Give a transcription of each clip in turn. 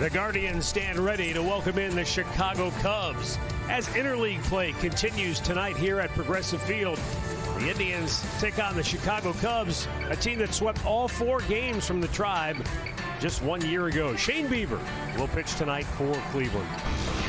The Guardians stand ready to welcome in the Chicago Cubs as interleague play continues tonight here at Progressive Field. The Indians take on the Chicago Cubs, a team that swept all 4 games from the Tribe just 1 year ago. Shane Bieber will pitch tonight for Cleveland.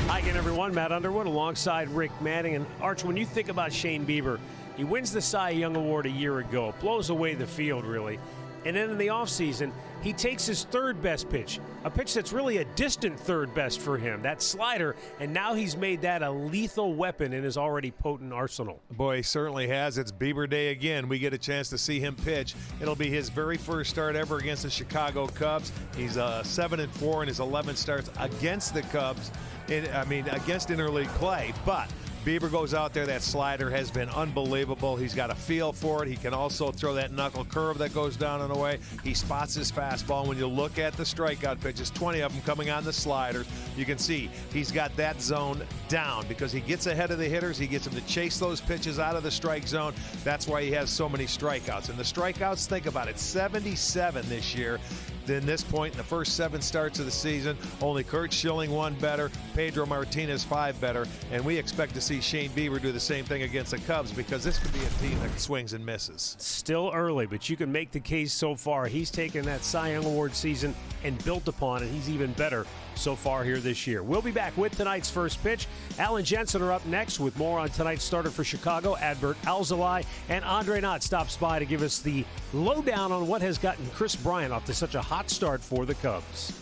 Hi again, everyone. Matt Underwood alongside Rick Manning. And Arch, when you think about Shane Bieber, he wins the Cy Young Award a year ago, blows away the field, really. And then in the offseason, he takes his third best pitch, a pitch that's really a distant third best for him, that slider, and now he's made that a lethal weapon in his already potent arsenal. Boy, he certainly has. It's Bieber Day again. We get a chance to see him pitch. It'll be his very first start ever against the Chicago Cubs. He's 7-4 in his 11 starts against the Cubs, against interleague play, but Bieber goes out there. That slider has been unbelievable. He's got a feel for it. He can also throw that knuckle curve that goes down and away. He spots his fastball. When you look at the strikeout pitches, 20 of them coming on the sliders, you can see he's got that zone down because he gets ahead of the hitters. He gets them to chase those pitches out of the strike zone. That's why he has so many strikeouts. And the strikeouts, think about it, 77 this year. Then this point in the first 7 starts of the season, only Curt Schilling 1 better, Pedro Martinez 5 better, and we expect to see Shane Bieber do the same thing against the Cubs because this could be a team that swings and misses. Still early, but you can make the case so far. He's taken that Cy Young Award season and built upon it. He's even better so far here this year. We'll be back with tonight's first pitch. Alan Jensen are up next with more on tonight's starter for Chicago, Adbert Alzolay, and Andre Knott stops by to give us the lowdown on what has gotten Kris Bryant off to such a hot start for the Cubs.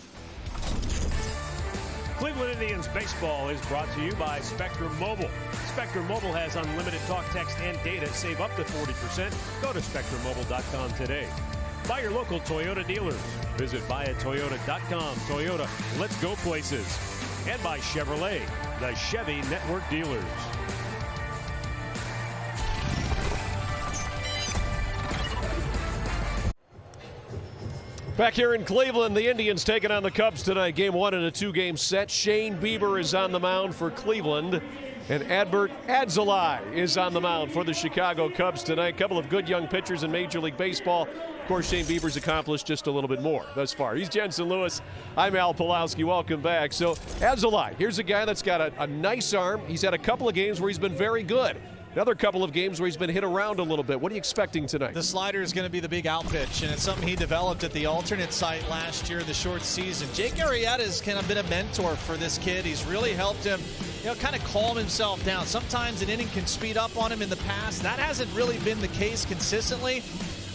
Cleveland Indians baseball is brought to you by Spectrum Mobile. Spectrum Mobile has unlimited talk, text, and data. Save up to 40%. Go to SpectrumMobile.com today. By your local Toyota dealers. Visit buyatoyota.com. Toyota, let's go places. And by Chevrolet, the Chevy Network dealers. Back here in Cleveland, the Indians taking on the Cubs tonight. Game 1 in a 2-game set. Shane Bieber is on the mound for Cleveland, and Adbert Alzolay is on the mound for the Chicago Cubs tonight. A couple of good young pitchers in Major League Baseball. Of course, Shane Bieber's accomplished just a little bit more thus far. He's Jensen Lewis. I'm Al Pulowski. Welcome back. So, Alzolay, here's a guy that's got a nice arm. He's had a couple of games where he's been very good. Another couple of games where he's been hit around a little bit. What are you expecting tonight? The slider is going to be the big out pitch, and it's something he developed at the alternate site last year, the short season. Jake Arrieta has kind of been a mentor for this kid. He's really helped him, kind of calm himself down. Sometimes an inning can speed up on him in the past. That hasn't really been the case consistently.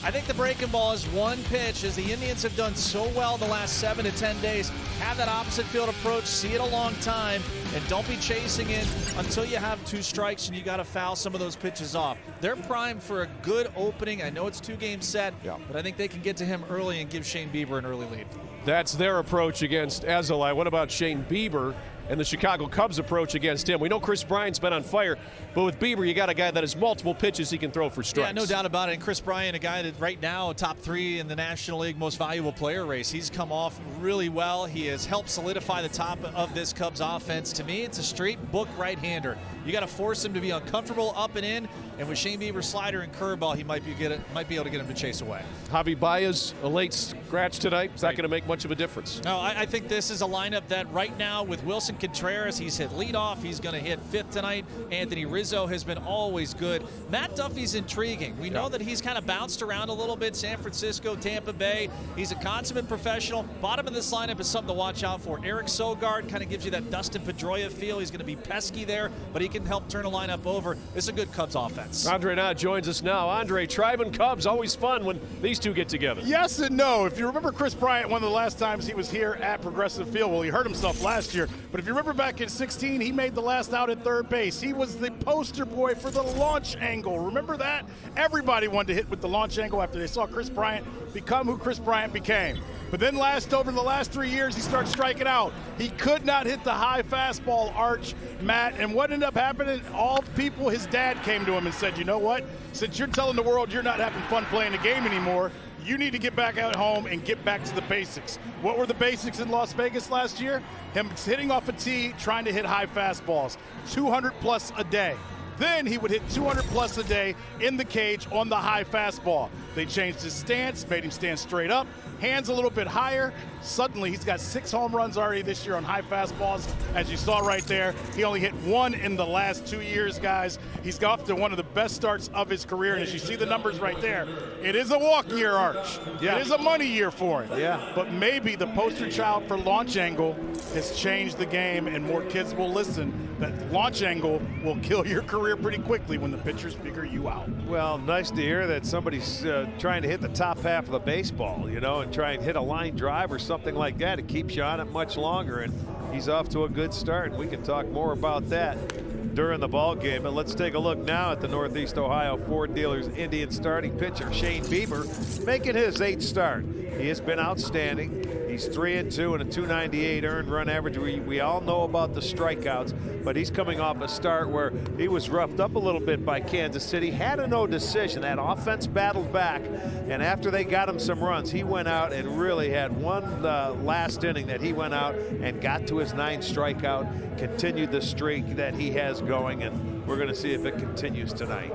I think the breaking ball is one pitch, as the Indians have done so well the last 7 to 10 days. Have that opposite field approach, see it a long time, and don't be chasing it until you have 2 strikes and you got to foul some of those pitches off. They're primed for a good opening. I know it's 2-game set, but I think they can get to him early and give Shane Bieber an early lead. That's their approach against Alzolay. What about Shane Bieber and the Chicago Cubs' approach against him? We know Kris Bryant's been on fire, but with Bieber, you got a guy that has multiple pitches he can throw for strikes. Yeah, no doubt about it. And Kris Bryant, a guy that right now top 3 in the National League most valuable player race. He's come off really well. He has helped solidify the top of this Cubs offense. To me, it's a straight book right-hander. You got to force him to be uncomfortable up and in, and with Shane Bieber's slider and curveball, he might be able to get him to chase away. Javi Baez, a late scratch tonight. Is that going to make much of a difference? No, I think this is a lineup that right now with Wilson Contreras, he's hit leadoff. He's going to hit 5th tonight. Anthony Rizzo has been always good. Matt Duffy's intriguing. We know that he's kind of bounced around a little bit. San Francisco, Tampa Bay. He's a consummate professional. Bottom of this lineup is something to watch out for. Eric Sogard kind of gives you that Dustin Pedroia feel. He's going to be pesky there, but he can help turn a lineup over. It's a good Cubs offense. Andre Knott joins us now. Andre, Tribe and Cubs, always fun when these two get together. Yes and no. If you remember Kris Bryant, one of the last times he was here at Progressive Field, well, he hurt himself last year, but if you remember back in 16, he made the last out at third base. He was the poster boy for the launch angle. Remember that? Everybody wanted to hit with the launch angle after they saw Kris Bryant become who Kris Bryant became. But then over the last 3 years, he started striking out. He could not hit the high fastball, Arch, Matt. And what ended up happening, all people, his dad came to him and said, you know what? Since you're telling the world you're not having fun playing the game anymore, you need to get back at home and get back to the basics. What were the basics in Las Vegas last year? Him hitting off a tee, trying to hit high fastballs, 200 plus a day. Then he would hit 200 plus a day in the cage on the high fastball. They changed his stance, made him stand straight up, hands a little bit higher. Suddenly, he's got 6 home runs already this year on high fastballs. As you saw right there, he only hit 1 in the last 2 years, guys. He's got off to one of the best starts of his career, and as you see the numbers right there, it is a walk year, Arch. Yeah. It is a money year for him. Yeah. But maybe the poster child for launch angle has changed the game, and more kids will listen that launch angle will kill your career pretty quickly when the pitchers figure you out. Well, nice to hear that somebody's trying to hit the top half of the baseball, you know, and try and hit a line drive or something like that. It keeps you on it much longer, and he's off to a good start. We can talk more about that during the ball game. But let's take a look now at the Northeast Ohio Ford Dealers Indian starting pitcher Shane Bieber, making his 8th start. He has been outstanding. He's 3-2 and a 298 earned run average. We all know about the strikeouts, but he's coming off a start where he was roughed up a little bit by Kansas City, had a no decision. That offense battled back, and after they got him some runs, he went out and really had one last inning that he went out and got to his 9th strikeout, continued the streak that he has going, and we're going to see if it continues tonight.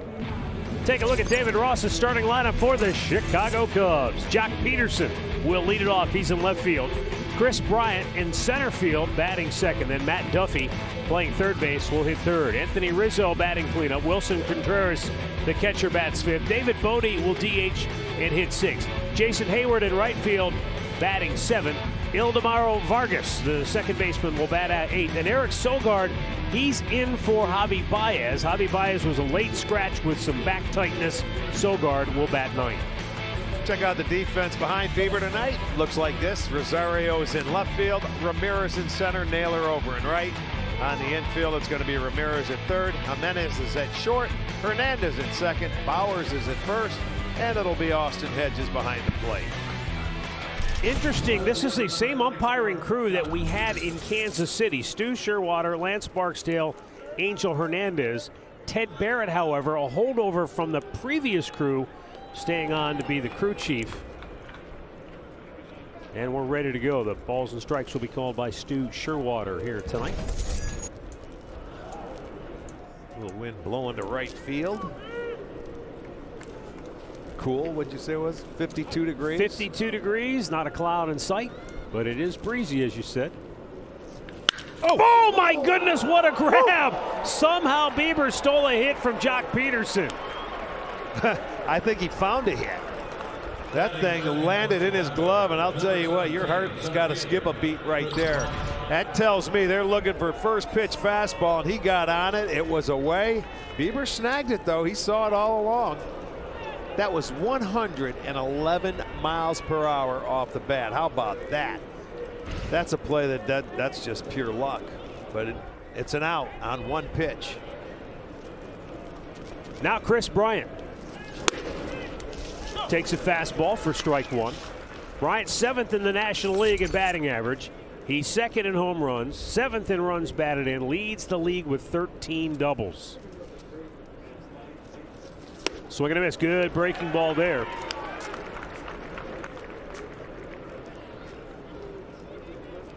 Take a look at David Ross's starting lineup for the Chicago Cubs. Jock Peterson will lead it off. He's in left field. Chris Bryant in center field, batting second. Then Matt Duffy playing third base will hit third. Anthony Rizzo batting cleanup. Wilson Contreras, the catcher, bats fifth. David Bodie will DH and hit sixth. Jason Hayward in right field, batting seventh. Ildemaro Vargas, the second baseman, will bat at 8th. And Eric Sogard, he's in for Javi Baez. Javi Baez was a late scratch with some back tightness. Sogard will bat 9th. Check out the defense behind Bieber tonight. Looks like this. Rosario is in left field. Ramirez in center. Naylor over in right. On the infield, it's going to be Ramirez at third. Jimenez is at short. Hernandez at second. Bowers is at first. And it'll be Austin Hedges behind the plate. Interesting, this is the same umpiring crew that we had in Kansas City. Stu Sherwater, Lance Barksdale, Angel Hernandez. Ted Barrett, however, a holdover from the previous crew, staying on to be the crew chief. And we're ready to go. The balls and strikes will be called by Stu Sherwater here tonight. A little wind blowing to right field. Cool, what'd you say it was? 52 degrees? 52 degrees, not a cloud in sight, but it is breezy, as you said. Oh my goodness, what a grab! Somehow Bieber stole a hit from Jock Peterson. I think he found a hit. That thing landed in his glove, and I'll tell you what, your heart's got to skip a beat right there. That tells me they're looking for first pitch fastball, and he got on it. It was away. Bieber snagged it, though. He saw it all along. That was 111 miles per hour off the bat. How about that? That's a play that's just pure luck. But it's an out on one pitch. Now Chris Bryant takes a fastball for strike one. Bryant 7th in the National League in batting average. He's 2nd in home runs, 7th in runs batted in, leads the league with 13 doubles. Swing and a miss. Good breaking ball there.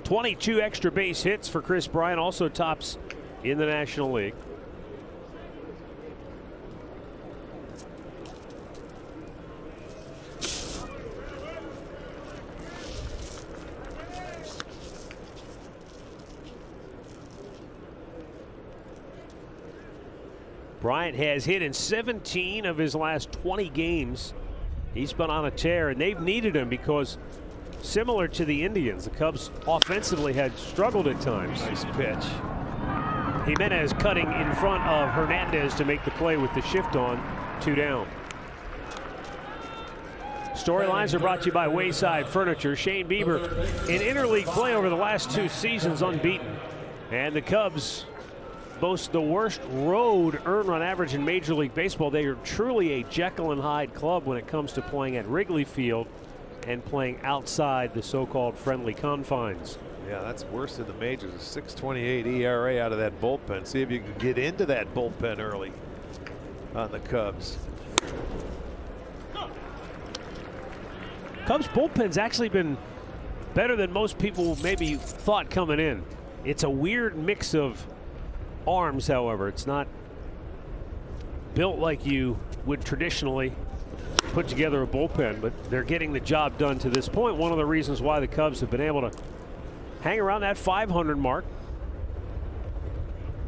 .22 extra base hits for Chris Bryant, also tops in the National League. Bryant has hit in 17 of his last 20 games. He's been on a tear, and they've needed him because, similar to the Indians, the Cubs offensively had struggled at times. Nice pitch. Jimenez cutting in front of Hernandez to make the play with the shift on, 2 down. Storylines are brought to you by Wayside Furniture. Shane Bieber in interleague play over the last 2 seasons unbeaten. And the Cubs boast the worst road earned run average in Major League Baseball. They are truly a Jekyll and Hyde club when it comes to playing at Wrigley Field and playing outside the so-called friendly confines. Yeah, that's worse than the majors. A 6.28 ERA out of that bullpen. See if you can get into that bullpen early on the Cubs. Cubs bullpen's actually been better than most people maybe thought coming in. It's a weird mix of arms, however. It's not built like you would traditionally put together a bullpen, but they're getting the job done to this point. One of the reasons why the Cubs have been able to hang around that 500 mark.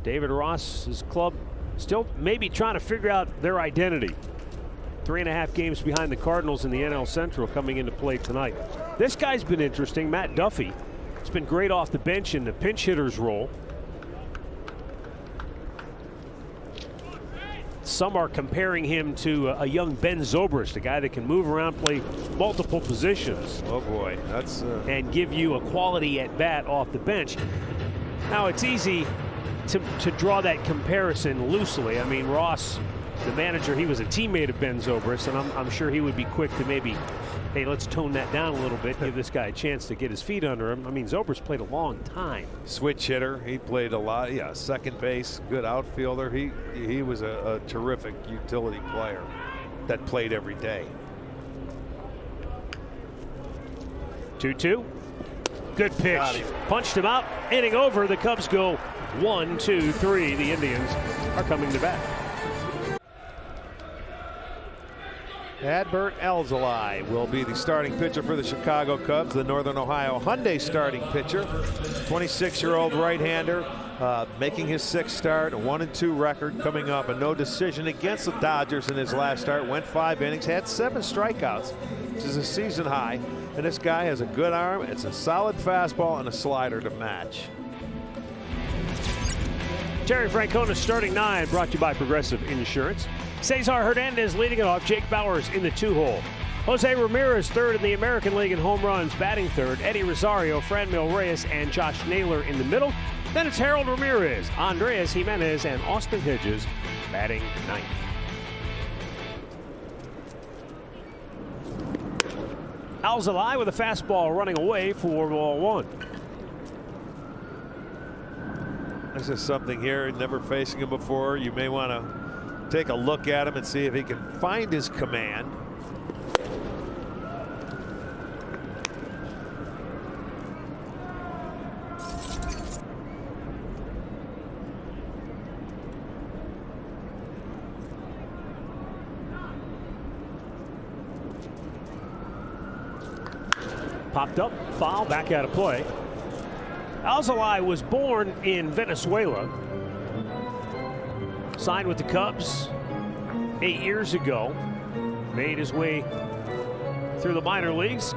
David Ross's club still maybe trying to figure out their identity. 3.5 games behind the Cardinals in the NL Central coming into play tonight. This guy's been interesting. Matt Duffy has been great off the bench in the pinch hitter's role. Some are comparing him to a young Ben Zobrist, a guy that can move around, play multiple positions. Oh boy, that's and give you a quality at bat off the bench. Now it's easy to draw that comparison loosely. I mean, Ross, the manager, he was a teammate of Ben Zobrist, and I'm sure he would be quick to maybe, hey, let's tone that down a little bit, give this guy a chance to get his feet under him. I mean, Zobrist played a long time. switch hitter. He played a lot. Yeah, second base, good outfielder. He was a terrific utility player that played every day. 2-2. Good pitch. Punched him out. Inning over. The Cubs go 1-2-3. The Indians are coming to bat. Adbert Alzolay will be the starting pitcher for the Chicago Cubs, the Northern Ohio Hyundai starting pitcher. 26-year-old right-hander, making his 6th start, a 1-2 record coming up, a no decision against the Dodgers in his last start. Went 5 innings, had 7 strikeouts, which is a season high. And this guy has a good arm. It's a solid fastball and a slider to match. Terry Francona starting 9, brought to you by Progressive Insurance. Cesar Hernandez leading it off. Jake Bauers in the 2-hole. Jose Ramirez 3rd in the American League in home runs, batting 3rd. Eddie Rosario, Franmil Reyes, and Josh Naylor in the middle. Then it's Harold Ramirez, Andreas Jimenez, and Austin Hedges batting 9th. Alzolay with a fastball running away for ball 1. This is something here, never facing him before. You may want to take a look at him and see if he can find his command. Popped up, foul, back out of play. Alzolay was born in Venezuela. Signed with the Cubs 8 years ago. Made his way through the minor leagues.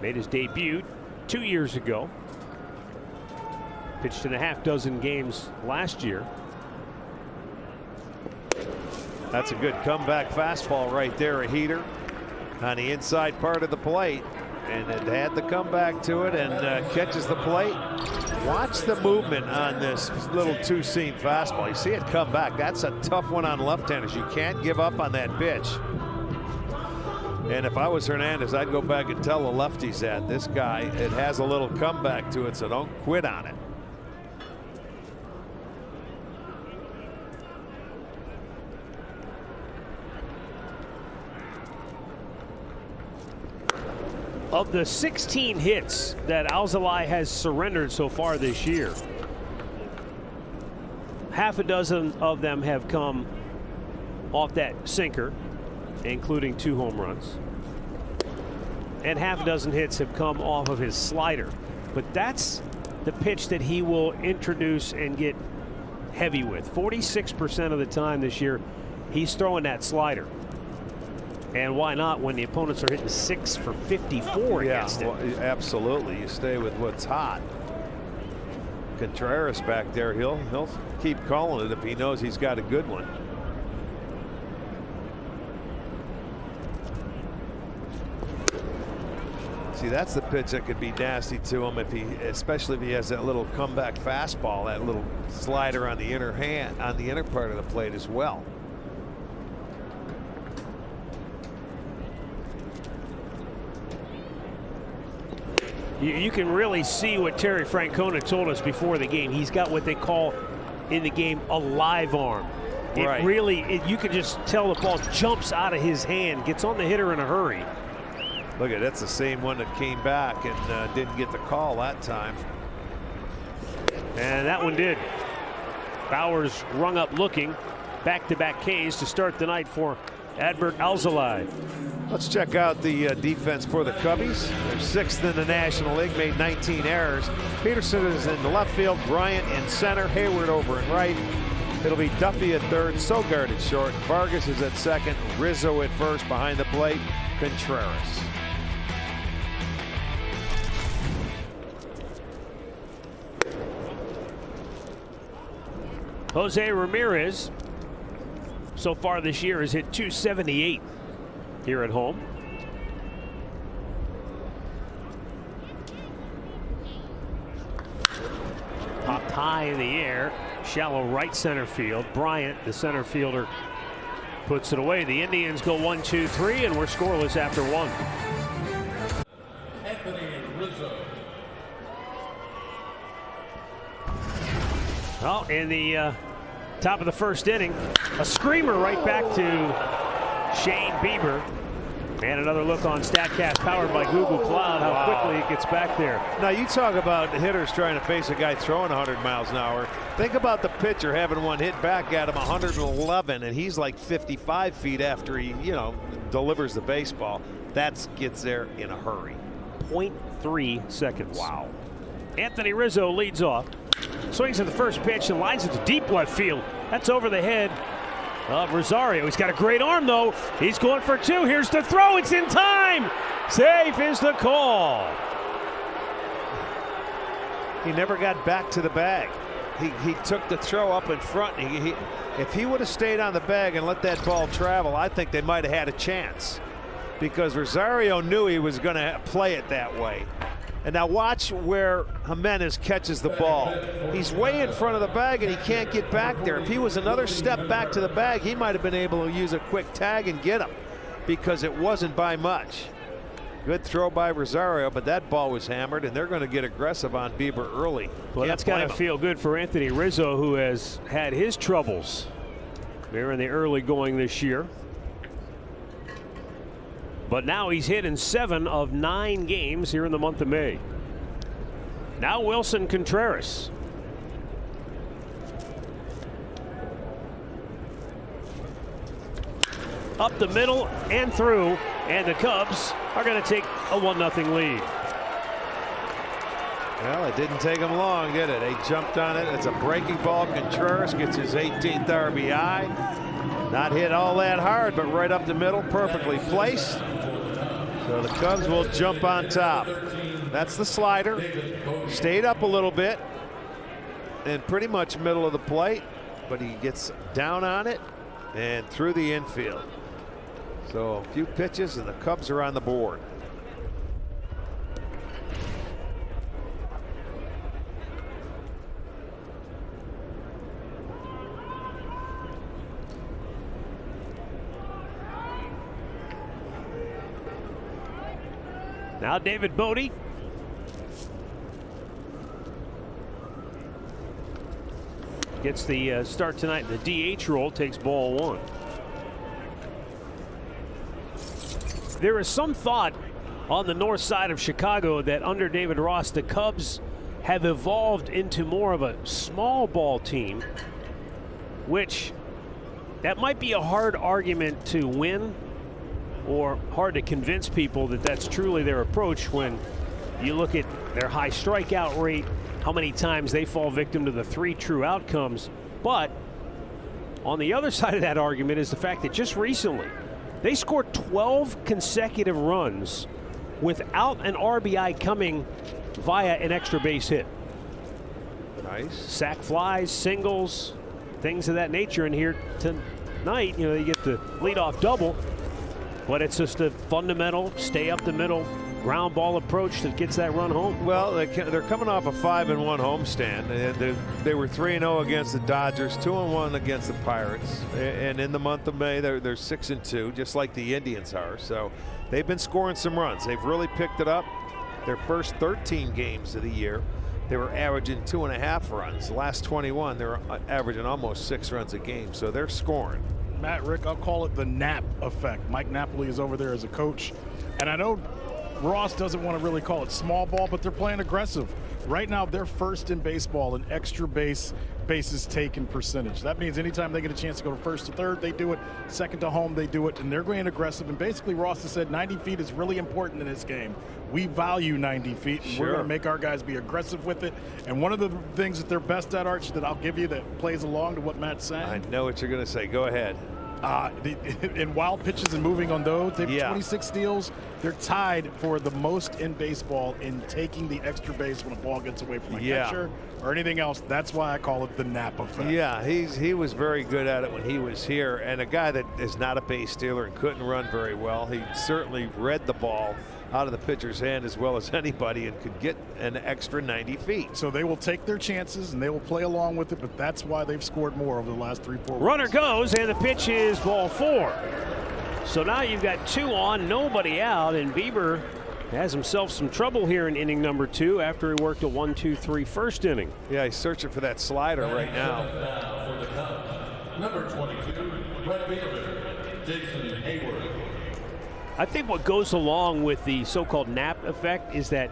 Made his debut 2 years ago. Pitched in a half-dozen games last year. That's a good comeback fastball right there, a heater on the inside part of the plate. And it had the comeback to it and catches the plate. Watch the movement on this little two-seam fastball. You see it come back. That's a tough one on left-handers. You can't give up on that pitch. And if I was Hernandez, I'd go back and tell the lefties that this guy, it has a little comeback to it, so don't quit on it. Of the 16 hits that Alzolay has surrendered so far this year, half a dozen of them have come off that sinker, including 2 home runs. And half a dozen hits have come off of his slider. But that's the pitch that he will introduce and get heavy with. 46% of the time this year, he's throwing that slider. And why not when the opponents are hitting 6 for 54 against it? Well, absolutely. You stay with what's hot. Contreras back there, he'll keep calling it if he knows he's got a good one. See, that's the pitch that could be nasty to him if especially if he has that little comeback fastball, that little slider on the inner hand, on the inner part of the plate as well. You can really see what Terry Francona told us before the game. He's got what they call in the game a live arm. It right. Really, you can just tell the ball jumps out of his hand, gets on the hitter in a hurry. Look at that's the same one that came back and didn't get the call that time. And that one did. Bauers rung up looking. back-to-back Ks to start the night for Adbert Alzolay. Let's check out the defense for the Cubbies. They're 6th in the National League, made 19 errors. Peterson is in the left field, Bryant in center, Hayward over in right. It'll be Duffy at third, Sogard at short, Vargas is at second, Rizzo at first, behind the plate, Contreras. Jose Ramirez, so far this year, has hit .278 here at home. Popped high in the air, shallow right center field. Bryant, the center fielder, puts it away. The Indians go 1-2-3, and we're scoreless after 1. Well, in the top of the first inning, a screamer right back to Shane Bieber. And another look on StatCast, powered by Google Cloud, how quickly it gets back there. Now, you talk about hitters trying to face a guy throwing 100 miles an hour. Think about the pitcher having one hit back at him 111, and he's like 55 feet after he, delivers the baseball. That gets there in a hurry. 0.3 seconds. Wow. Anthony Rizzo leads off. Swings at the first pitch and lines it to deep left field. That's over the head of Rosario. He's got a great arm, though. He's going for 2. Here's the throw. It's in time. Safe is the call. He never got back to the bag. He took the throw up in front. If he would have stayed on the bag and let that ball travel, I think they might have had a chance, because Rosario knew he was going to play it that way. And now watch where Jimenez catches the ball. He's way in front of the bag and he can't get back there. If he was another step back to the bag, he might have been able to use a quick tag and get him, because it wasn't by much. Good throw by Rosario, but that ball was hammered, and they're going to get aggressive on Bieber early. Well, that's got to feel good for Anthony Rizzo, who has had his troubles there in the early going this year. But now he's hit in 7 of 9 games here in the month of May. Now Wilson Contreras. Up the middle and through, and the Cubs are going to take a 1-0 lead. Well, it didn't take them long, did it? They jumped on it. It's a breaking ball. Contreras gets his 18th RBI. Not hit all that hard, but right up the middle, perfectly placed. So the Cubs will jump on top. That's the slider. Stayed up a little bit and pretty much middle of the plate, but he gets down on it and through the infield. So a few pitches and the Cubs are on the board. Now David Bote. Gets the start tonight in the DH role, takes ball 1. There is some thought on the north side of Chicago that under David Ross, the Cubs have evolved into more of a small ball team, which that might be a hard argument to win, or hard to convince people that that's truly their approach when you look at their high strikeout rate, how many times they fall victim to the 3 true outcomes. But on the other side of that argument is the fact that just recently they scored 12 consecutive runs without an RBI coming via an extra base hit. Nice. Sac flies, singles, things of that nature. And here tonight, you get the leadoff double. But it's just a fundamental stay up the middle ground ball approach that gets that run home. Well, they're coming off a 5-1 homestand, and they were 3-0 against the Dodgers, 2-1 against the Pirates, and in the month of May they're 6-2, just like the Indians are. So they've been scoring some runs. They've really picked it up. Their first 13 games of the year, they were averaging 2.5 runs. The last 21, they're averaging almost 6 runs a game. So they're scoring. Matt, Rick, I'll call it the Nap effect. Mike Napoli is over there as a coach, and I know Ross doesn't want to really call it small ball, but they're playing aggressive. Right now, they're first in baseball in extra bases taken percentage. That means anytime they get a chance to go to first to third, they do it. Second to home, they do it, and they're going aggressive. And basically, Ross has said 90 feet is really important in this game. We value 90 feet, and we're going to make our guys be aggressive with it. And one of the things that they're best at, Arch, that I'll give you that plays along to what Matt's saying. I know what you're going to say. Go ahead. In wild pitches and moving on those, they have 26 steals. They're tied for the most in baseball in taking the extra base when a ball gets away from a catcher or anything else. That's why I call it the Nap effect. Yeah, he was very good at it when he was here. And a guy that is not a base stealer and couldn't run very well, he certainly read the ball out of the pitcher's hand as well as anybody and could get an extra 90 feet. So they will take their chances and they will play along with it, but that's why they've scored more over the last 3-4 weeks. Runner goes, and the pitch is ball 4. So now you've got 2 on, nobody out, and Bieber has himself some trouble here in inning number 2 after he worked a 1-2-3 first inning. Yeah, he's searching for that slider right now. For the Cubs, number 22, Brett Bieber, Jason Hayward. I think what goes along with the so-called Nap effect is that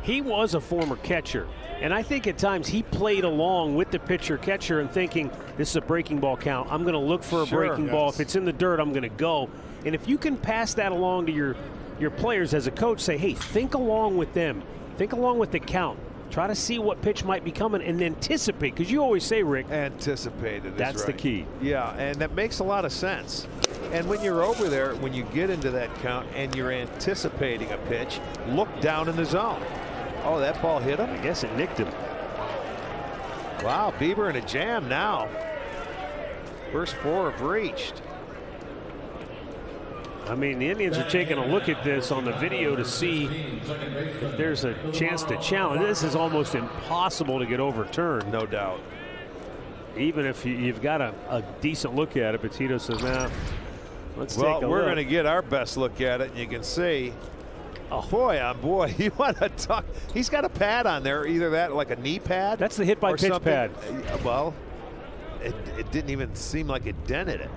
he was a former catcher. And I think at times he played along with the pitcher-catcher and thinking, this is a breaking ball count. I'm going to look for a breaking ball. If it's in the dirt, I'm going to go. And if you can pass that along to your players as a coach, say, hey, think along with them. Think along with the count. Try to see what pitch might be coming and anticipate. Because you always say, Rick, anticipate it. That's right. the key. Yeah, and that makes a lot of sense. And when you're over there, when you get into that count and you're anticipating a pitch, look down in the zone. Oh, that ball hit him? I guess it nicked him. Wow, Bieber in a jam now. First 4 have reached. I mean, the Indians are taking a look at this on the video to see if there's a chance to challenge. This is almost impossible to get overturned. No doubt. Even if you've got a decent look at it, Petito says, nah, let's take a look. Well, we're going to get our best look at it, and you can see, oh boy, you want to talk. He's got a pad on there, either that, like a knee pad. That's the hit by pitch pad. Well, it didn't even seem like it dented it.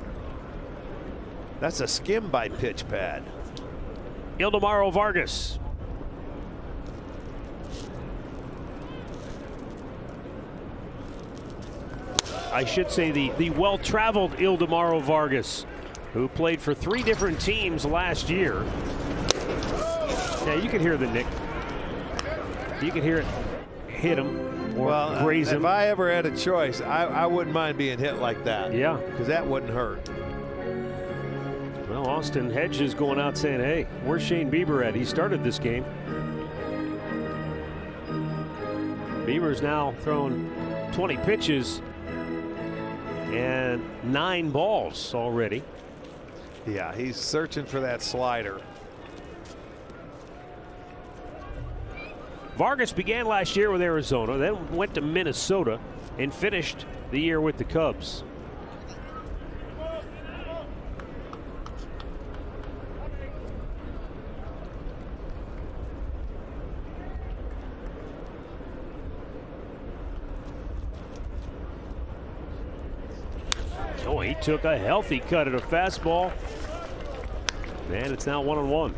That's a skim by pitch pad. Ildemaro Vargas. I should say the well-traveled Ildemaro Vargas, who played for 3 different teams last year. Yeah, you can hear the nick. You can hear it hit him or graze him. If I ever had a choice, I wouldn't mind being hit like that. Yeah. Because that wouldn't hurt. Well, Austin Hedges going out saying, hey, where's Shane Bieber at? He started this game. Bieber's now thrown 20 pitches and 9 balls already. Yeah, he's searching for that slider. Vargas began last year with Arizona, then went to Minnesota and finished the year with the Cubs. Oh, he took a healthy cut at a fastball. And it's now 1-1.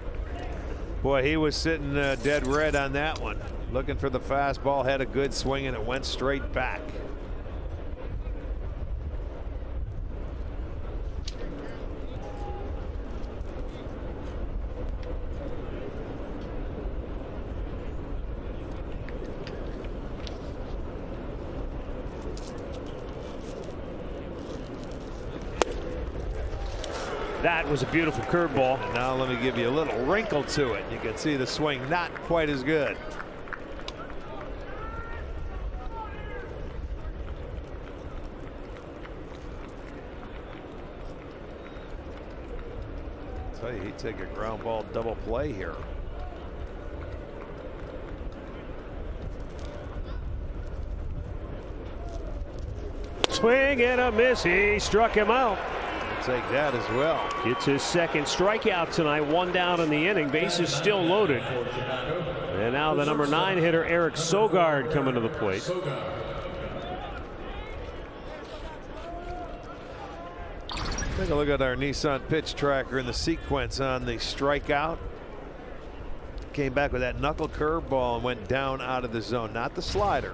Boy, he was sitting dead red on that one. Looking for the fastball, had a good swing, and it went straight back. That was a beautiful curveball. And now let me give you a little wrinkle to it. You can see the swing not quite as good. I'll tell you, he'd take a ground ball double play here. Swing and a miss. He struck him out. Take that as well. Gets his second strikeout tonight. 1 down in the inning. Bases still loaded. And now the number 9 hitter, Eric Sogard, coming to the plate. Take a look at our Nissan pitch tracker in the sequence on the strikeout. came back with that knuckle curveball and went down out of the zone, not the slider.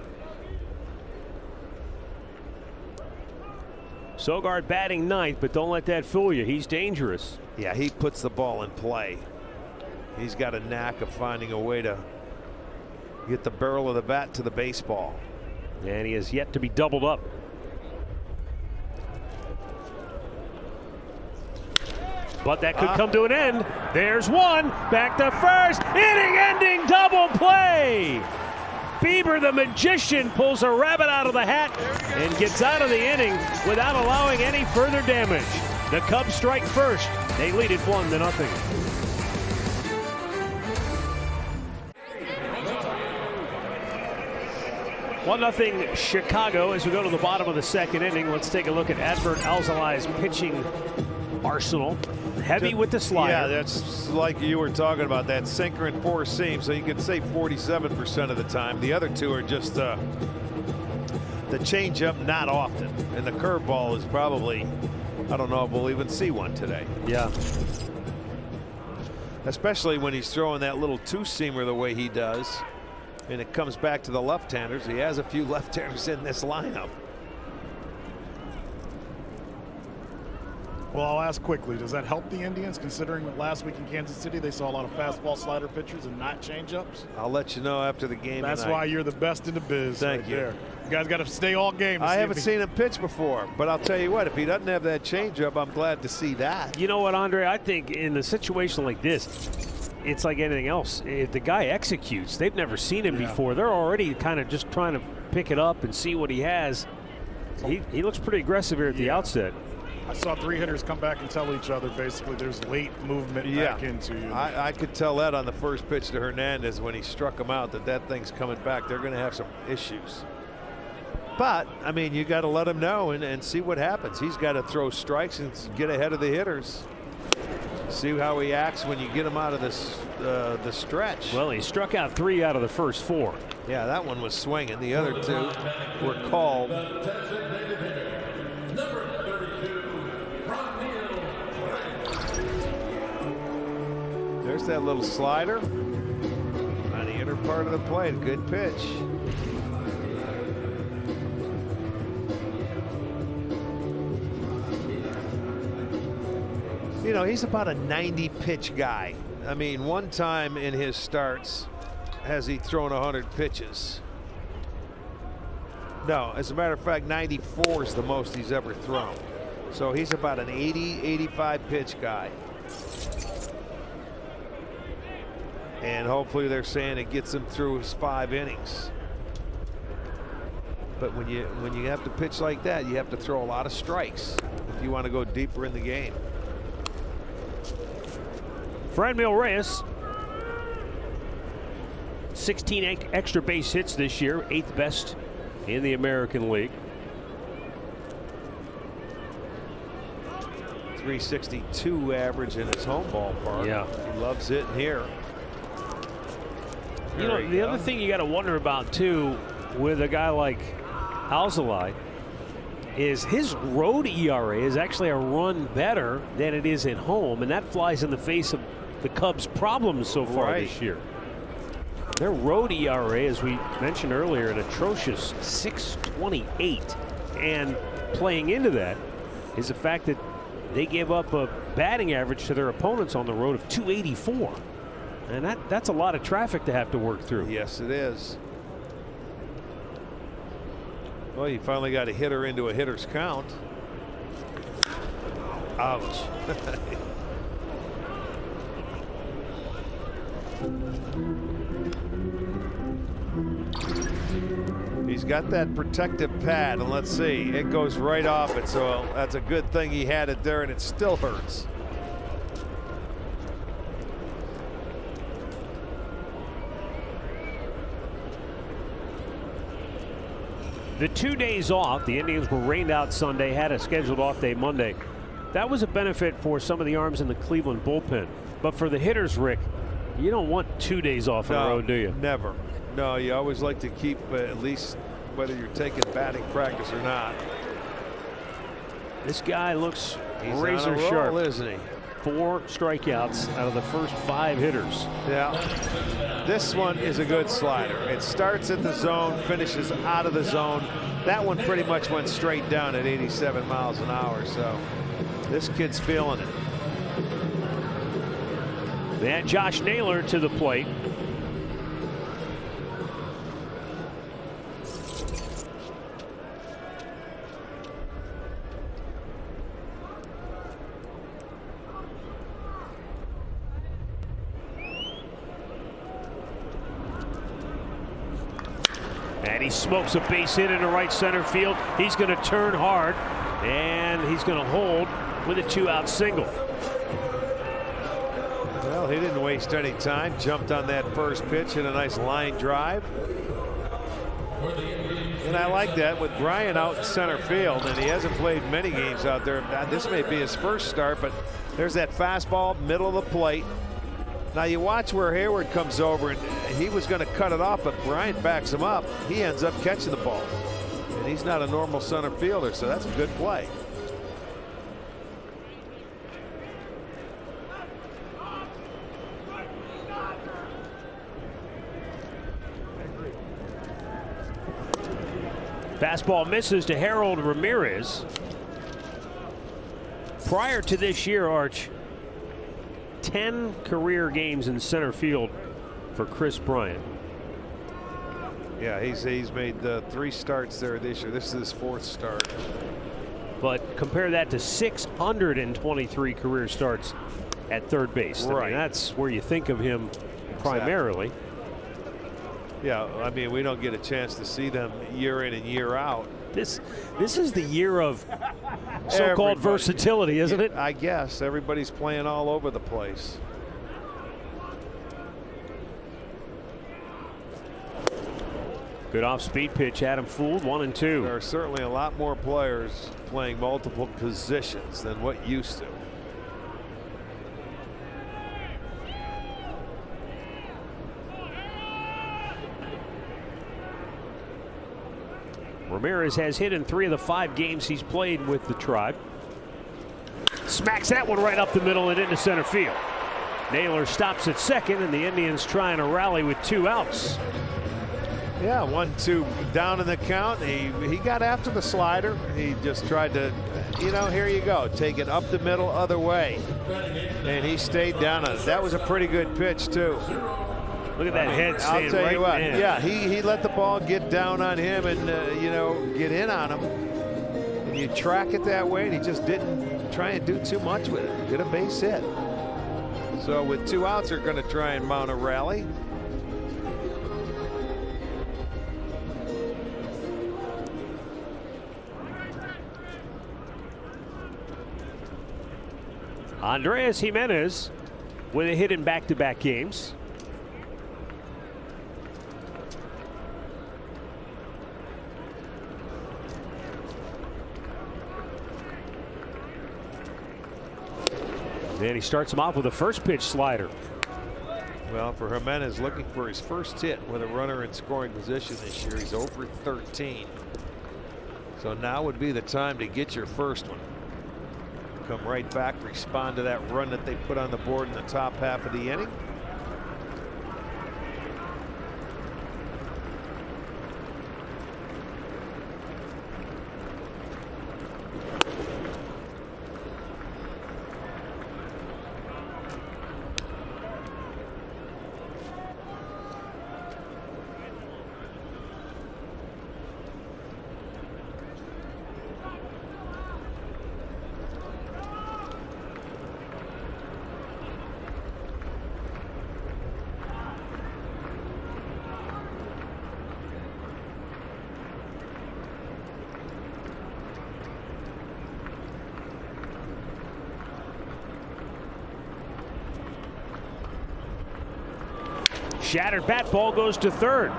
Sogard batting ninth, but don't let that fool you. He's dangerous. Yeah, he puts the ball in play. He's got a knack of finding a way to get the barrel of the bat to the baseball. And he has yet to be doubled up. But that could come to an end. There's one. Back to first. Inning-ending double play. Bieber, the magician, pulls a rabbit out of the hat and gets out of the inning without allowing any further damage. The Cubs strike first. They lead it 1-0. One nothing Chicago as we go to the bottom of the second inning. Let's take a look at Adbert Alzolai's pitching arsenal. Heavy with the slider. Yeah, that's like you were talking about, that sinker and four seam. So you could say 47% of the time. The other two are just the changeup, not often, and the curveball is probably, I don't know if we'll even see one today. Yeah. Especially when he's throwing that little two-seamer the way he does. And it comes back to the left-handers. He has a few left-handers in this lineup. Well, I'll ask quickly, does that help the Indians, considering that last week in Kansas City they saw a lot of fastball slider pitchers and not changeups? I'll let you know after the game. That's why you're the best in the biz. Thank right you. There. You guys got to stay all game. I haven't seen him pitch before, but I'll tell you what, if he doesn't have that changeup, I'm glad to see that. You know what, Andre? I think in a situation like this, it's like anything else. If the guy executes, they've never seen him before. They're already kind of just trying to pick it up and see what he has. He looks pretty aggressive here at the outset. I saw three hitters come back and tell each other basically there's late movement back into you. I could tell that on the first pitch to Hernandez when he struck him out, that thing's coming back. They're going to have some issues. But, I mean, you got to let him know and see what happens. He's got to throw strikes and get ahead of the hitters. See how he acts when you get him out of this the stretch. Well, he struck out 3 out of the first 4. Yeah, that one was swinging. The other 2 were called. There's that little slider on the inner part of the plate. Good pitch. You know, he's about a 90 pitch guy. I mean, one time in his starts has he thrown 100 pitches. No, as a matter of fact, 94 is the most he's ever thrown. So he's about an 80, 85 pitch guy. And hopefully they're saying it gets him through his 5 innings. But when you have to pitch like that, you have to throw a lot of strikes if you want to go deeper in the game. Franmil Reyes, 16 extra base hits this year, 8th best in the American League. .362 average in his home ballpark. Yeah, he loves hitting here. You know, the other thing you got to wonder about too with a guy like Alzolai is his road ERA is actually a run better than it is at home, and that flies in the face of the Cubs' problems so far this year. Their road ERA, as we mentioned earlier, an atrocious 6.28, and playing into that is the fact that they gave up a batting average to their opponents on the road of 284, and that's a lot of traffic to have to work through. Yes, it is. Well, you finally got a hitter into a hitter's count. Ouch. He's got that protective pad, and let's see, it goes right off it, so that's a good thing he had it there, and it still hurts. The 2 days off, the Indians were rained out Sunday, had a scheduled off day Monday. That was a benefit for some of the arms in the Cleveland bullpen. But for the hitters, Rick, you don't want 2 days off in a row, do you? Never. No, you always like to keep at least, whether you're taking batting practice or not. This guy looks He's razor on a roll, sharp. isn't he? 4 strikeouts out of the first 5 hitters. Yeah, this one is a good slider. It starts at the zone, finishes out of the zone. That one pretty much went straight down at 87 miles an hour, so this kid's feeling it. And Josh Naylor to the plate. And he smokes a base hit into right center field. He's going to turn hard, and he's going to hold with a 2-out single. Well, he didn't waste any time. Jumped on that first pitch, hit a nice line drive. And I like that with Brian out in center field, and he hasn't played many games out there. This may be his first start, but there's that fastball, middle of the plate. Now you watch where Hayward comes over, and he was going to cut it off, but Bryant backs him up. He ends up catching the ball. And he's not a normal center fielder, so that's a good play. Fastball misses to Harold Ramirez. Prior to this year, Arch, 10 career games in center field for Kris Bryant. Yeah, he's made 3 starts there this year. This is his 4th start. But compare that to 623 career starts at third base. Right. I mean, that's where you think of him primarily. Exactly. Yeah, I mean, we don't get a chance to see them year in and year out. This is the year of so-called versatility, isn't it? I guess everybody's playing all over the place. Good off-speed pitch, had him fooled. 1-2. There are certainly a lot more players playing multiple positions than what used to. Ramirez has hit in 3 of the 5 games he's played with the Tribe. Smacks that one right up the middle and into center field. Naylor stops at second, and the Indians trying to rally with 2 outs. Yeah, 1-2 down in the count. He got after the slider. He just tried to, here you go, take it up the middle other way. And he stayed down on it. That was a pretty good pitch, too. Look at that head I'll staying tell you what, in. yeah, he let the ball get down on him and, get in on him. And you track it that way, and he just didn't try and do too much with it. Get a base hit. So with 2 outs, they're going to try and mount a rally. Andrés Giménez with a hit in back-to-back games. And he starts him off with a first pitch slider. Well, for Giménez, looking for his first hit with a runner in scoring position this year. He's over 13. So now would be the time to get your first one. Come right back, respond to that run that they put on the board in the top half of the inning. Shattered bat, ball goes to third.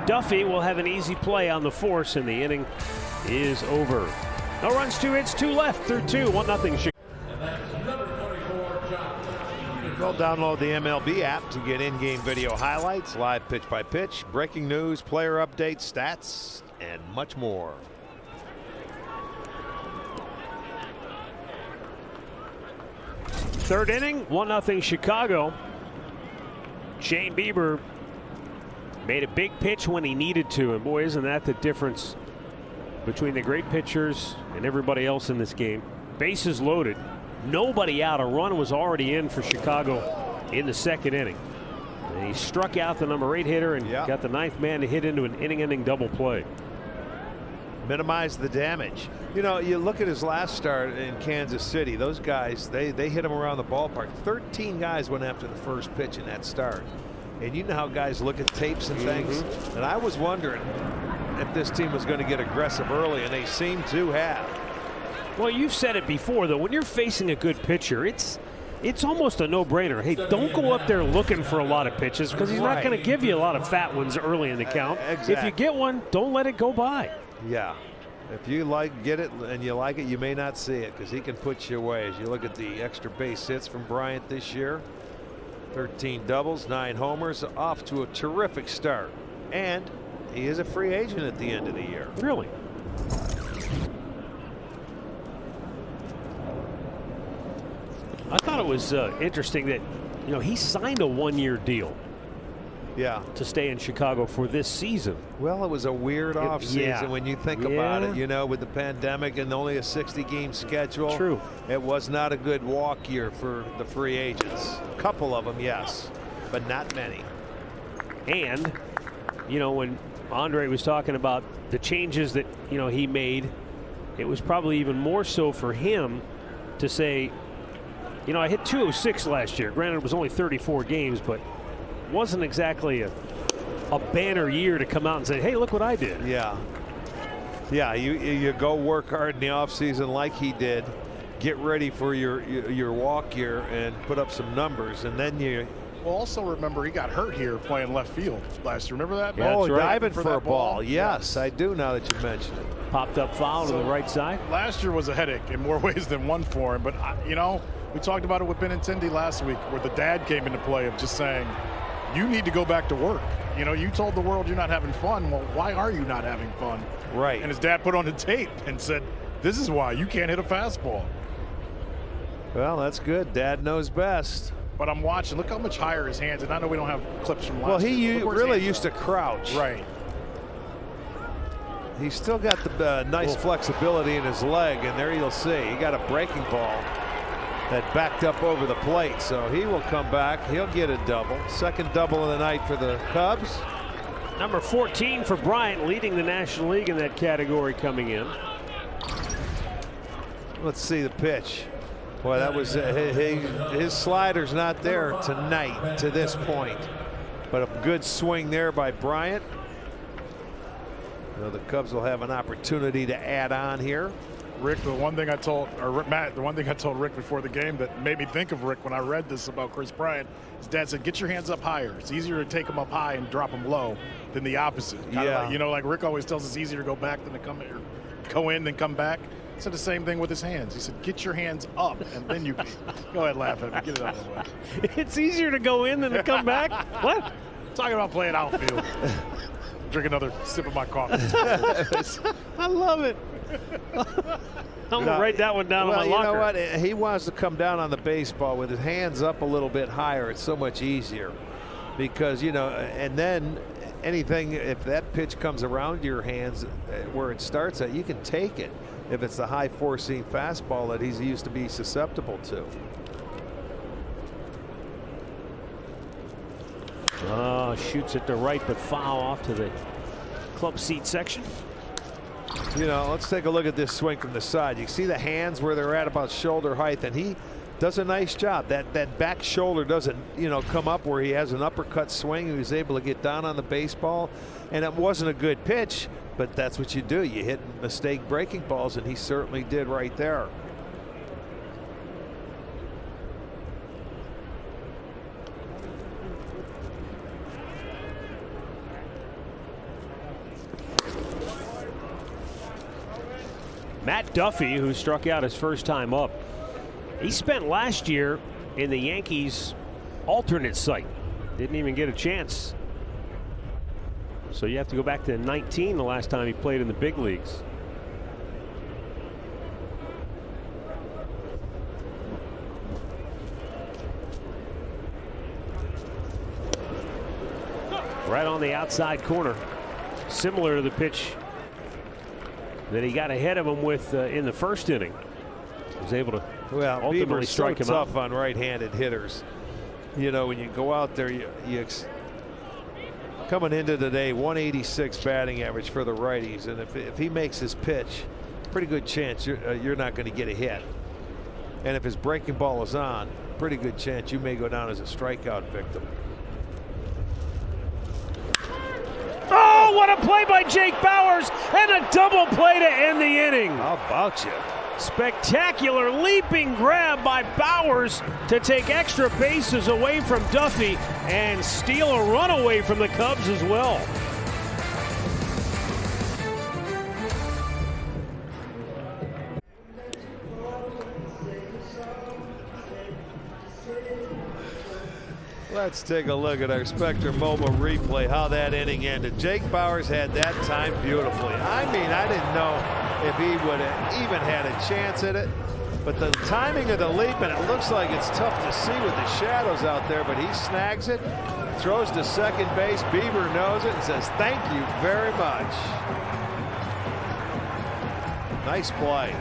Duffy will have an easy play on the force, and the inning is over. No runs, 2 hits, 2 left through 2. 1-0. Well, download the MLB app to get in-game video highlights, live pitch-by-pitch, breaking news, player updates, stats, and much more. Third inning, 1-0 Chicago. Shane Bieber made a big pitch when he needed to, and boy, isn't that the difference between the great pitchers and everybody else in this game. Bases loaded, nobody out. A run was already in for Chicago in the second inning. And he struck out the number 8 hitter and got the 9th man to hit into an inning-ending double play. Minimize the damage. You know, you look at his last start in Kansas City, those guys, they hit him around the ballpark. 13 guys went after the first pitch in that start. And you know how guys look at tapes and things. And I was wondering if this team was going to get aggressive early, and they seem to have. Well, you've said it before, though. When you're facing a good pitcher, it's almost a no-brainer. Hey, don't go up there looking for a lot of pitches because he's not going to give you a lot of fat ones early in the count. Exactly. If you get one, don't let it go by. Yeah. If you get it and you like it, you may not see it because he can put you away. As you look at the extra base hits from Bryant this year, 13 doubles, 9 homers, off to a terrific start. And he is a free agent at the end of the year. Really? I thought it was interesting that, you know, he signed a 1-year deal. Yeah. To stay in Chicago for this season. Well, it was a weird offseason when you think about it, you know, with the pandemic and only a 60-game schedule. True. It was not a good walk year for the free agents. A couple of them, yes, but not many. And, you know, when Andre was talking about the changes that, you know, he made, it was probably even more so for him to say, you know, I hit 206 last year. Granted, it was only 34 games, but wasn't exactly a banner year to come out and say, hey, look what I did. Yeah. Yeah, you go work hard in the offseason like he did, get ready for your walk year and put up some numbers, and then you. Well, also remember he got hurt here playing left field last year. Remember that? Yeah, oh, diving for a ball. ball. Yes, I do now that you mention it. Popped up foul to the right side. Last year was a headache in more ways than one for him. But, you know, we talked about it with Benintendi last week where the dad came into play of just saying, you need to go back to work. You know, you told the world you're not having fun. Well, why are you not having fun? Right. And his dad put on the tape and said, this is why you can't hit a fastball. Well, that's good. Dad knows best. But I'm watching. Look how much higher his hands. And I know we don't have clips from last year. Well, he really used to crouch. Right. He's still got the nice flexibility in his leg, and there you'll see he got a breaking ball that backed up over the plate, so he will come back. He'll get a double. Second double of the night for the Cubs. Number 14 for Bryant, leading the National League in that category coming in. Let's see the pitch. Boy, that was his slider's not there tonight to this point, but a good swing there by Bryant. So the Cubs will have an opportunity to add on here. Rick, the one thing I told, or Matt, the one thing I told Rick before the game that made me think of Rick when I read this about Chris Bryant, his dad said, get your hands up higher. It's easier to take them up high and drop them low than the opposite. Yeah. Like, you know, like Rick always tells us, it's easier to go back than to go in than come back. He said the same thing with his hands. He said, get your hands up, and then you can. Go ahead, laugh at me. Get it out of the way. It's easier to go in than to come back? What? Talking about playing outfield. Drink another sip of my coffee. I love it. I'm going to write that one down on my locker. You know what? He wants to come down on the baseball with his hands up a little bit higher. It's so much easier because, you know, and then anything, if that pitch comes around your hands where it starts at, you can take it if it's the high four-seam fastball that he's used to be susceptible to. Oh, shoots it to right, but foul off to the club seat section. You know, let's take a look at this swing from the side. You see the hands where they're at about shoulder height, and he does a nice job. That back shoulder doesn't, you know, come up where he has an uppercut swing. He was able to get down on the baseball, and it wasn't a good pitch, but that's what you do. You hit mistake breaking balls, and he certainly did right there. Matt Duffy, who struck out his first time up, he spent last year in the Yankees alternate site. Didn't even get a chance. So you have to go back to 19, the last time he played in the big leagues. right on the outside corner. Similar to the pitch that he got ahead of him with in the first inning. He was able to ultimately strike him out. Tough on right-handed hitters. You know, when you go out there, coming into today, 186 batting average for the righties, and if he makes his pitch, pretty good chance you're not going to get a hit. And if his breaking ball is on, pretty good chance you may go down as a strikeout victim. Oh, what a play by Jake Bauers, and a double play to end the inning. How about you? Spectacular leaping grab by Bauers to take extra bases away from Duffy and steal a run away from the Cubs as well. Let's take a look at our Spectrum Mobile replay, how that inning ended. Jake Bauers had that time beautifully. I mean, I didn't know if he would have even had a chance at it, but the timing of the leap, and it looks like it's tough to see with the shadows out there, but he snags it, throws to second base. Bieber knows it and says, "Thank you very much." Nice play.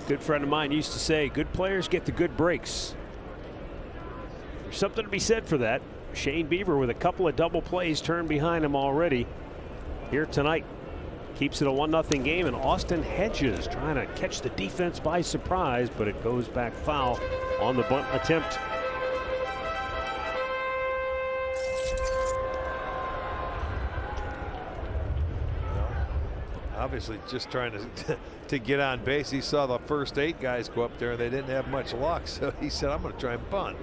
Good friend of mine used to say, good players get the good breaks. There's something to be said for that. Shane Bieber with a couple of double plays turned behind him already here tonight. Keeps it a 1-0 game, and Austin Hedges trying to catch the defense by surprise, but it goes back foul on the bunt attempt. Obviously just trying to get on base. He saw the first 8 guys go up there and they didn't have much luck, so he said, I'm going to try and bunt.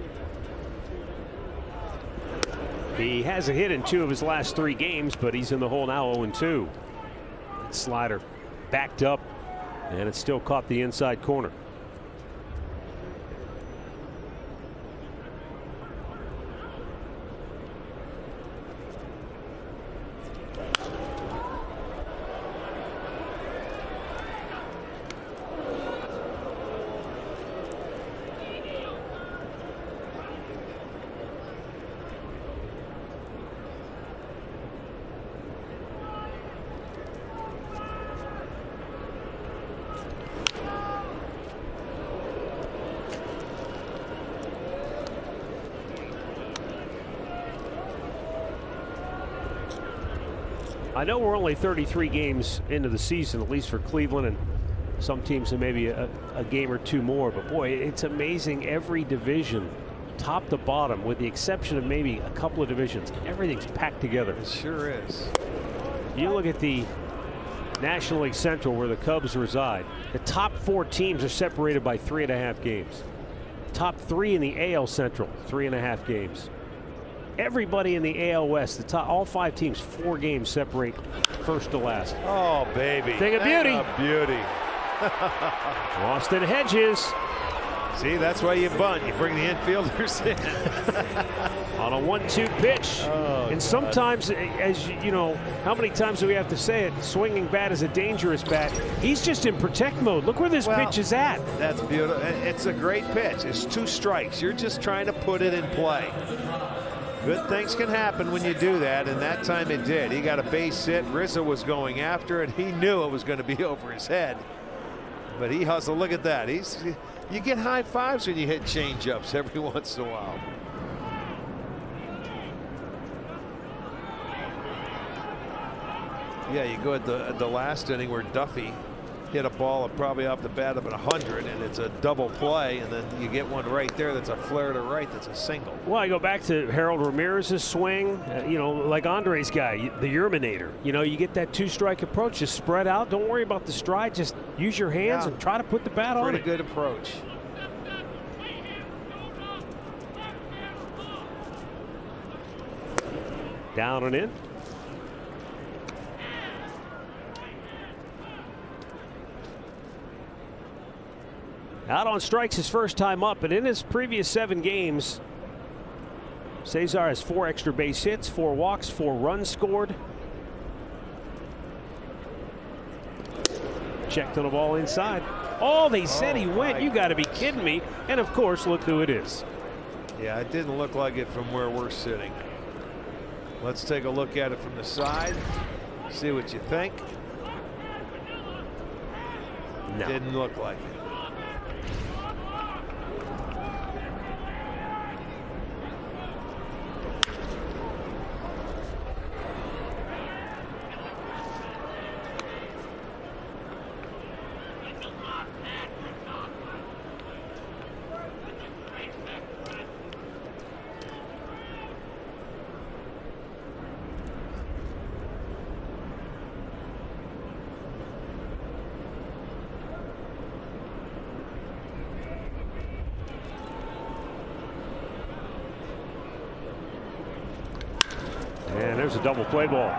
He has a hit in 2 of his last 3 games, but he's in the hole now 0-2. Slider backed up, and it still caught the inside corner. I know we're only 33 games into the season, at least for Cleveland, and some teams have maybe a game or 2 more. But boy, it's amazing. Every division, top to bottom, with the exception of maybe a couple of divisions, everything's packed together. It sure is. You look at the National League Central, where the Cubs reside. The top 4 teams are separated by 3.5 games. Top 3 in the AL Central, 3.5 games. Everybody in the AL West, the top, all 5 teams, 4 games separate first to last. Oh, baby. Thing of beauty. Beauty. Austin Hedges. See, that's why you bunt. You bring the infielders in. On a 1-2 pitch. Oh, and sometimes, as you know, how many times do we have to say it? Swinging bat is a dangerous bat. He's just in protect mode. Look where this pitch is at. That's beautiful. It's a great pitch. It's 2 strikes. You're just trying to put it in play. Good things can happen when you do that, and that time it did. He got a base hit. Rizzo was going after it. He knew it was going to be over his head, but he hustled. Look at that. You get high fives when you hit change-ups every once in a while. Yeah, you go at the last inning where Duffy hit a ball probably off the bat of 100, and it's a double play, and then you get one right there that's a flare to right, that's a single. Well, I go back to Harold Ramirez's swing, you know, like Andre's guy, the Yerminator. You know, you get that 2-strike approach, just spread out. Don't worry about the stride. Just use your hands and try to put the bat on it. Pretty good approach. Down and in. Out on strikes his first time up, but in his previous 7 games, Cesar has 4 extra base hits, 4 walks, 4 runs scored. checked on a ball inside. Oh, they said he went. You got to be kidding me. And, of course, look who it is. Yeah, it didn't look like it from where we're sitting. Let's take a look at it from the side. See what you think. No. Didn't look like it. And there's a double play ball.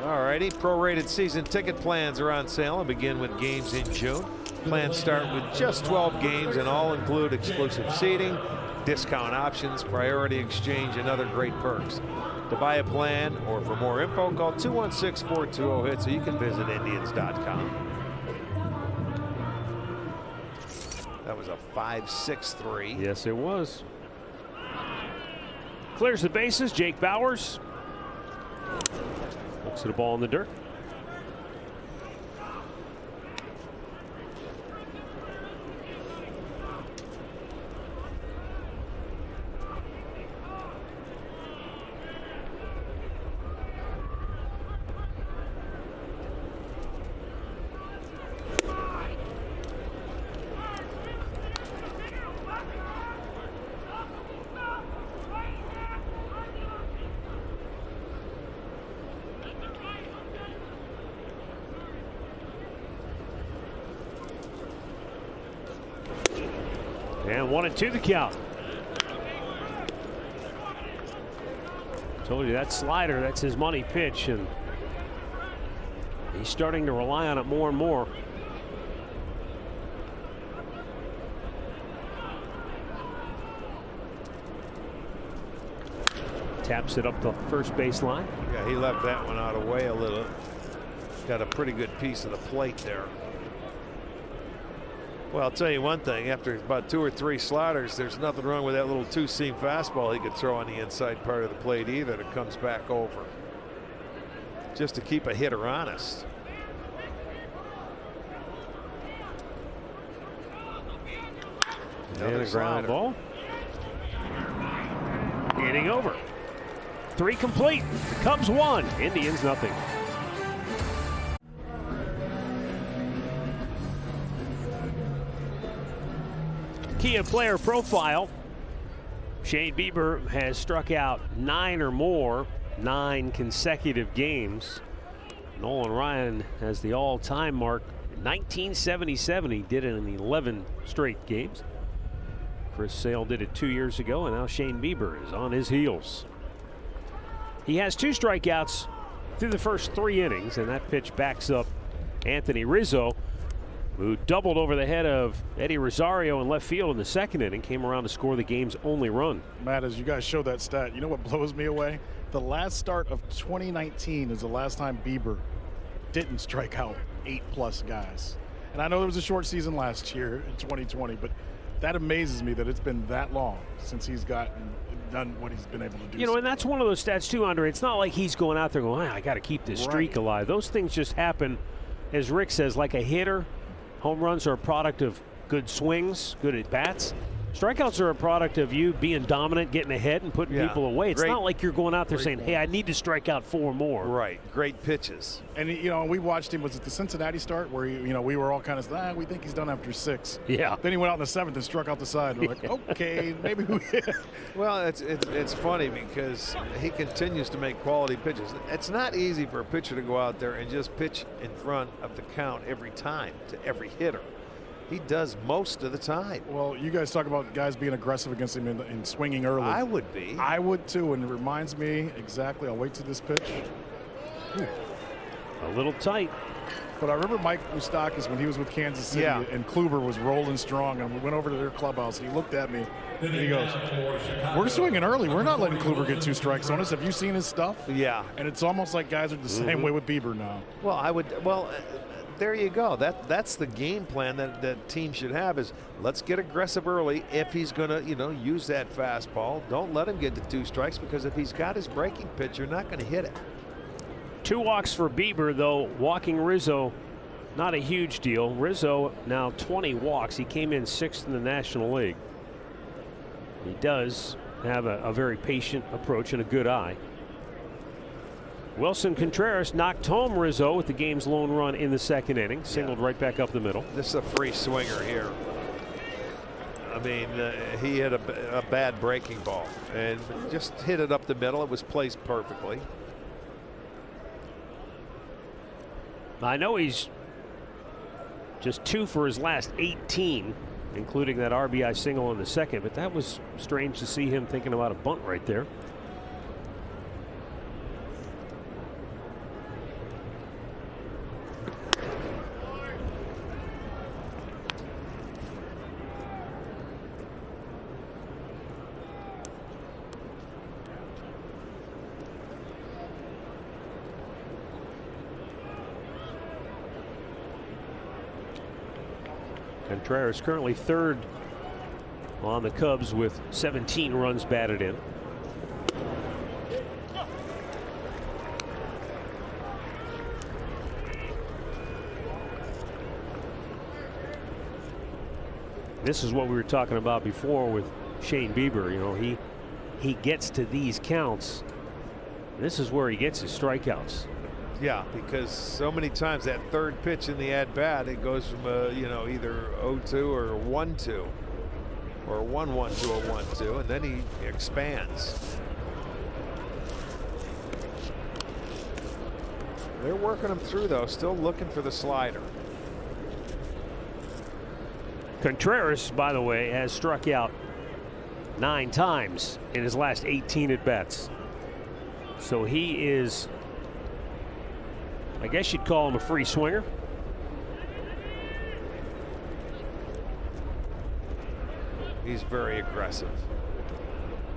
All righty, prorated season ticket plans are on sale and begin with games in June. Plans start with just 12 games and all include exclusive seating, discount options, priority exchange, and other great perks. To buy a plan or for more info, call 216-420-HIT so you can visit Indians.com. That was a 5-6-3. Yes, it was. Clears the bases. Jake Bauers looks at the ball in the dirt. And 1-2 the count. Told you that slider, that's his money pitch, and he's starting to rely on it more and more. Taps it up the first baseline. Yeah, he left that one out of way a little. Got a pretty good piece of the plate there. Well, I'll tell you one thing, after about 2 or 3 sliders, there's nothing wrong with that little 2-seam fastball he could throw on the inside part of the plate either that comes back over. Just to keep a hitter honest. And a ground ball. Inning over. 3 complete. The Cubs won. Indians nothing. Kia player profile. Shane Bieber has struck out 9 or more, 9 consecutive games. Nolan Ryan has the all-time mark. 1977, he did it in 11 straight games. Chris Sale did it 2 years ago, and now Shane Bieber is on his heels. He has 2 strikeouts through the first 3 innings, and that pitch backs up Anthony Rizzo, who doubled over the head of Eddie Rosario in left field in the second inning, came around to score the game's only run. Matt, as you guys showed that stat, you know what blows me away? The last start of 2019 is the last time Bieber didn't strike out 8+ guys. And I know there was a short season last year in 2020, but that amazes me that it's been that long since he's done what he's been able to do. You know, and that's one of those stats too, Andre. It's not like he's going out there going, I got to keep this streak alive. Those things just happen, as Rick says, like a hitter. Home runs are a product of good swings, good at bats. Strikeouts are a product of you being dominant, getting ahead, and putting people away. It's not like you're going out there saying, hey, I need to strike out 4 more. Right. Great pitches. And, you know, we watched him, was it the Cincinnati start where, we were all kind of, we think he's done after 6. Yeah. Then he went out in the 7th and struck out the side. We're like, okay, maybe we. Well, it's funny because he continues to make quality pitches. It's not easy for a pitcher to go out there and just pitch in front of the count every time to every hitter. He does most of the time. Well, you guys talk about guys being aggressive against him in swinging early. I would be. I would too, and it reminds me exactly. I'll wait to this pitch. A little tight. But I remember Mike Moustakas when he was with Kansas City and Kluber was rolling strong, and we went over to their clubhouse. He looked at me and he goes, "We're swinging early. We're not letting Kluber get 2 strikes on us. Have you seen his stuff?" Yeah. And it's almost like guys are the same way with Bieber now. Well, there you go. That's the game plan that team should have, is let's get aggressive early. If he's going to, use that fastball, don't let him get to 2 strikes, because if he's got his breaking pitch, you're not going to hit it. 2 walks for Bieber, though. Walking Rizzo, not a huge deal. Rizzo now 20 walks. He came in 6th in the National League. He does have a very patient approach and a good eye. Wilson Contreras knocked home Rizzo with the game's lone run in the 2nd inning. Singled right back up the middle. This is a free swinger here. I mean, he had a bad breaking ball and just hit it up the middle. It was placed perfectly. I know he's just 2 for his last 18, including that RBI single in the 2nd, but that was strange to see him thinking about a bunt right there. Contreras currently 3rd on the Cubs with 17 runs batted in. This is what we were talking about before with Shane Bieber. He gets to these counts. This is where he gets his strikeouts. Yeah, because so many times that 3rd pitch in the at-bat, it goes from either 0-2 or 1-2 or 1-1 to a 1-2, and then he expands. They're working him through, though, still looking for the slider. Contreras, by the way, has struck out 9 times in his last 18 at-bats. So he is, I guess you'd call him a free swinger. He's very aggressive.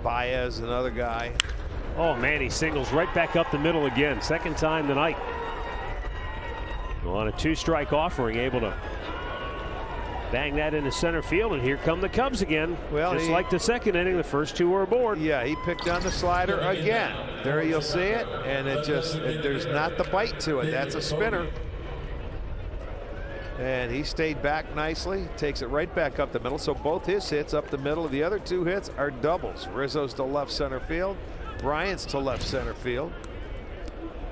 Baez, another guy. Oh man, he singles right back up the middle again. 2nd time tonight. On a 2-strike offering, able to bang that into center field, and here come the Cubs again. Well, just like the 2nd inning, the first 2 were aboard. Yeah, he picked on the slider again. There you'll see it, and there's not the bite to it. That's a spinner. And he stayed back nicely, takes it right back up the middle. So both his hits up the middle. The other 2 hits are doubles. Rizzo's to left center field. Bryant's to left center field.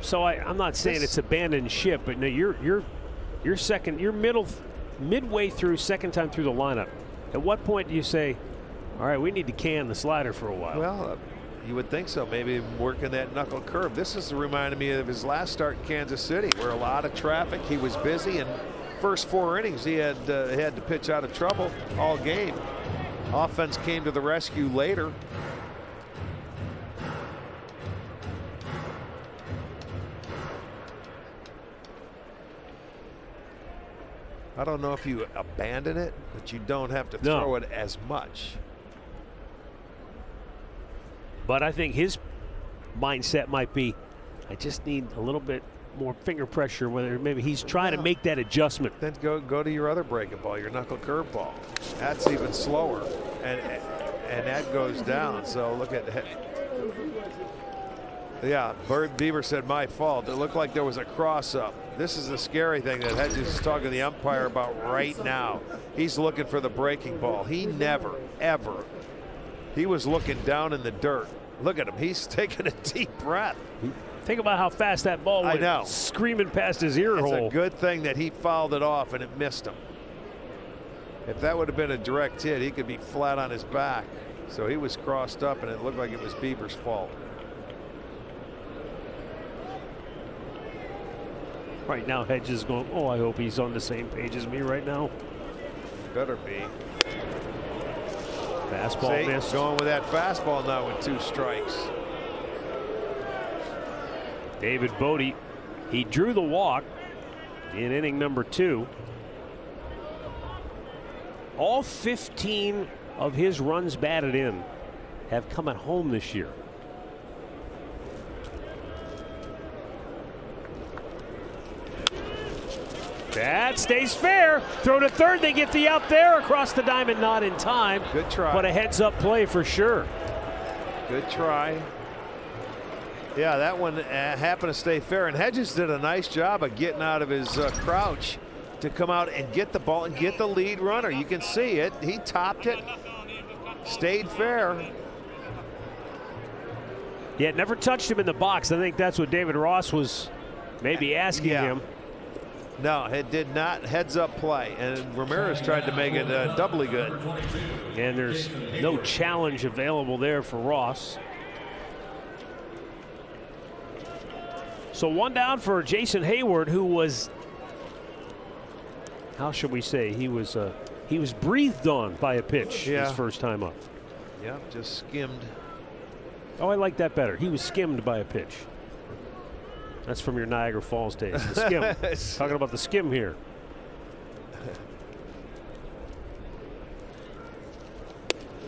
So I'm not saying it's abandoned ship, but no, you're midway through, 2nd time through the lineup. At what point do you say, all right, we need to can the slider for a while? Well, you would think so. Maybe working that knuckle curve. This is reminding me of his last start in Kansas City, where a lot of traffic. He was busy, and first 4 innings he had to pitch out of trouble all game. Offense came to the rescue later. I don't know if you abandon it, but you don't have to throw it as much. But I think his mindset might be, I just need a little bit more finger pressure, whether maybe he's trying to make that adjustment. Then go to your other breaking ball, your knuckle curve ball. That's even slower, and that goes down. So look at that. Yeah, Bieber said my fault. It looked like there was a cross-up. This is the scary thing that Hedges is talking to the umpire about right now. He's looking for the breaking ball. He never, ever. He was looking down in the dirt. Look at him. He's taking a deep breath. Think about how fast that ball went screaming past his ear hole. It's a good thing that he fouled it off and it missed him. If that would have been a direct hit, he could be flat on his back. So he was crossed up, and it looked like it was Bieber's fault. Right now, Hedges is going, oh, I hope he's on the same page as me right now. Better be. Fastball missed. Going with that fastball now with 2 strikes. David Bote, he drew the walk. in inning number 2. All 15 of his runs batted in have come at home this year. That stays fair. Throw to third. They get the out there across the diamond, not in time. Good try. But a heads-up play for sure. Good try. Yeah, that one happened to stay fair. And Hedges did a nice job of getting out of his crouch to come out and get the ball and get the lead runner. You can see it. He topped it. Stayed fair. Yeah, it never touched him in the box. I think that's what David Ross was maybe asking him. No, it did not. Heads up play, and Ramirez tried to make it doubly good. And there's no challenge available there for Ross. So one down for Jason Heyward, who was, how should we say, he was breathed on by a pitch his first time up. Yeah, just skimmed. Oh, I like that better. He was skimmed by a pitch. That's from your Niagara Falls days. The skim. Talking about the skim here.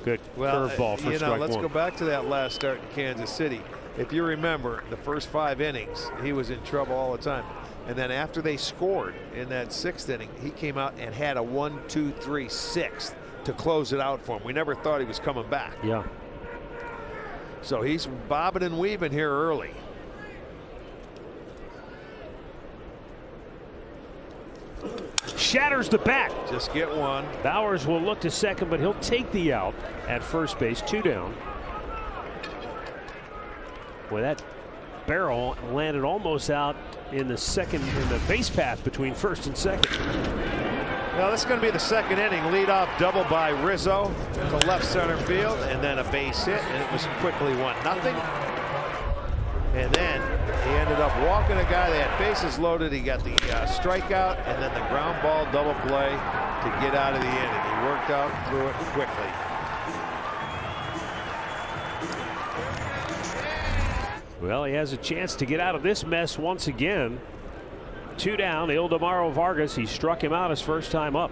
Good curveball for strike let's one. go back to that last start in Kansas City. If you remember, the first 5 innings, he was in trouble all the time. And then after they scored in that 6th inning, he came out and had a 1-2-3 6th to close it out for him. We never thought he was coming back. Yeah. So he's bobbing and weaving here early. Shatters the bat. Just get one. Bowers will look to second, but he'll take the out at first base. 2 down. Boy, that barrel landed almost out in the base path between first and second. Well, this is going to be the 2nd inning. Leadoff double by Rizzo to left center field, and then a base hit, and it was quickly 1-0. And then he ended up walking a guy. They had bases loaded. He got the strikeout, and then the ground ball double play to get out of the inning. He worked out and threw it quickly. Well, he has a chance to get out of this mess once again. 2 down. Ildemaro Vargas. He struck him out his first time up.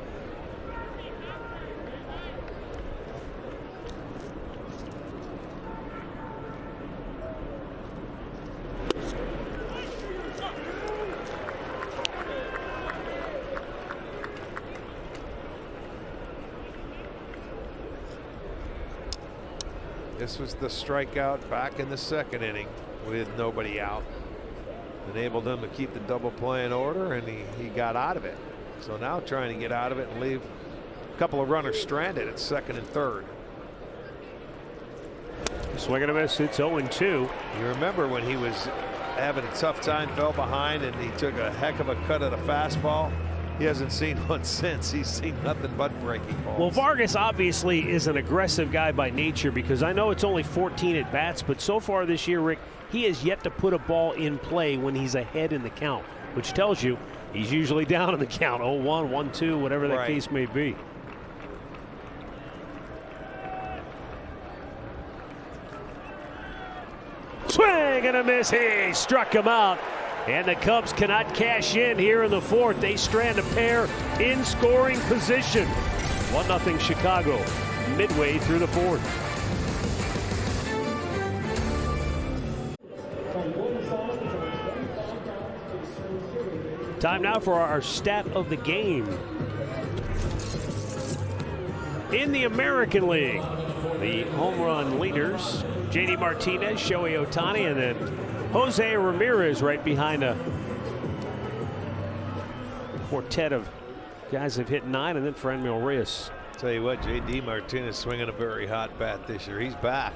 This was the strikeout back in the 2nd inning with nobody out. Enabled him to keep the double play in order, and he got out of it. So now trying to get out of it and leave a couple of runners stranded at 2nd and 3rd. Swing and a miss. It's 0-2. You remember when he was having a tough time, fell behind, and he took a heck of a cut at a fastball. He hasn't seen one since. He's seen nothing but breaking balls. Well, Vargas obviously is an aggressive guy by nature, because I know it's only 14 at bats, but so far this year, Rick, he has yet to put a ball in play when he's ahead in the count, which tells you he's usually down in the count, 0-1, 1-2, whatever that case may be. Swing and a miss. He struck him out. And the Cubs cannot cash in here in the 4th. They strand a pair in scoring position. 1-0 Chicago midway through the 4th. Time now for our stat of the game. In the American League, the home run leaders, JD Martinez, Shohei Ohtani, and then Jose Ramirez right behind a quartet of guys have hit 9, and then Franmil Reyes. Tell you what, JD Martinez swinging a very hot bat this year. He's back.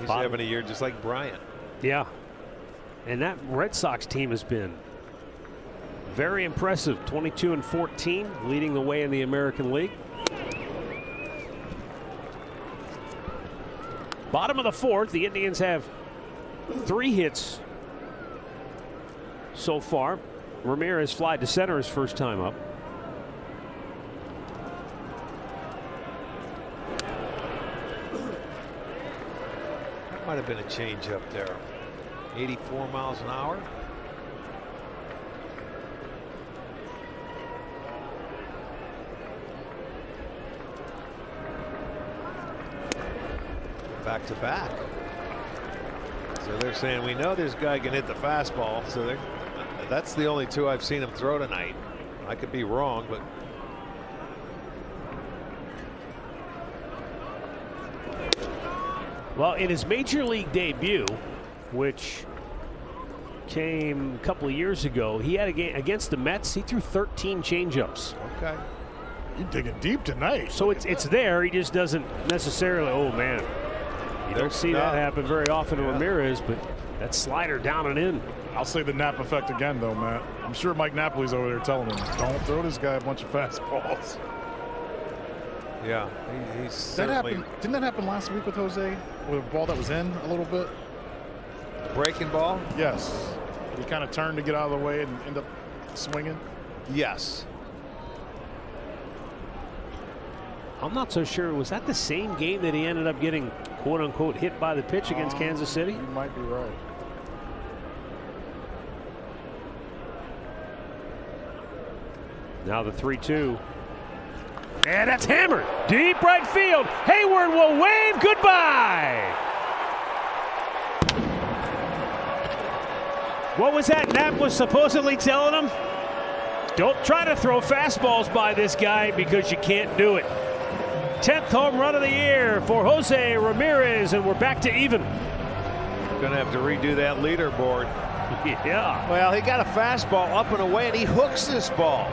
He's having a year just like Bryant. Yeah. And that Red Sox team has been very impressive. 22-14, leading the way in the American League. Bottom of the 4th, the Indians have 3 hits so far. Ramirez flied to center his first time up. That might have been a change up there. 84 miles an hour. back to back. So they're saying, we know this guy can hit the fastball. So that's the only two I've seen him throw tonight. I could be wrong, but. Well, in his major league debut, which came a couple of years ago, he had a game against the Mets. He threw 13 changeups. Okay. You're digging deep tonight. So it's there. He just doesn't necessarily. Oh man, you don't see that happen very often to Ramirez, but that slider down and in. I'll say the Knapp effect again, though, Matt. I'm sure Mike Napoli's over there telling him, don't throw this guy a bunch of fastballs. Yeah, he's certainly. Didn't that happen last week with Jose? With a ball that was in a little bit? Breaking ball? Yes. He kind of turned to get out of the way and end up swinging? Yes. I'm not so sure. Was that the same game that he ended up getting, quote unquote, hit by the pitch against Kansas City? You might be right. Now the 3-2. And that's hammered. Deep right field. Hayward will wave goodbye. What was that Knapp was supposedly telling him? Don't try to throw fastballs by this guy because you can't do it. 10th home run of the year for Jose Ramirez, and we're back to even. Going to have to redo that leaderboard. Yeah. Well, he got a fastball up and away, and he hooks this ball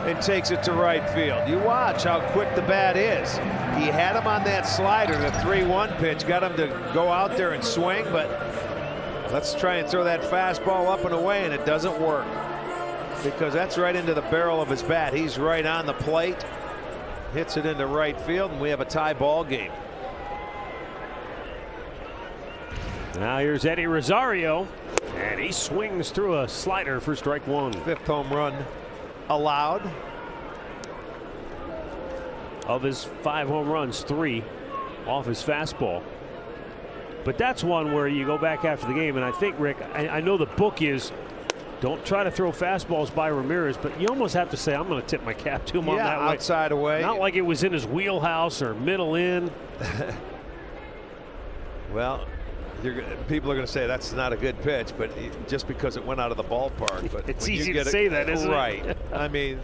and takes it to right field. You watch how quick the bat is. He had him on that slider, the 3-1 pitch, got him to go out there and swing, but let's try and throw that fastball up and away, and it doesn't work because that's right into the barrel of his bat. He's right on the plate, hits it into right field, and we have a tie ball game. Now here's Eddie Rosario, and he swings through a slider for strike one. 5th home run allowed. Of his 5 home runs, 3 off his fastball. But that's one where you go back after the game, and I think, Rick, I know the book is don't try to throw fastballs by Ramirez, but you almost have to say I'm going to tip my cap to him on that way. Outside away. Not like it was in his wheelhouse or middle in. Well, people are going to say that's not a good pitch, but just because it went out of the ballpark. But it's easy to say that, isn't it? Right. I mean,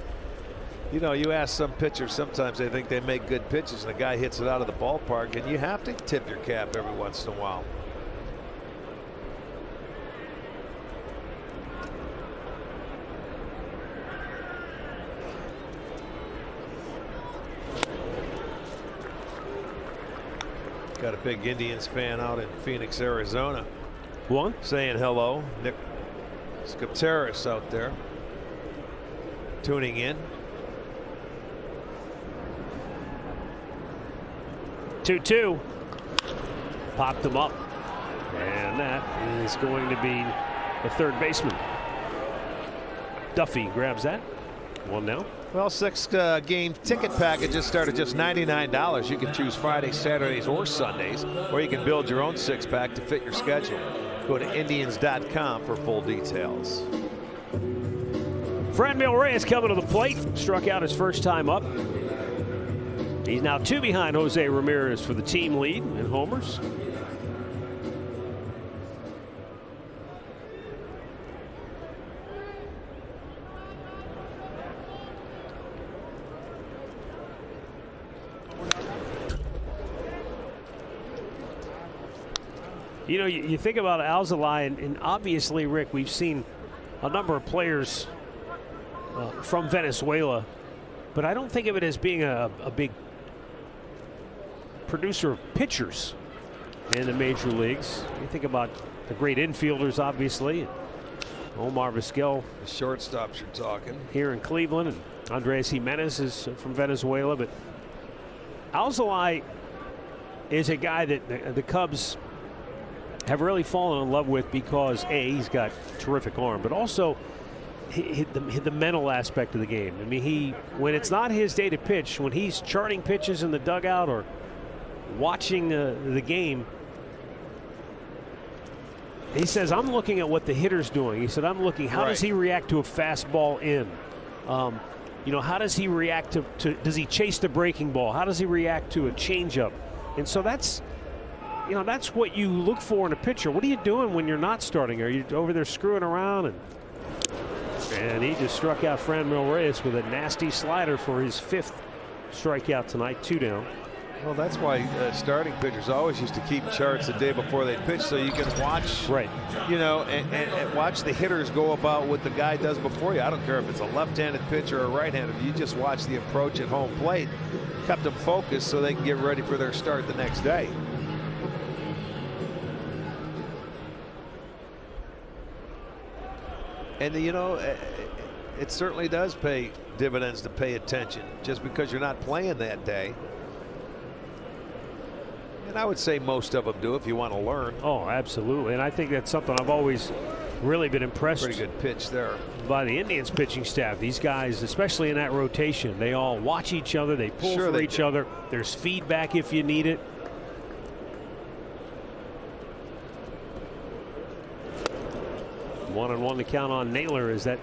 you know, you ask some pitchers, sometimes they think they make good pitches, and the guy hits it out of the ballpark, and you have to tip your cap every once in a while. Got a big Indians fan out in Phoenix, Arizona. One saying hello. Nick Skipteris out there tuning in. 2-2. Popped him up. And that is going to be the third baseman. Duffy grabs that. 1-0. Well, 6-game ticket packages start at just $99. You can choose Fridays, Saturdays, or Sundays, or you can build your own 6-pack to fit your schedule. Go to Indians.com for full details. Franmil Reyes coming to the plate. Struck out his first time up. He's now 2 behind Jose Ramirez for the team lead in homers. You know, you think about Alzolay, and obviously, Rick, we've seen a number of players from Venezuela, but I don't think of it as being a big producer of pitchers in the major leagues. You think about the great infielders, obviously. Omar Vizquel. The shortstops you're talking. Here in Cleveland, and Andres Jimenez is from Venezuela, but Alzolay is a guy that the Cubs have really fallen in love with because A, he's got terrific arm, but also the mental aspect of the game. I mean, when it's not his day to pitch, when he's charting pitches in the dugout or watching the game, he says, I'm looking at what the hitter's doing. He said, I'm looking, how does he react to a fastball in? You know, how does he react to does he chase the breaking ball? How does he react to a changeup? And so that's you know, that's what you look for in a pitcher. What are you doing when you're not starting? Are you over there screwing around? And he just struck out Franmil Reyes with a nasty slider for his 5th strikeout tonight. 2 down. Well, that's why starting pitchers always used to keep charts the day before they pitch, so you can watch, right? You know, and watch the hitters go about what the guy does before you. I don't care if it's a left-handed pitcher or a right-handed. You just watch the approach at home plate, kept them focused so they can get ready for their start the next day. And you know, it certainly does pay dividends to pay attention. Just because you're not playing that day. And I would say most of them do if you want to learn. Oh, absolutely. And I think that's something I've always really been impressed. Pretty good pitch there by the Indians pitching staff. These guys, especially in that rotation, they all watch each other. They pull for each other. There's feedback if you need it. One and one to count on Naylor. Is that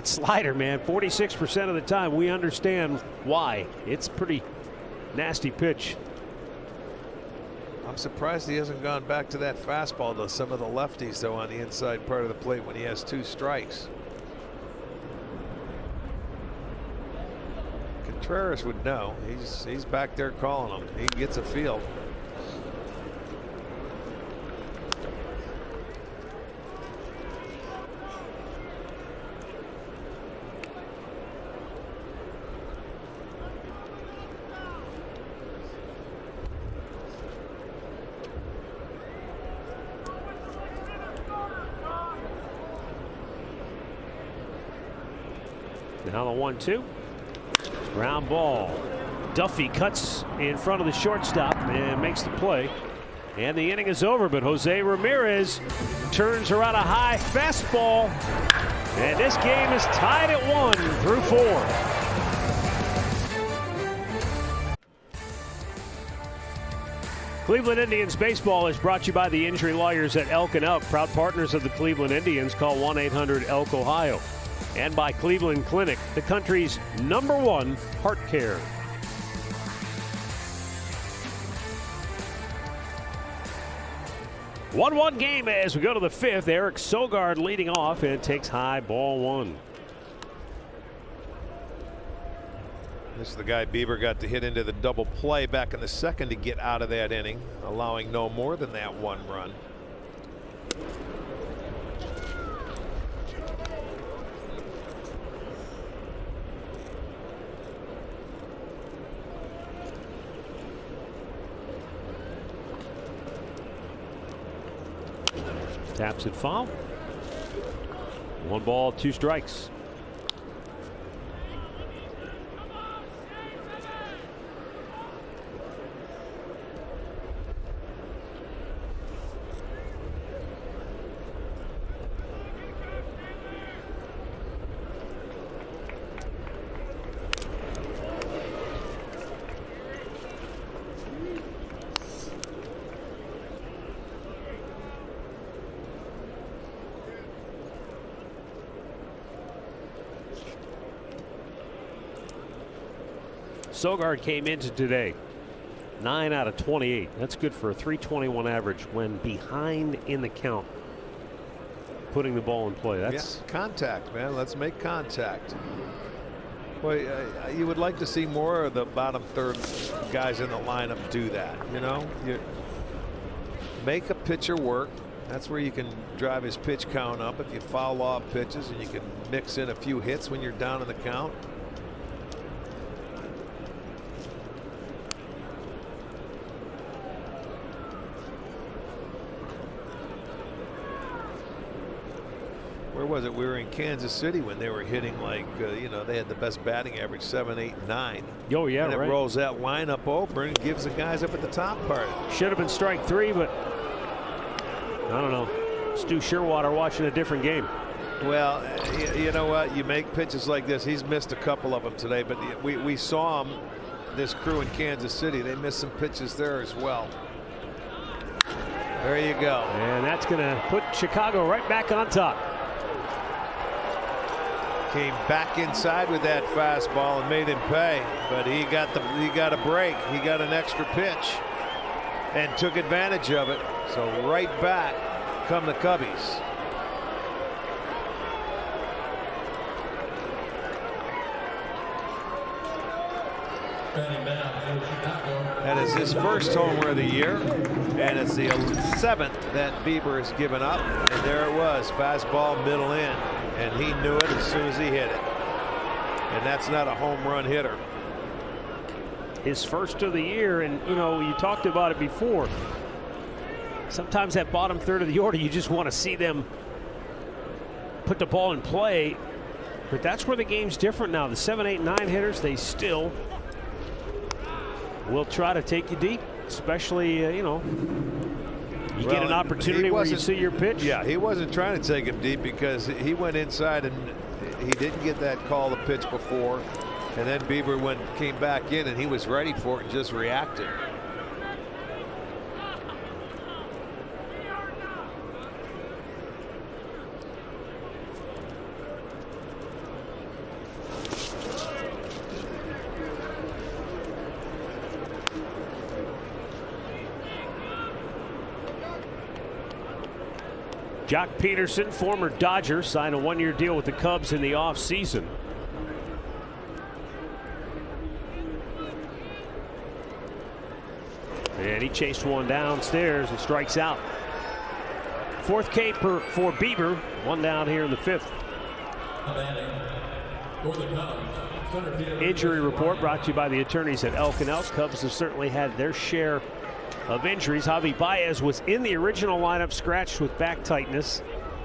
slider, man? 46% of the time we understand why. It's pretty nasty pitch. I'm surprised he hasn't gone back to that fastball to some of the lefties, though, on the inside part of the plate when he has 2 strikes. Contreras would know. He's back there calling him. He gets a feel. Now the 1-2. Ground ball. Duffy cuts in front of the shortstop and makes the play. And the inning is over, but Jose Ramirez turns around a high fastball. And this game is tied at 1 through 4. Cleveland Indians baseball is brought to you by the injury lawyers at Elk & Elk, proud partners of the Cleveland Indians. Call 1-800-ELK-OHIO. And by Cleveland Clinic, the country's #1 heart care. One game as we go to the 5th. Eric Sogard leading off and takes high, ball 1. This is the guy Bieber got to hit into the double play back in the 2nd to get out of that inning, allowing no more than that 1 run. Taps it foul. 1 ball, 2 strikes. Sogard came into today 9 out of 28. That's good for a .321 average when behind in the count, putting the ball in play. That's contact, man. Let's make contact. Boy, you would like to see more of the bottom third guys in the lineup do that. You know, you make a pitcher work. That's where you can drive his pitch count up if you foul off pitches, and you can mix in a few hits when you're down in the count. Where was it? We were in Kansas City when they were hitting like, you know, they had the best batting average, 7, 8, 9. Oh, yeah, and it right. rolls that lineup over and gives the guys up at the top part. Should have been strike 3, but I don't know. Stu Sherwater watching a different game. Well, you know what? You make pitches like this. He's missed a couple of them today, but we saw him, this crew in Kansas City. They missed some pitches there as well. There you go. And that's going to put Chicago right back on top. Came back inside with that fastball and made him pay, but he got a break. He got an extra pitch. and took advantage of it. So right back come the Cubbies. That is his first homer of the year, and it's the 7th that Bieber has given up. And there it was, fastball middle in, and he knew it as soon as he hit it. And that's not a home run hitter. His first of the year, and you know, you talked about it before. Sometimes that bottom third of the order, you just want to see them put the ball in play. But that's where the game's different now. The 7, 8, 9 hitters, they still will try to take you deep, especially, you know, you get an opportunity where you see your pitch. Yeah, he wasn't trying to take him deep because he went inside and he didn't get that call to pitch before. And then Bieber came back in and he was ready for it and just reacted. Jock Peterson, former Dodger, signed a 1-year deal with the Cubs in the offseason. And he chased one downstairs and strikes out. 4th K for Bieber. One down here in the 5th. Injury report brought to you by the attorneys at Elk & Elk. Cubs have certainly had their share of injuries. Javi Baez was in the original lineup, scratched with back tightness.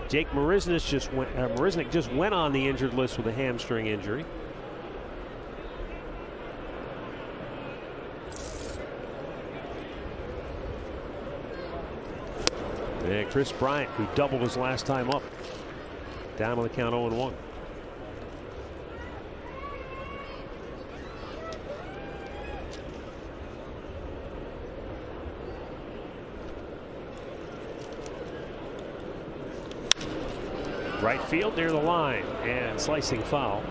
Jake Marisnick just went on the injured list with a hamstring injury. And Chris Bryant, who doubled his last time up, down on the count 0-1. Right field near the line, and slicing foul.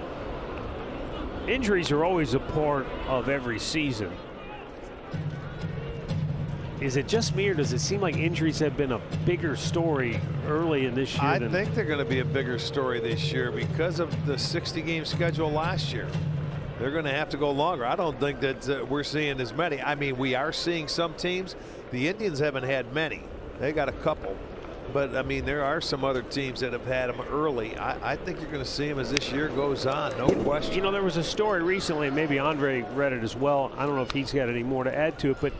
Injuries are always a part of every season. Is it just me, or does it seem like injuries have been a bigger story early in this year? I think they're going to be a bigger story this year because of the 60-game schedule last year. They're going to have to go longer. I don't think that we're seeing as many. I mean, we are seeing some teams. The Indians haven't had many. They got a couple. But, I mean, there are some other teams that have had them early. I think you're going to see them as this year goes on, no question. You know, there was a story recently, maybe Andre read it as well. I don't know if he's got any more to add to it, but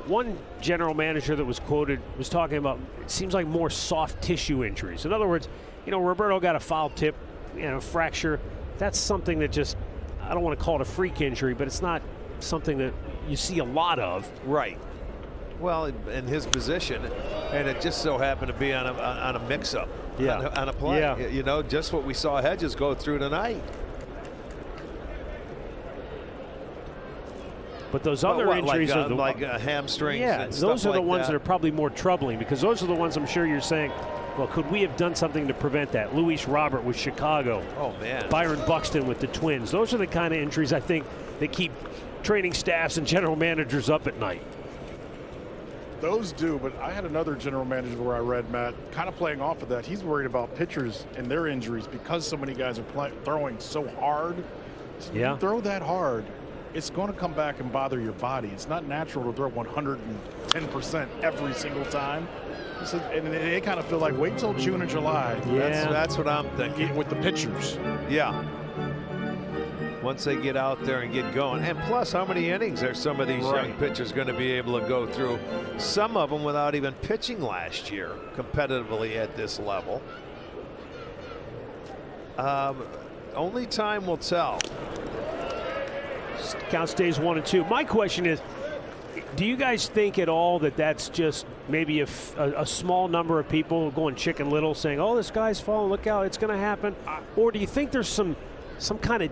one general manager that was quoted was talking about, it seems like more soft tissue injuries. In other words, you know, Roberto got a foul tip, you know, fracture. That's something that just, I don't want to call it a freak injury, but it's not something that you see a lot of. Right. Well, in his position, and it just so happened to be on a mix-up, on a play. Yeah. You know, just what we saw Hedges go through tonight. But those other injuries are like hamstrings. Yeah, and those are the like ones that are probably more troubling, because those are the ones I'm sure you're saying, well, could we have done something to prevent that? Luis Robert with Chicago. Oh, man. Byron Buxton with the Twins. Those are the kind of injuries I think that keep training staffs and general managers up at night. Those do, but I had another general manager where I read, Matt, kind of playing off of that. He's worried about pitchers and their injuries because so many guys are throwing so hard. So yeah. When you throw that hard, it's going to come back and bother your body. It's not natural to throw 110% every single time. So, and they kind of feel like, wait till June and July. Yeah. That's what I'm thinking. With the pitchers. Yeah. Once they get out there and get going. And plus, how many innings are some of these young pitchers going to be able to go through? Some of them without even pitching last year competitively at this level. Only time will tell. Count stays 1-2. My question is, do you guys think at all that that's just maybe a small number of people going Chicken Little saying, oh, this guy's falling, look out, it's going to happen? Or do you think there's some kind of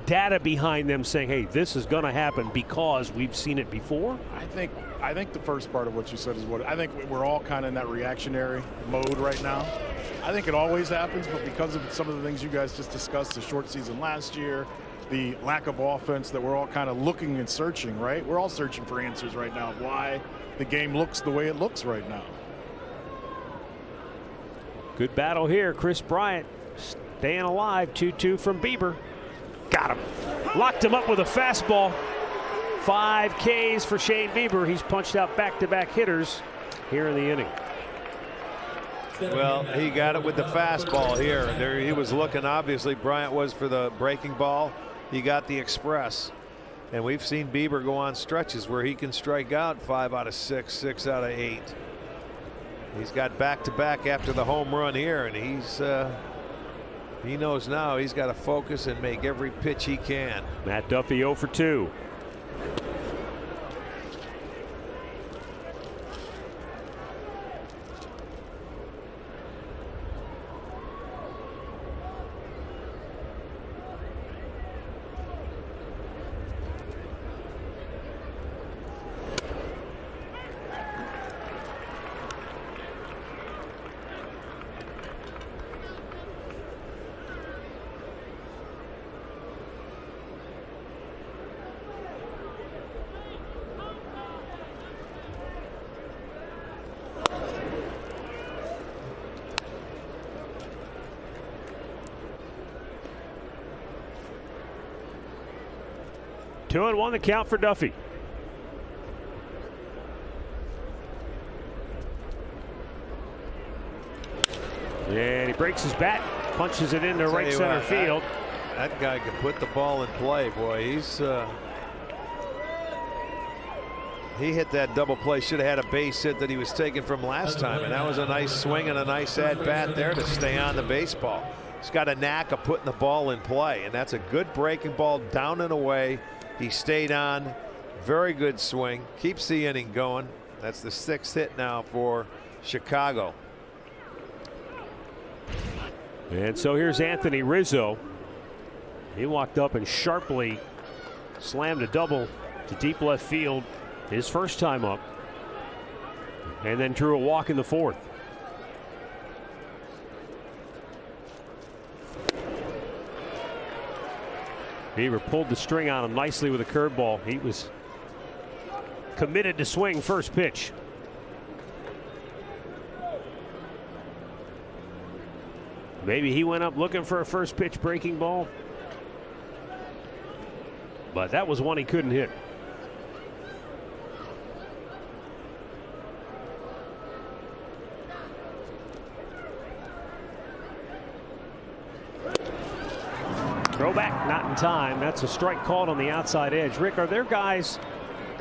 data behind them saying, hey, this is going to happen because we've seen it before? I think the first part of what you said is what I think we're all kind of in that reactionary mode right now. I think it always happens, but because of some of the things you guys just discussed, the short season last year, the lack of offense that we're all kind of looking and searching, right? We're all searching for answers right now of why the game looks the way it looks right now. Good battle here. Chris Bryant staying alive. 2-2 from Bieber. Got him. Locked him up with a fastball. 5 Ks for Shane Bieber. He's punched out back-to-back hitters here in the inning. Well, he got it with the fastball here. There he was looking, obviously Bryant was for the breaking ball. He got the express. And we've seen Bieber go on stretches where he can strike out 5 out of 6, 6 out of 8. He's got back-to-back after the home run here, and he knows now he's got to focus and make every pitch he can. Matt Duffy 0 for 2. Two and one the count for Duffy. And he breaks his bat, punches it into right center field. That guy can put the ball in play, boy. He hit that double play. Should have had a base hit that he was taking from last time, and that was a nice swing and a nice at bat there to stay on the baseball. He's got a knack of putting the ball in play, and that's a good breaking ball down and away. He stayed on. Very good swing. Keeps the inning going. That's the 6th hit now for Chicago. And so here's Anthony Rizzo. He walked up and sharply slammed a double to deep left field his first time up, and then drew a walk in the 4th. Bieber pulled the string on him nicely with a curveball. He was committed to swing first pitch. Maybe he went up looking for a first pitch breaking ball, but that was one he couldn't hit. Throwback, not in time. That's a strike called on the outside edge. Rick, are there guys,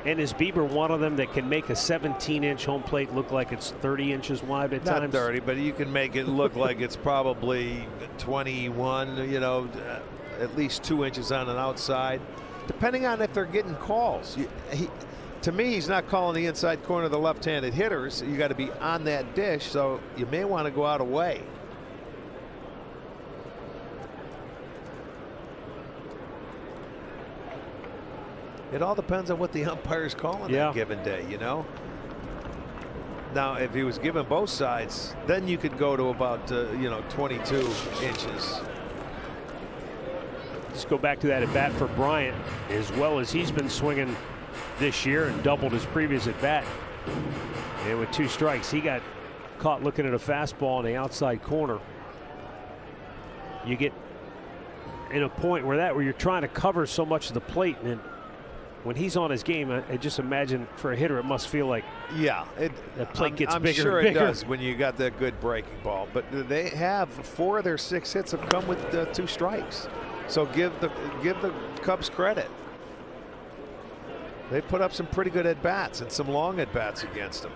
and is Bieber one of them, that can make a 17-inch home plate look like it's 30 inches wide at times? Not 30, but you can make it look like it's probably 21, you know, at least 2 inches on an outside, depending on if they're getting calls. To me, he's not calling the inside corner of the left-handed hitters. You got to be on that dish, so you may want to go out away. It all depends on what the umpire's calling that given day, you know. Now, if he was given both sides, then you could go to about, 22 inches. Let's go back to that at bat for Bryant. As well as he's been swinging this year and doubled his previous at bat. And with 2 strikes, he got caught looking at a fastball in the outside corner. You get in a point where you're trying to cover so much of the plate, and then when he's on his game, I just imagine for a hitter it must feel like the plate gets bigger I'm sure and bigger. It does when you got that good breaking ball. But they have 4 of their 6 hits have come with 2 strikes. So give the Cubs credit. They put up some pretty good at bats and some long at bats against them.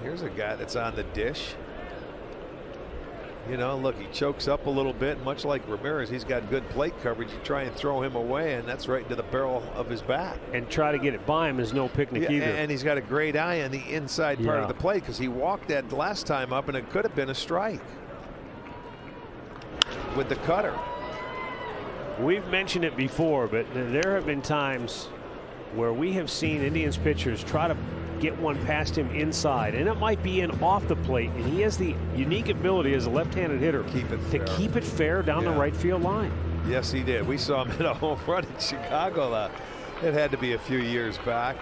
Here's a guy that's on the dish. You know, look, he chokes up a little bit, much like Ramirez. He's got good plate coverage. You try and throw him away, and that's right into the barrel of his bat. And try to get it by him is no picnic either. And he's got a great eye on the inside part of the plate, because he walked that last time up, and it could have been a strike with the cutter. We've mentioned it before, but there have been times where we have seen Indians pitchers try to get one past him inside, and it might be in off the plate, and he has the unique ability as a left-handed hitter to keep it fair down the right field line. Yes, he did. We saw him hit a home run in Chicago. It had to be a few years back.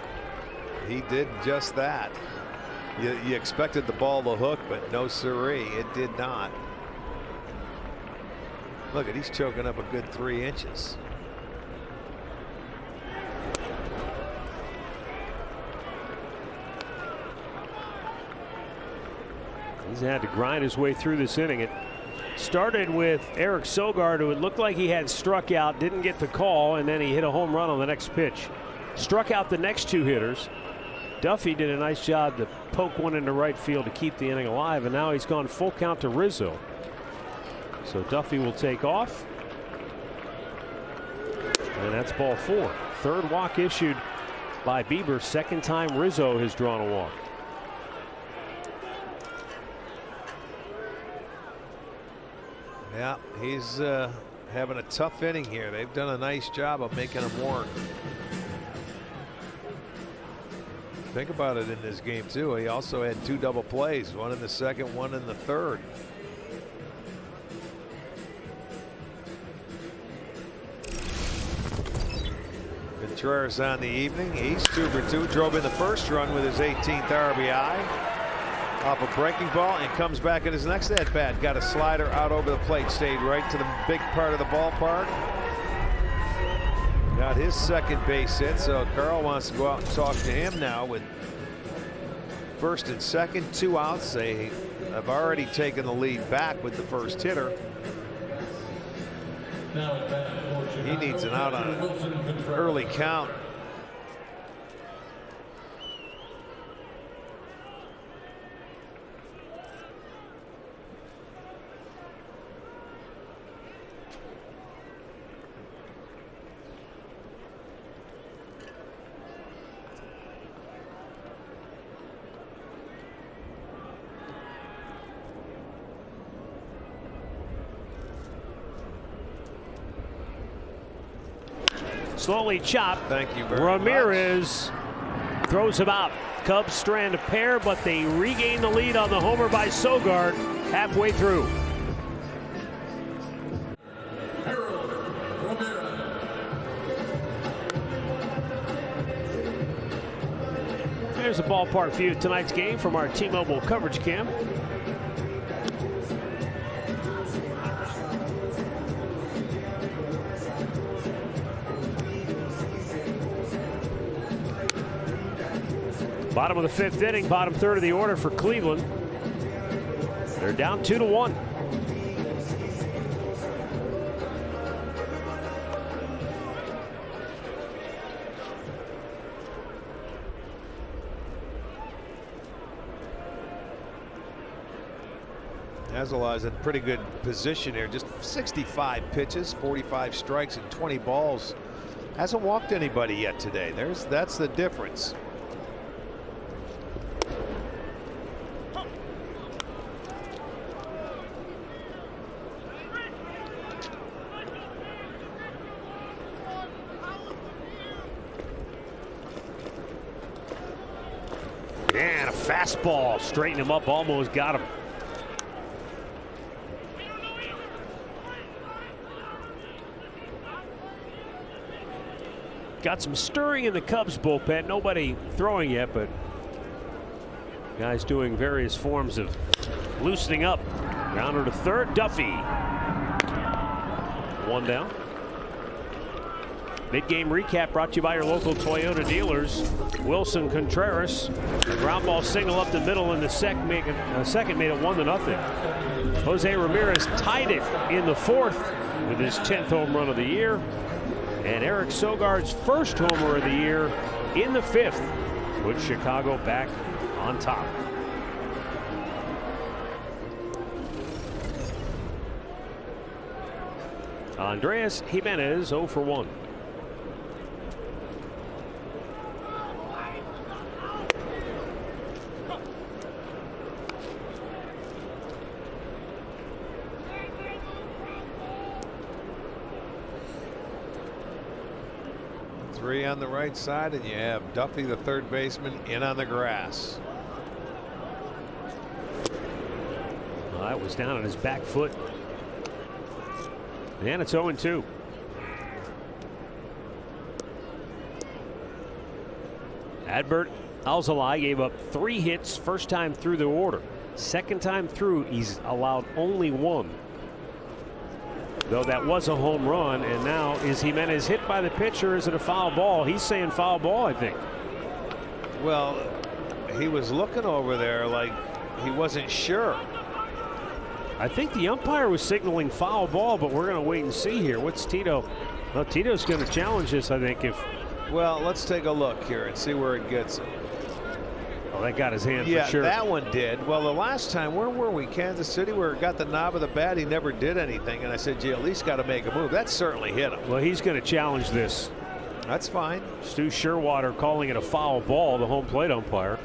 He did just that. You expected the ball to hook, but no siree, it did not. Look at, he's choking up a good 3 inches. He's had to grind his way through this inning. It started with Eric Sogard, who it looked like he had struck out, didn't get the call, and then he hit a home run on the next pitch. Struck out the next 2 hitters. Duffy did a nice job to poke one into right field to keep the inning alive, and now he's gone full count to Rizzo. So Duffy will take off. And that's ball 4. 3rd walk issued by Bieber. 2nd time Rizzo has drawn a walk. Yeah, he's having a tough inning here. They've done a nice job of making him work. Think about it in this game too. He also had 2 double plays, one in the 2nd, one in the 3rd. Contreras on the evening. He's 2 for 2. Drove in the 1st run with his 18th RBI. Off a breaking ball and comes back in his next at bat. Got a slider out over the plate. Stayed right to the big part of the ballpark. Got his 2nd base hit. So Carl wants to go out and talk to him now with 1st and 2nd, 2 outs. They have already taken the lead back with the 1st hitter. He needs an out on an early count. Slowly chopped. Thank you very Ramirez throws him out. Cubs strand a pair, but they regain the lead on the homer by Sogard halfway through. There's a ballpark view of tonight's game from our T-Mobile coverage cam. Bottom of the 5th inning, bottom 3rd of the order for Cleveland. They're down 2-1. Azalai's in pretty good position here. Just 65 pitches, 45 strikes, and 20 balls. Hasn't walked anybody yet today. That's the difference. And a fastball, straighten him up, almost got him. Got some stirring in the Cubs bullpen. Nobody throwing yet, but guys doing various forms of loosening up. Grounder to 3rd, Duffy. 1 down. Mid-game recap brought to you by your local Toyota dealers. Wilson Contreras, a ground ball single up the middle in the second made it 1-0. Jose Ramirez tied it in the 4th with his 10th home run of the year. And Eric Sogard's 1st homer of the year in the 5th puts Chicago back on top. Andreas Jimenez 0 for 1. 3 on the right side, and you have Duffy, the third baseman, in on the grass. Well, that was down on his back foot. And it's 0-2. Adbert Alzolay gave up 3 hits first time through the order. Second time through, he's allowed only 1. Though that was a home run, and now is Jimenez hit by the pitcher? Or is it a foul ball? He's saying foul ball, I think. Well, he was looking over there like he wasn't sure. I think the umpire was signaling foul ball, but we're going to wait and see here. What's Tito? Well, Tito's going to challenge this, I think. Well, let's take a look here and see where it gets him. Oh, that got his hand Yeah, for sure. that one did. Well, the last time, where were we? Kansas City, where it got the knob of the bat. He never did anything. And I said, you at least got to make a move. That certainly hit him. Well, he's going to challenge this. That's fine. Stu Sherwater calling it a foul ball, the home plate umpire.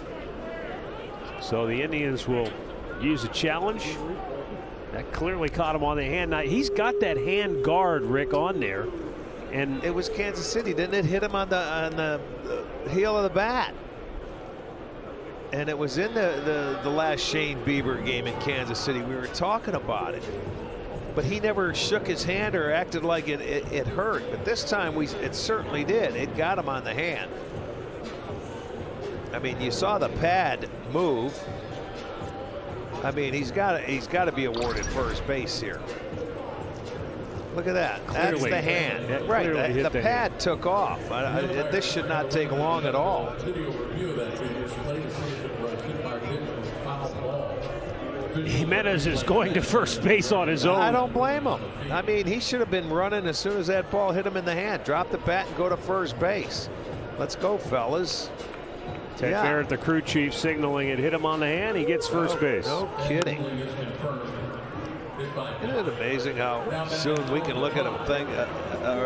So the Indians will use a challenge. That clearly caught him on the hand. Now, he's got that hand guard, Rick, on there. And it was Kansas City, didn't it? Hit him on the heel of the bat. And it was in the last Shane Bieber game in Kansas City. We were talking about it, but he never shook his hand or acted like it hurt. But this time it certainly did. It got him on the hand. I mean, you saw the pad move. I mean, he's got to be awarded first base here. Look at that. Clearly, that's the hand. That right. The pad hand. took off. This should not take long at all. Jimenez is going to first base on his own. I don't blame him. I mean, he should have been running as soon as that ball hit him in the hand. Drop the bat and go to first base. Let's go, fellas. Ted Barrett, the crew chief, signaling it hit him on the hand. He gets first base. No kidding. Isn't it amazing how soon we can look at a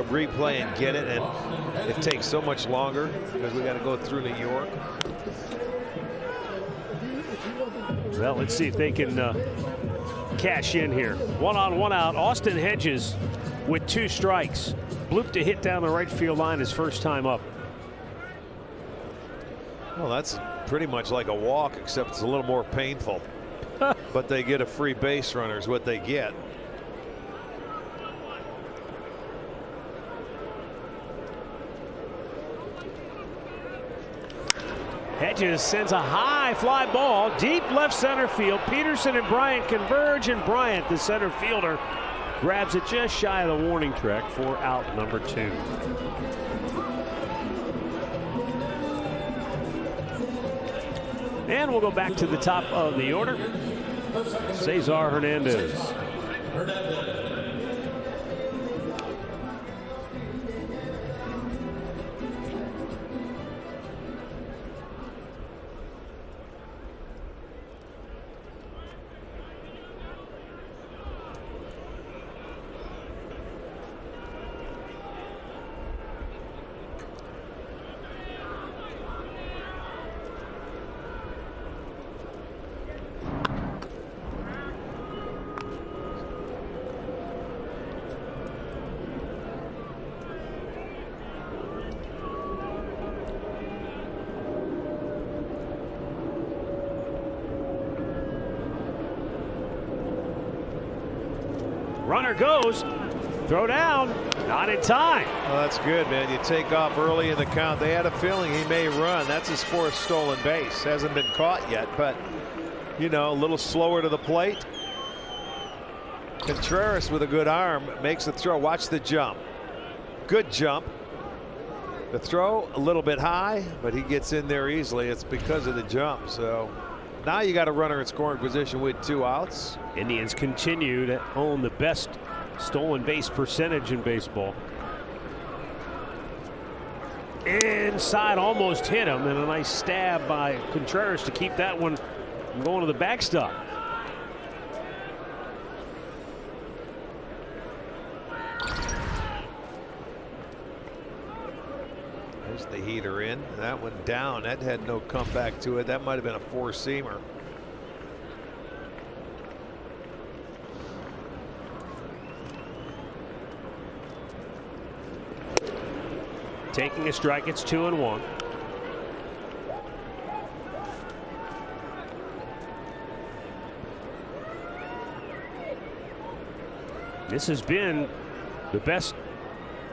replay and get it, and it takes so much longer because we got to go through New York. Well, let's see if they can cash in here. 1 on, 1 out. Austin Hedges with 2 strikes. Blooped a hit down the right field line his first time up. Well, that's pretty much like a walk, except it's a little more painful. But they get a free base runner is what they get. Hedges sends a high fly ball deep left center field. Peterson and Bryant converge, and Bryant, the center fielder, grabs it just shy of the warning track for out number 2. And we'll go back to the top of the order. Cesar Hernandez. Runner goes, throw down, not in time. Well, that's good, man. You take off early in the count. They had a feeling he may run. That's his 4th stolen base. Hasn't been caught yet, but you know, a little slower to the plate. Contreras with a good arm makes the throw. Watch the jump. Good jump. The throw a little bit high, but he gets in there easily. It's because of the jump. So now you got a runner in scoring position with 2 outs. Indians continue to own the best stolen base percentage in baseball. Inside, almost hit him, and a nice stab by Contreras to keep that one from going to the backstop. There's the heater in. That one down. That had no comeback to it. That might have been a 4-seamer. taking a strike. It's 2-1. This has been the best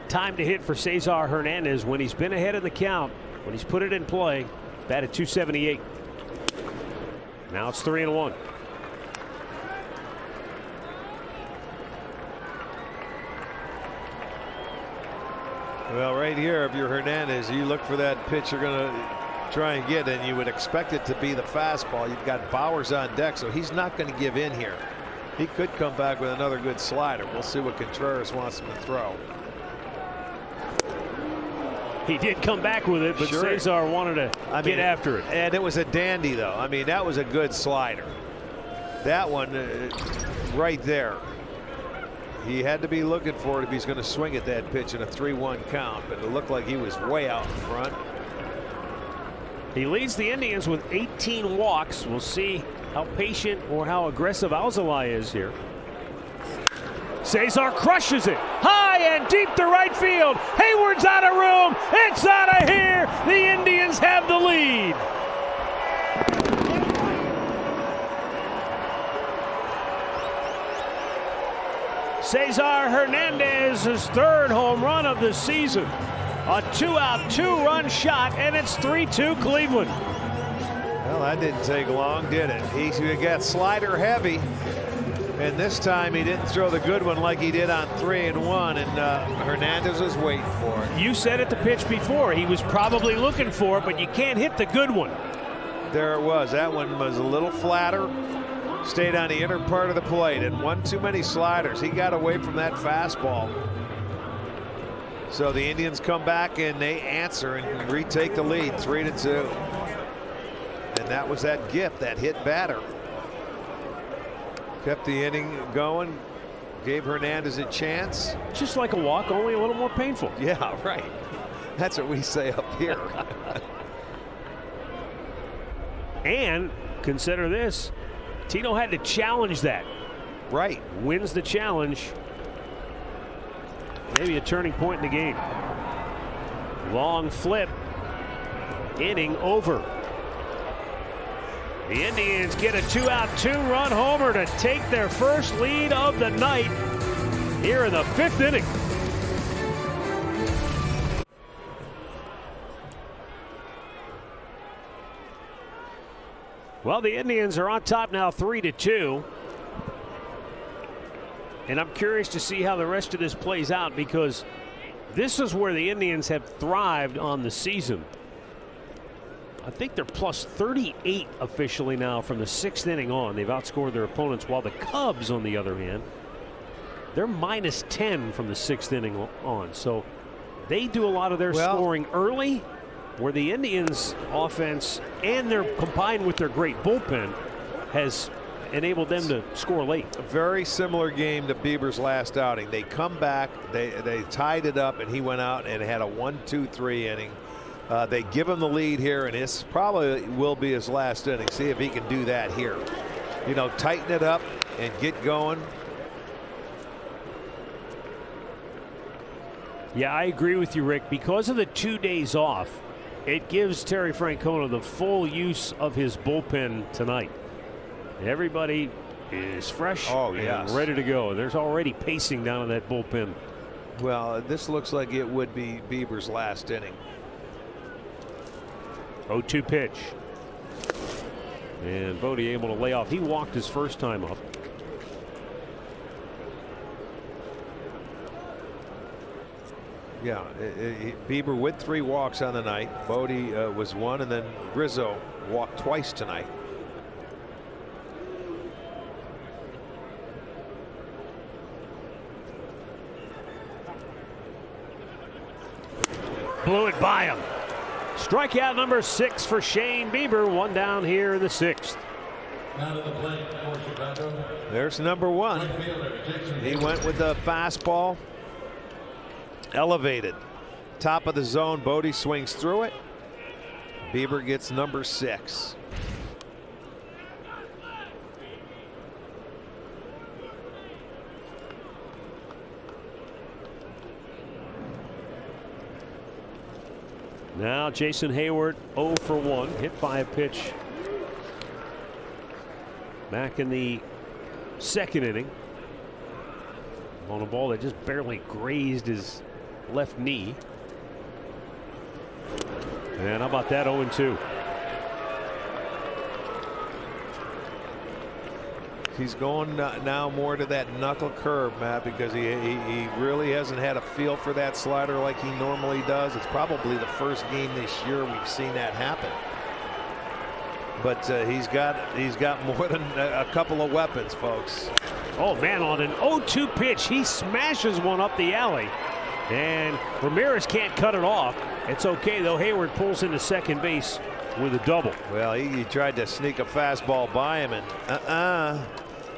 time to hit for Cesar Hernandez when he's been ahead of the count, when he's put it in play. Batted .278. Now it's 3-1. Well, right here, if you're Hernandez, you look for that pitch you're going to try and get, and you would expect it to be the fastball. You've got Bowers on deck, so he's not going to give in here. He could come back with another good slider. We'll see what Contreras wants him to throw. He did come back with it, but sure. Cesar wanted to get after it. And it was a dandy, though. I mean, that was a good slider. That one right there. He had to be looking for it if he's going to swing at that pitch in a 3-1 count, but it looked like he was way out in front. He leads the Indians with 18 walks. We'll see how patient or how aggressive Alzolay is here. Cesar crushes it high and deep to right field. Hayward's out of room. It's out of here. The Indians have the lead. Cesar Hernandez's third home run of the season. A 2-out, 2-run shot, and it's 3-2 Cleveland. Well, that didn't take long, did it? He got slider heavy, and this time he didn't throw the good one like he did on 3-1, and Hernandez was waiting for it. You said at the pitch before he was probably looking for it, but you can't hit the good one. There it was. That one was a little flatter, stayed on the inner part of the plate, and one too many sliders. He got away from that fastball. So the Indians come back and they answer and retake the lead, 3-2. And that was that gift, that hit batter. Kept the inning going, gave Hernandez a chance. Just like a walk, only a little more painful. Yeah, right. That's what we say up here. And consider this, Tino had to challenge that. Right. Wins the challenge. Maybe a turning point in the game. Long flip. Inning over. The Indians get a 2-out, 2-run homer to take their first lead of the night here in the 5th inning. Well, the Indians are on top now 3-2. And I'm curious to see how the rest of this plays out, because this is where the Indians have thrived on the season. I think they're plus 38 officially now from the 6th inning on. They've outscored their opponents, while the Cubs, on the other hand, they're minus 10 from the 6th inning on. So they do a lot of their scoring early, where the Indians offense and their combined with their great bullpen has enabled them to score late. A very similar game to Bieber's last outing. They come back, they tied it up, and he went out and had a 1-2-3 inning. They give him the lead here, and this probably will be his last inning. See if he can do that here. You know, tighten it up and get going. Yeah, I agree with you, Rick. Because of the 2 days off, it gives Terry Francona the full use of his bullpen tonight. Everybody is fresh and ready to go. There's already pacing down in that bullpen. Well, this looks like it would be Bieber's last inning. 0-2 pitch. And Bodie able to lay off. He walked his first time up. Yeah, Bieber with 3 walks on the night. Bodie was 1, and then Rizzo walked twice tonight. Blew it by him. Strikeout number 6 for Shane Bieber. 1 down here in the 6th. There's number 1. He went with the fastball. Elevated. Top of the zone. Bodie swings through it. Bieber gets number 6. Now Jason Hayward 0 for 1, hit by a pitch back in the second inning on a ball that just barely grazed his left knee. And how about that 0-2? He's going now more to that knuckle curve, Matt, because he really hasn't had a feel for that slider like he normally does. It's probably the first game this year we've seen that happen. But he's got more than a couple of weapons, folks. Oh man, on an 0-2 pitch, he smashes one up the alley, and Ramirez can't cut it off. It's okay though. Hayward pulls into second base with a double. Well, he tried to sneak a fastball by him, and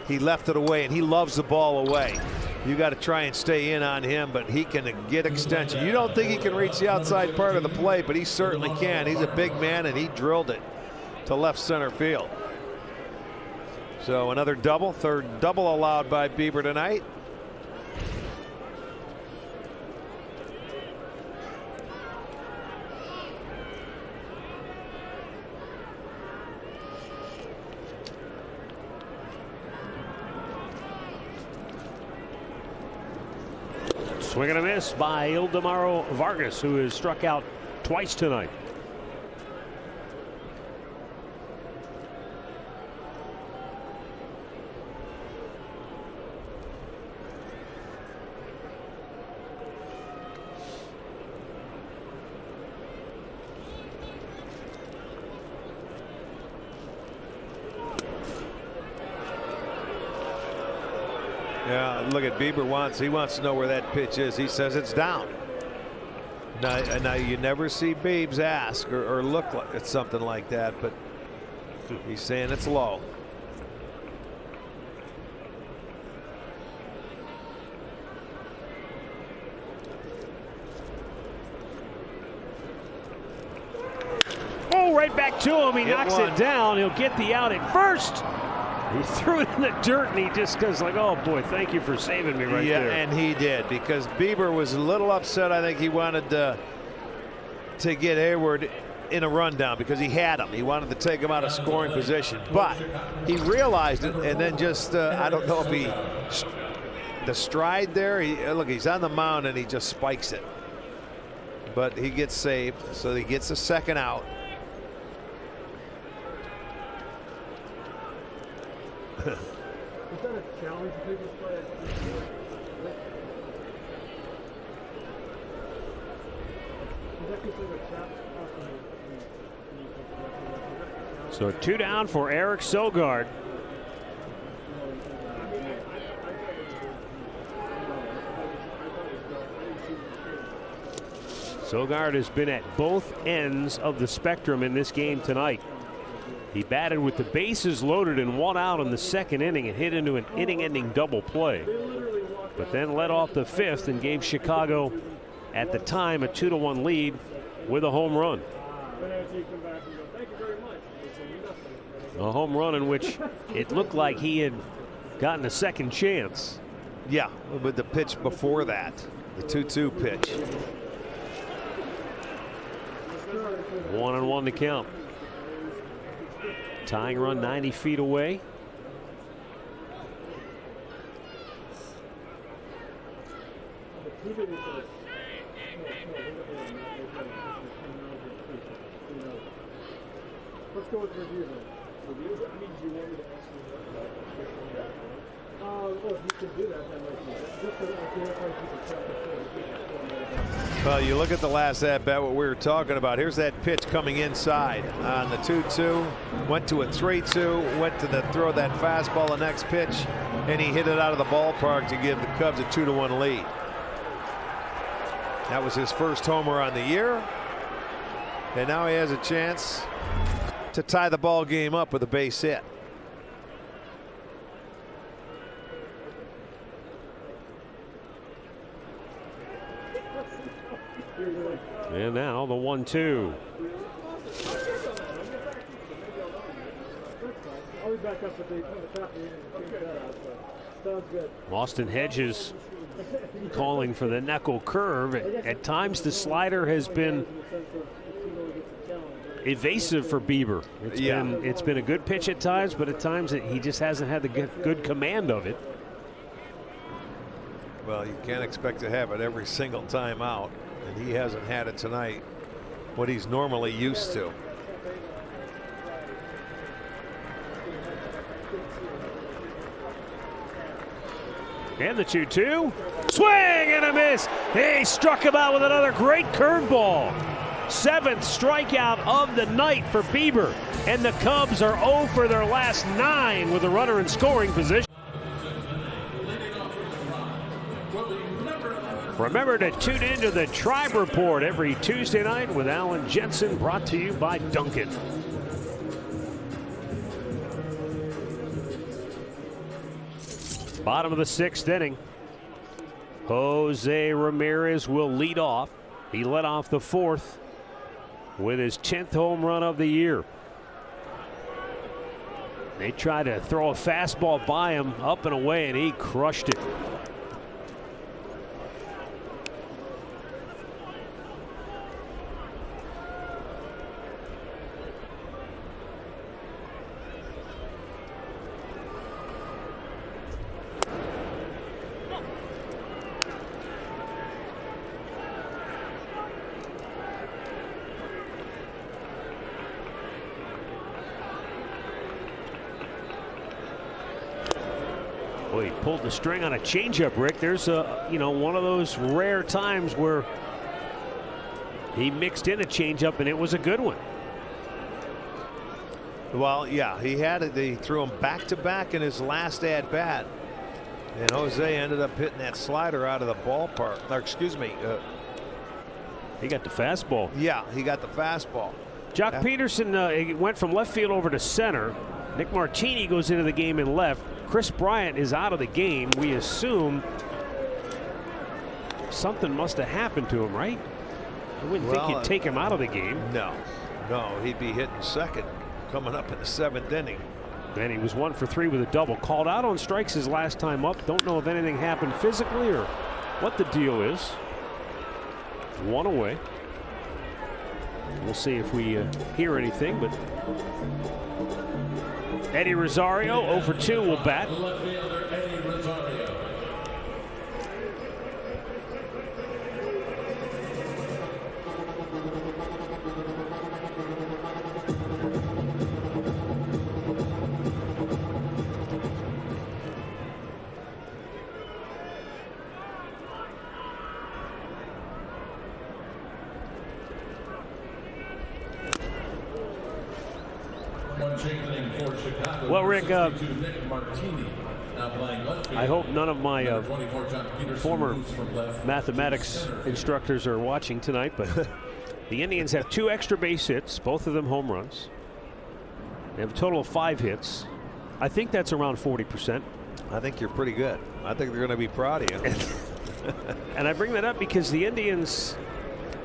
he left it away, and he loves the ball away. You got to try and stay in on him, but he can get extension. You don't think he can reach the outside part of the plate, but he certainly can. He's a big man, and he drilled it to left center field. So another double, third double allowed by Bieber tonight. Swing and a miss by Ildemaro Vargas, who has struck out twice tonight. Yeah, look at Bieber he wants to know where that pitch is. He says it's down. Now you never see Biebs ask or look at something like that, but he's saying it's low. Oh, right back to him. He knocks it down. He'll get the out at first. He threw it in the dirt, and he just goes like, oh boy, thank you for saving me right there. Yeah, and he did, because Bieber was a little upset. I think he wanted to get Hayward in a rundown because he had him. He wanted to take him out of scoring position, but he realized it, and then just I don't know if the stride there. Look, he's on the mound and he just spikes it, but he gets saved, so he gets a second out. Is that a challenge to take this play? So 2 down for Eric Sogard. Sogard has been at both ends of the spectrum in this game tonight. He batted with the bases loaded and 1 out in the second inning and hit into an inning-ending double play, but then led off the fifth and gave Chicago, at the time, a 2-1 lead with a home run. A home run in which it looked like he had gotten a second chance. Yeah, with the pitch before that, the 2-2 pitch. 1-1 to count. Tying run 90 feet away. Let's go with review then. Review? That means you want me to ask you that. Well, if you can do that, then just so that I feel like you can check the. Well, you look at the last at-bat, what we were talking about. Here's that pitch coming inside on the 2-2. Went to a 3-2. Went to throw that fastball the next pitch, and he hit it out of the ballpark to give the Cubs a 2-1 lead. That was his first homer on the year, and now he has a chance to tie the ball game up with a base hit. And now the 1-2. Austin Hedges calling for the knuckle curve. At times the slider has been evasive for Bieber. It's been a good pitch at times, but at times he just hasn't had the good command of it. Well, you can't expect to have it every single time out, and he hasn't had it tonight, what he's normally used to. And the 2-2. Swing and a miss. He struck him out with another great curveball. 7th strikeout of the night for Bieber. And the Cubs are 0 for their last 9 with a runner in scoring position. Remember to tune in to the Tribe Report every Tuesday night with Alan Jensen, brought to you by Dunkin'. Bottom of the 6th inning. Jose Ramirez will lead off. He led off the 4th with his 10th home run of the year. They tried to throw a fastball by him up and away, and he crushed it. Boy, he pulled the string on a changeup, Rick. There's one of those rare times where he mixed in a changeup and it was a good one. Well, yeah, he had it. They threw him back to back in his last at bat, and Jose ended up hitting that slider out of the ballpark. Or excuse me, he got the fastball. Yeah, he got the fastball. Jock Peterson went from left field over to center. Nick Martini goes into the game in left. Chris Bryant is out of the game. We assume something must have happened to him, right? I wouldn't think you'd take him out of the game. No, he'd be hitting second coming up in the 7th inning. And he was 1 for 3 with a double. Called out on strikes his last time up. Don't know if anything happened physically or what the deal is. 1 away. We'll see if we hear anything, but Eddie Rosario 0 for 2 will bat. Well, Rick, I hope none of my former mathematics instructors are watching tonight, but the Indians have 2 extra base hits, both of them home runs. They have a total of 5 hits. I think that's around 40%. I think you're pretty good. I think they're going to be proud of you. And I bring that up because the Indians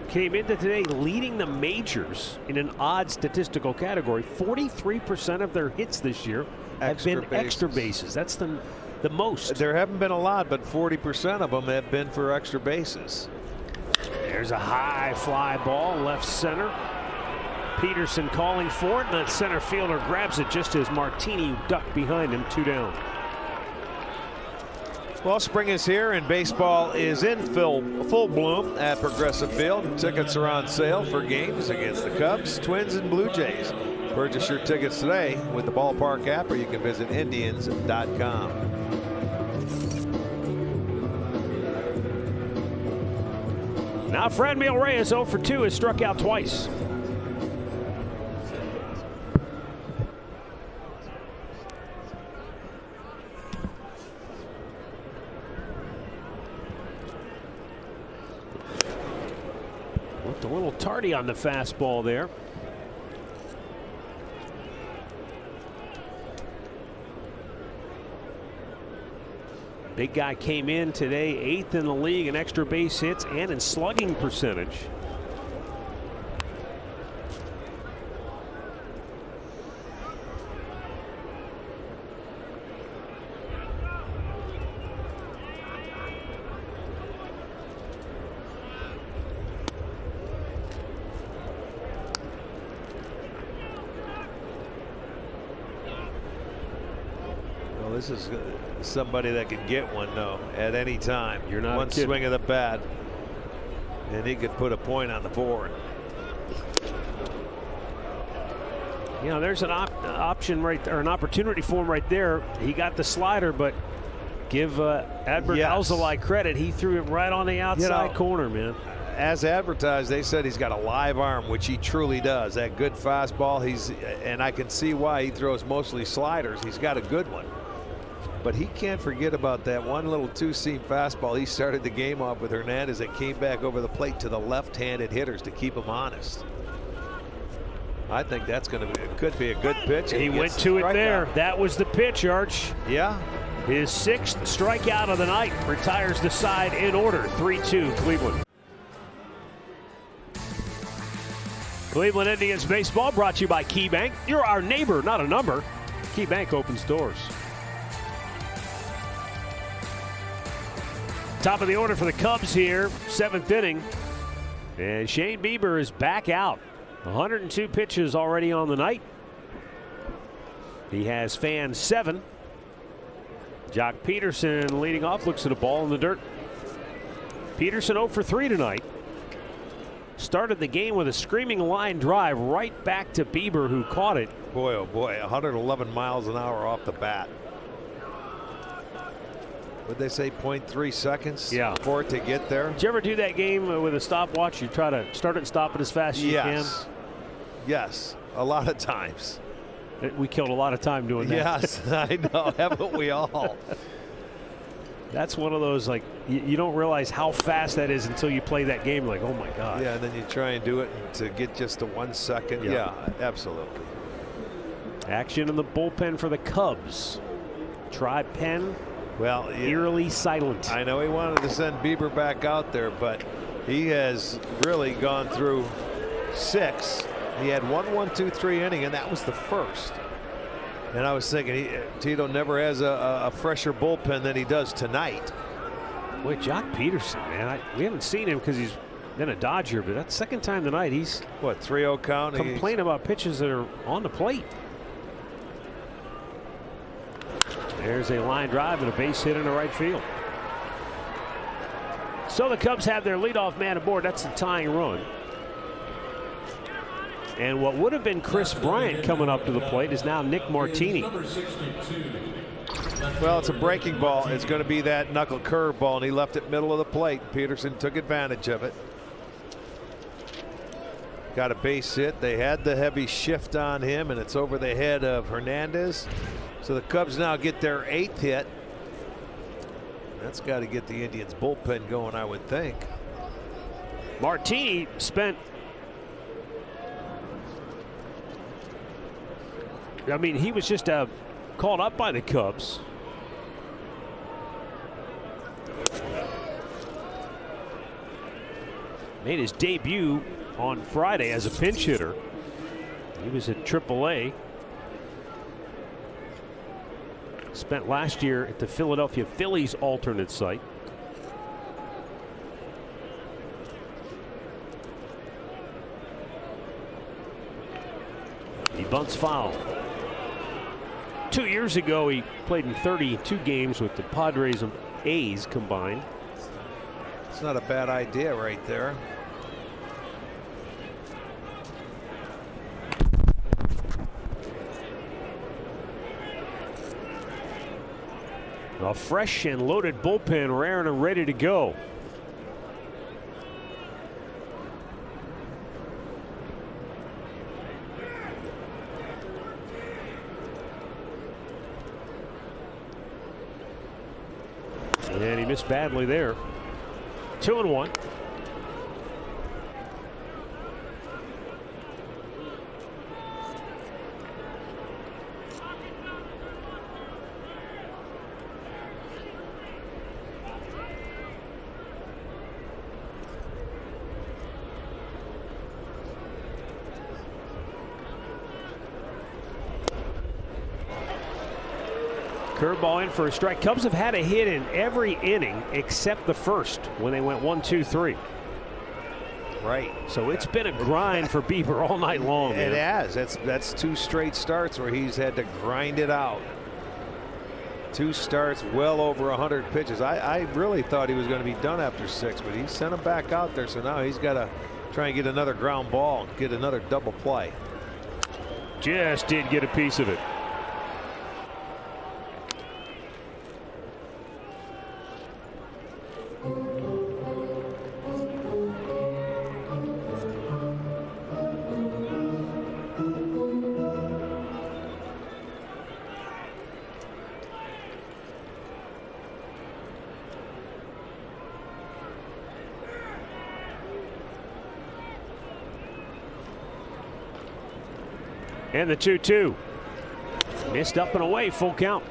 came into today leading the majors in an odd statistical category. 43% of their hits this year have been extra bases. That's the most. There haven't been a lot, but 40% of them have been for extra bases. There's a high fly ball left center. Peterson calling for it, and that center fielder grabs it just as Martini ducked behind him. 2 down. Well, spring is here and baseball is in full bloom at Progressive Field. Tickets are on sale for games against the Cubs, Twins, and Blue Jays. Purchase your tickets today with the Ballpark app, or you can visit Indians.com. Now Franmil Reyes 0 for 2 has struck out twice. Looked a little tardy on the fastball there. Big guy came in today 8th in the league in extra base hits and in slugging percentage. this is somebody that can get one, though, at any time. You're not one swing of the bat, and he could put a point on the board. You know, there's an option right there, or an opportunity for him right there. He got the slider, but give Adbert Alzolay credit. He threw it right on the outside corner, man. As advertised, they said he's got a live arm, which he truly does. That good fastball, and I can see why he throws mostly sliders. He's got a good one. But he can't forget about that one little two-seam fastball. He started the game off with Hernandez that came back over the plate to the left-handed hitters to keep him honest. I think that's going to could be a good pitch. He went to it there. That was the pitch, Arch. Yeah. His 6th strikeout of the night, retires the side in order. 3-2 Cleveland. Cleveland Indians baseball brought to you by KeyBank. You're our neighbor, not a number. KeyBank opens doors. Top of the order for the Cubs here, 7th inning. And Shane Bieber is back out. 102 pitches already on the night. He has fanned 7. Jock Peterson leading off, looks at a ball in the dirt. Peterson 0 for 3 tonight. Started the game with a screaming line drive right back to Bieber, who caught it. Boy, oh boy, 111 miles an hour off the bat. Would they say 0.3 seconds for it to get there? Did you ever do that game with a stopwatch? You try to start it and stop it as fast as you can? Yes, a lot of times. We killed a lot of time doing that. Yes, I know. Haven't we all? That's one of those, like, you don't realize how fast that is until you play that game. Like, oh my God. Yeah, and then you try and do it to get just to 1 second. Yeah, absolutely. Action in the bullpen for the Cubs. Try Penn. Well, eerily silent. I know he wanted to send Bieber back out there, but he has really gone through 6. He had 1-1-2-3 inning, and that was the first. And I was thinking, Tito never has a fresher bullpen than he does tonight. Boy, Jock Peterson, man, we haven't seen him because he's been a Dodger, but that's second time tonight. He's 3-0 count. Complaining about pitches that are on the plate. There's a line drive and a base hit into right field. So the Cubs have their leadoff man aboard. That's the tying run. And what would have been Chris Bryant coming up to the plate is now Nick Martini. Well, it's a breaking ball. It's going to be that knuckle curve ball, and he left it middle of the plate. Peterson took advantage of it. Got a base hit. They had the heavy shift on him, and it's over the head of Hernandez. So the Cubs now get their 8th hit. That's got to get the Indians bullpen going, I would think. Martini spent, I mean, he was just called up by the Cubs. Made his debut on Friday as a pinch hitter. He was at AAA. Spent last year at the Philadelphia Phillies alternate site. He bunts foul. 2 years ago, he played in 32 games with the Padres and A's combined. It's not a bad idea right there. A fresh and loaded bullpen, raring and ready to go. And he missed badly there. 2-1. Curveball in for a strike. Cubs have had a hit in every inning except the first when they went 1-2-3. Right. So it's been a grind for Bieber all night long. It man. has. That's 2 straight starts where he's had to grind it out. 2 starts, well over 100 pitches. I really thought he was going to be done after 6, but he sent him back out there. So now he's got to try and get another ground ball, get another double play. Just did get a piece of it. And the 2-2. Missed up and away, full count.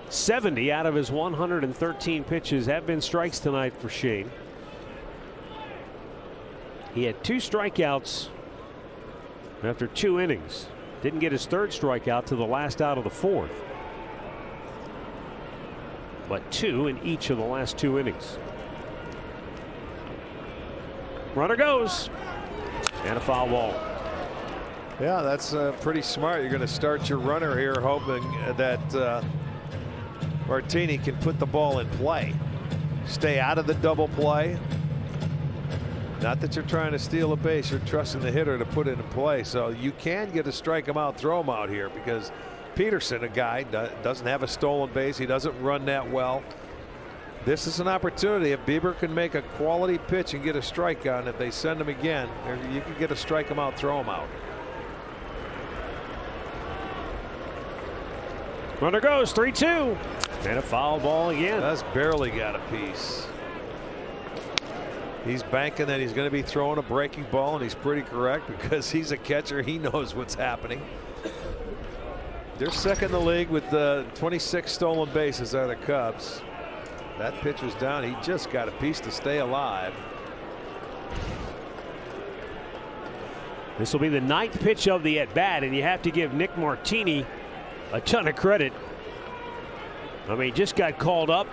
70 out of his 113 pitches have been strikes tonight for Shane. He had 2 strikeouts after 2 innings. Didn't get his 3rd strikeout to the last out of the 4th. But 2 in each of the last 2 innings. Runner goes. And a foul ball. Yeah, that's pretty smart. You're going to start your runner here hoping that Martini can put the ball in play. Stay out of the double play. Not that you're trying to steal a base. You're trusting the hitter to put it in play. So you can get a strike him out, throw him out here, because Peterson, a guy, doesn't have a stolen base. He doesn't run that well. This is an opportunity. If Bieber can make a quality pitch and get a strikeout, and if they send him again, you can get a strike him out, throw him out. Runner goes, 3-2. And a foul ball again. That's barely got a piece. He's banking that he's going to be throwing a breaking ball, and he's pretty correct because he's a catcher. He knows what's happening. They're second in the league with 26 stolen bases are the Cubs. That pitch was down. He just got a piece to stay alive. This will be the 9th pitch of the at bat, and you have to give Nick Martini a ton of credit. I mean, he just got called up.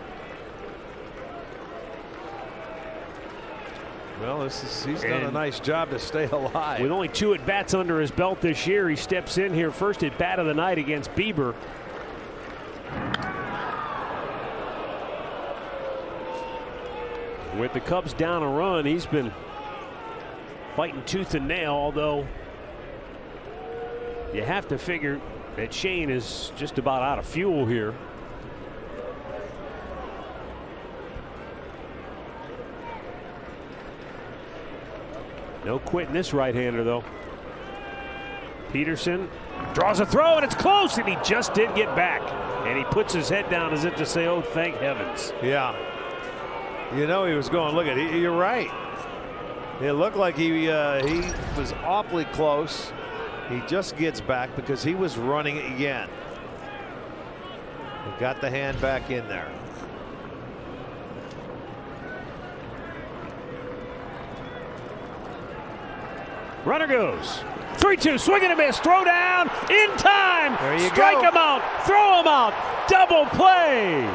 Well, he's done a nice job to stay alive. With only 2 at bats under his belt this year, he steps in here first at bat of the night against Bieber. With the Cubs down a run, he's been fighting tooth and nail, although you have to figure that Shane is just about out of fuel here. No quitting this right-hander, though. Peterson draws a throw, and it's close, and he just did get back. And he puts his head down as if to say, oh, thank heavens. Yeah. You know, he was going, look at it. You're right. It looked like he was awfully close. He just gets back because he was running again. He got the hand back in there. Runner goes. 3-2, swing and a miss, throw down in time. There you Strike go. him out, throw him out, double play.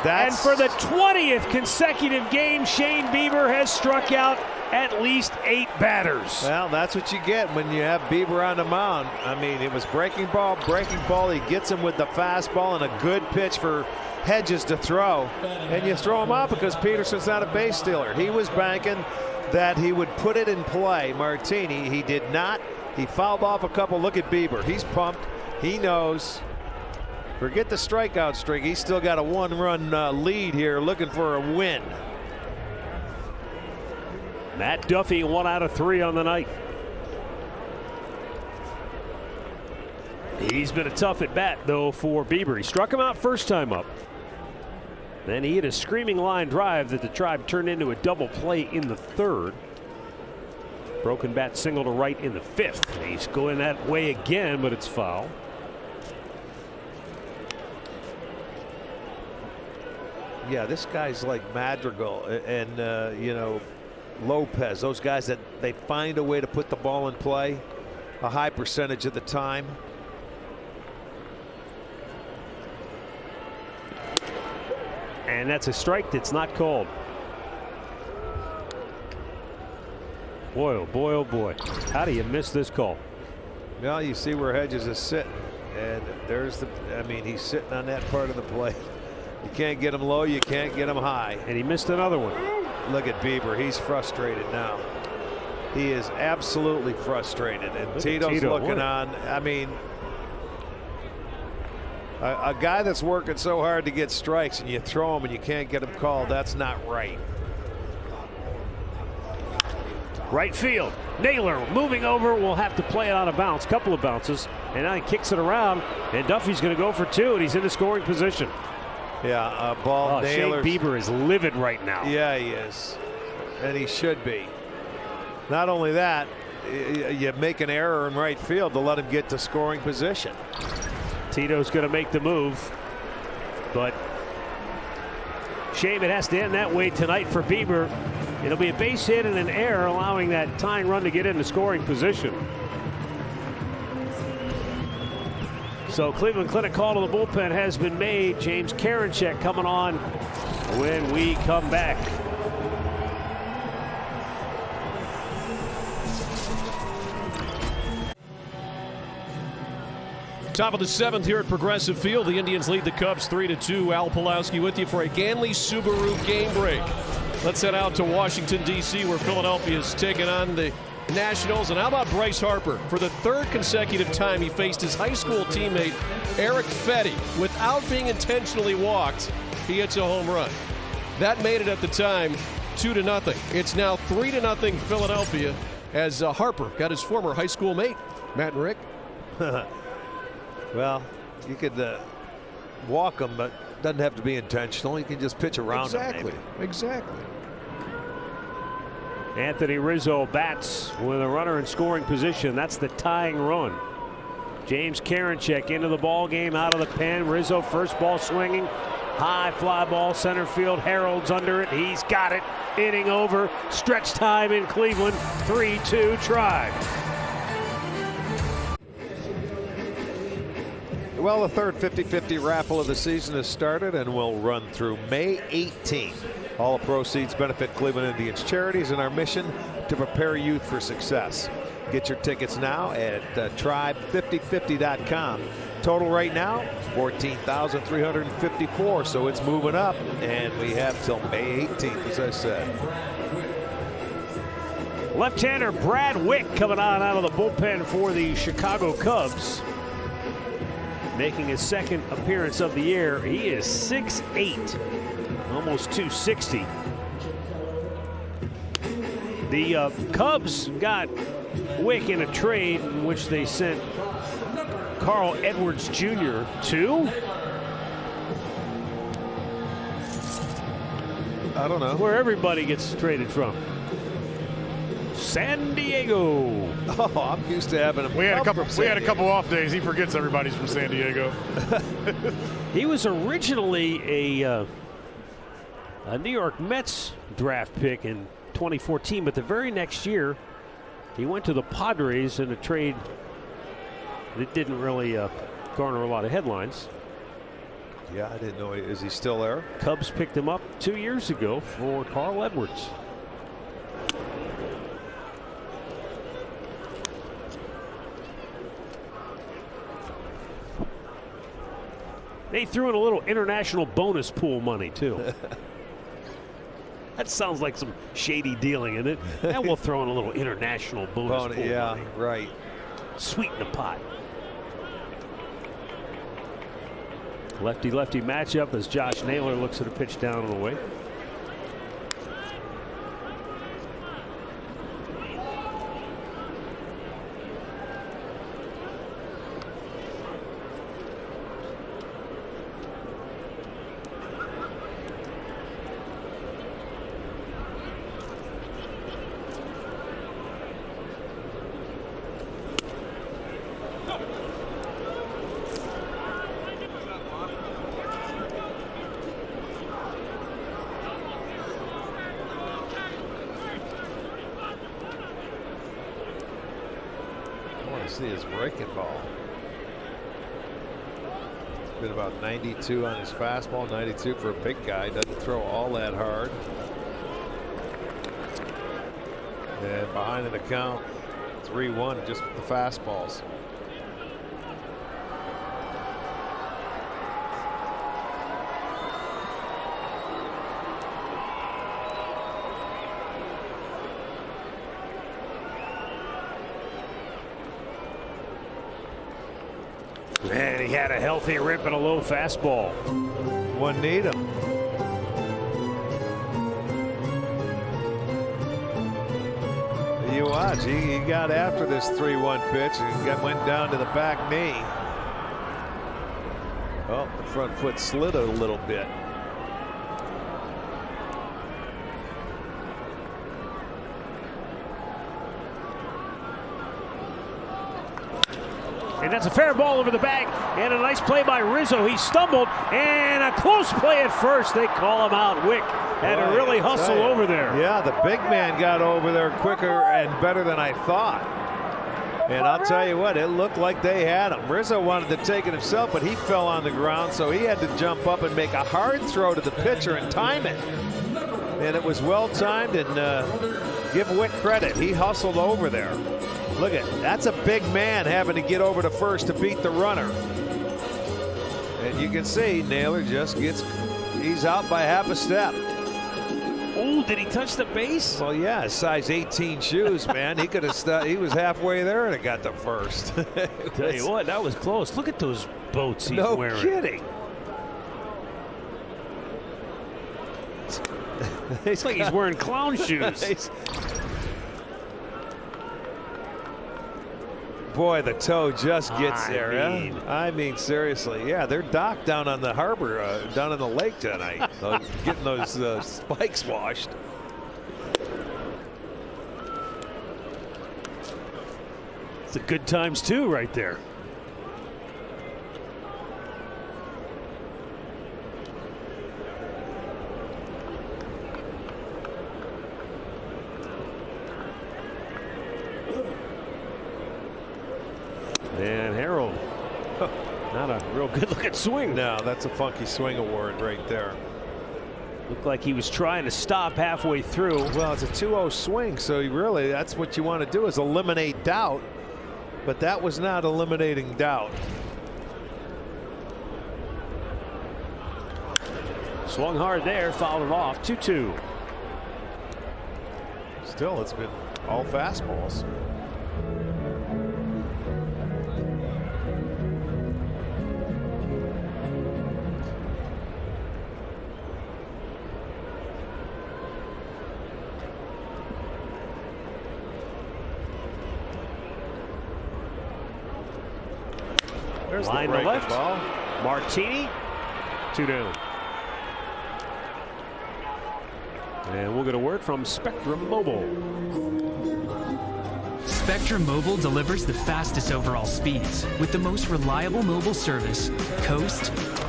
And for the 20th consecutive game, Shane Bieber has struck out at least 8 batters. Well, that's what you get when you have Bieber on the mound. I mean, it was breaking ball. He gets him with the fastball and a good pitch for Hedges to throw. And you throw him out because Peterson's not a base stealer. He was banking that he would put it in play. Martini, he did not. He fouled off a couple. Look at Bieber. He's pumped. He knows. Forget the strikeout streak. He's still got a 1-run lead here, looking for a win. Matt Duffy 1 out of 3 on the night. He's been a tough at bat, though, for Bieber. He struck him out first time up. Then he hit a screaming line drive that the Tribe turned into a double play in the 3rd. Broken bat single to right in the 5th. He's going that way again, but it's foul. Yeah, this guy's like Madrigal and you know, Lopez. Those guys that they find a way to put the ball in play a high percentage of the time. And that's a strike that's not called. Boy, oh boy, oh boy. How do you miss this call? Well, you see where Hedges is sitting. And there's the, I mean, he's sitting on that part of the plate. You can't get him low, you can't get him high. And he missed another one. Look at Bieber, he's frustrated now. He is absolutely frustrated. And Tito's looking on. I mean, a guy that's working so hard to get strikes and you throw him and you can't get him called, that's not right. Right field. Naylor moving over, will have to play it on a bounce, couple of bounces, and now he kicks it around, and Duffy's going to go for two, and he's in the scoring position. Yeah, ball. Shane Bieber is livid right now. Yeah, he is, and he should be. Not only that, you make an error in right field to let him get to scoring position. Tito's going to make the move, but shame it has to end that way tonight for Bieber. It'll be a base hit and an error, allowing that tying run to get into scoring position. So Cleveland Clinic call to the bullpen has been made. James Karinchak coming on when we come back. Top of the 7th here at Progressive Field. The Indians lead the Cubs 3-2. Al Pulowski with you for a Ganley Subaru game break. Let's head out to Washington, D.C., where Philadelphia is taking on the Nationals. And how about Bryce Harper? For the third consecutive time, he faced his high school teammate Eric Fetty. Without being intentionally walked, he hits a home run. That made it at the time 2-0. It's now 3-0 Philadelphia as Harper got his former high school mate, Matt and Rick. Well, you could walk him, but doesn't have to be intentional. You can just pitch around him. Exactly. Anthony Rizzo bats with a runner in scoring position. That's the tying run. James Karinchak into the ball game, out of the pen. Rizzo first ball swinging, high fly ball center field. Harold's under it. He's got it. Inning over. Stretch time in Cleveland. 3-2 Tribe. Well, the third 50-50 raffle of the season has started and will run through May 18th. All proceeds benefit Cleveland Indians charities and our mission to prepare youth for success. Get your tickets now at tribe5050.com. Total right now, $14,354, so it's moving up, and we have till May 18th, as I said. Left-hander Brad Wick coming on out of the bullpen for the Chicago Cubs. Making his second appearance of the year. He is 6'8", almost 260. The Cubs got Wick in a trade in which they sent Carl Edwards Jr. to? I don't know. Where everybody gets traded from. San Diego. Oh, I'm used to having him. We had a couple off days. He forgets everybody's from San Diego. He was originally a New York Mets draft pick in 2014, but the very next year he went to the Padres in a trade that didn't really garner a lot of headlines. Yeah, I didn't know. Is he still there? Cubs picked him up 2 years ago for Carl Edwards. They threw in a little international bonus pool money, too. That sounds like some shady dealing, isn't it? And we'll throw in a little international bonus pool money. Right. Sweeten the pot. Lefty-lefty matchup as Josh Naylor looks at a pitch down and away. See his breaking ball. It's been about 92 on his fastball, 92 for a big guy. Doesn't throw all that hard. And behind in the count, 3-1 just with the fastballs. And he had a healthy rip and a low fastball. One need him. You watch, he got after this 3-1 pitch and went down to the back knee. Oh, the front foot slid a little bit. And that's a fair ball over the bag. And a nice play by Rizzo. He stumbled, and a close play at first. They call him out. Wick had to really hustle over there. Yeah, the big man got over there quicker and better than I thought. And I'll tell you what, it looked like they had him. Rizzo wanted to take it himself, but he fell on the ground, so he had to jump up and make a hard throw to the pitcher and time it. And it was well timed, and give Wick credit. He hustled over there. Look at that's a big man having to get over to first to beat the runner. And you can see Naylor just he's out by half a step. Oh, did he touch the base? Well, yeah, size 18 shoes, man. He could have he was halfway there and it got to first. Tell you what, that was close. Look at those boats he's wearing. No kidding. It's like he's wearing clown shoes. Boy, the toe just gets there. I mean, seriously. Yeah, they're docked down on the harbor, down in the lake tonight, getting those spikes washed. It's a good times, too, right there. And Harold, not a real good looking swing. No, that's a funky swing award right there. Looked like he was trying to stop halfway through. Well, it's a 2-0 swing, so really that's what you want to do is eliminate doubt. But that was not eliminating doubt. Swung hard there, fouled it off. 2-2. Still, it's been all fastballs. There's line the to left. ball. Martini, 2 down. And we'll get a word from Spectrum Mobile. Spectrum Mobile delivers the fastest overall speeds with the most reliable mobile service, coast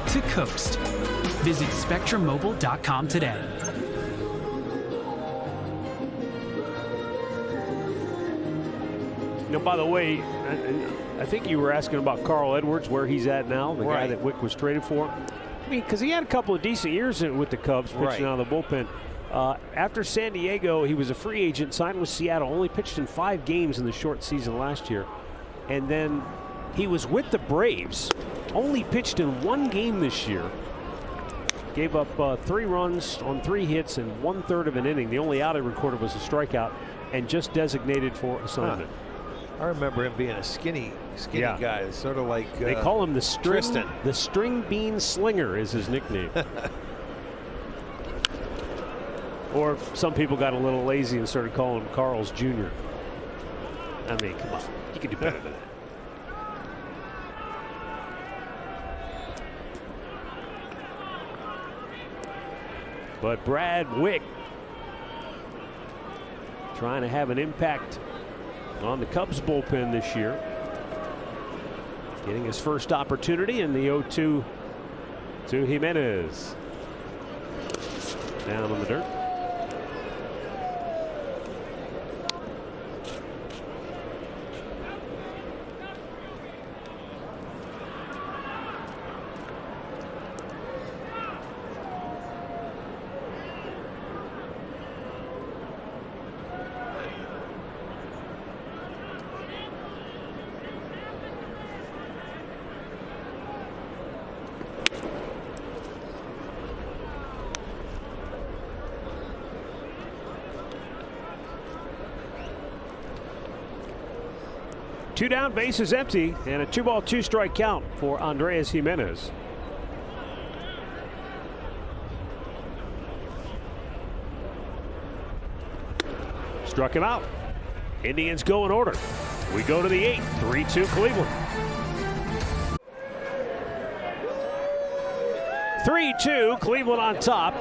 to coast. Visit SpectrumMobile.com today. You know, by the way, I think you were asking about Carl Edwards, where he's at now, the guy that Wick was traded for. I mean, because he had a couple of decent years with the Cubs, pitching out of the bullpen. After San Diego, he was a free agent, signed with Seattle, only pitched in 5 games in the short season last year. And then he was with the Braves, only pitched in 1 game this year. Gave up 3 runs on 3 hits and 1/3 of an inning. The only out he recorded was a strikeout and just designated for assignment. I remember him being a skinny guy. It's sort of like they call him the Tristan. The string bean slinger is his nickname. Or some people got a little lazy and started calling him Carl's Jr. I mean, come on, you can do better than that. But Brad Wick trying to have an impact on the Cubs bullpen this year. Getting his first opportunity in the 0-2 to Jimenez. Down on the dirt. 2 down, bases empty, and a 2-ball, 2-strike count for Andres Gimenez. Struck him out. Indians go in order. We go to the 8th, 3-2 Cleveland. 3-2 Cleveland on top.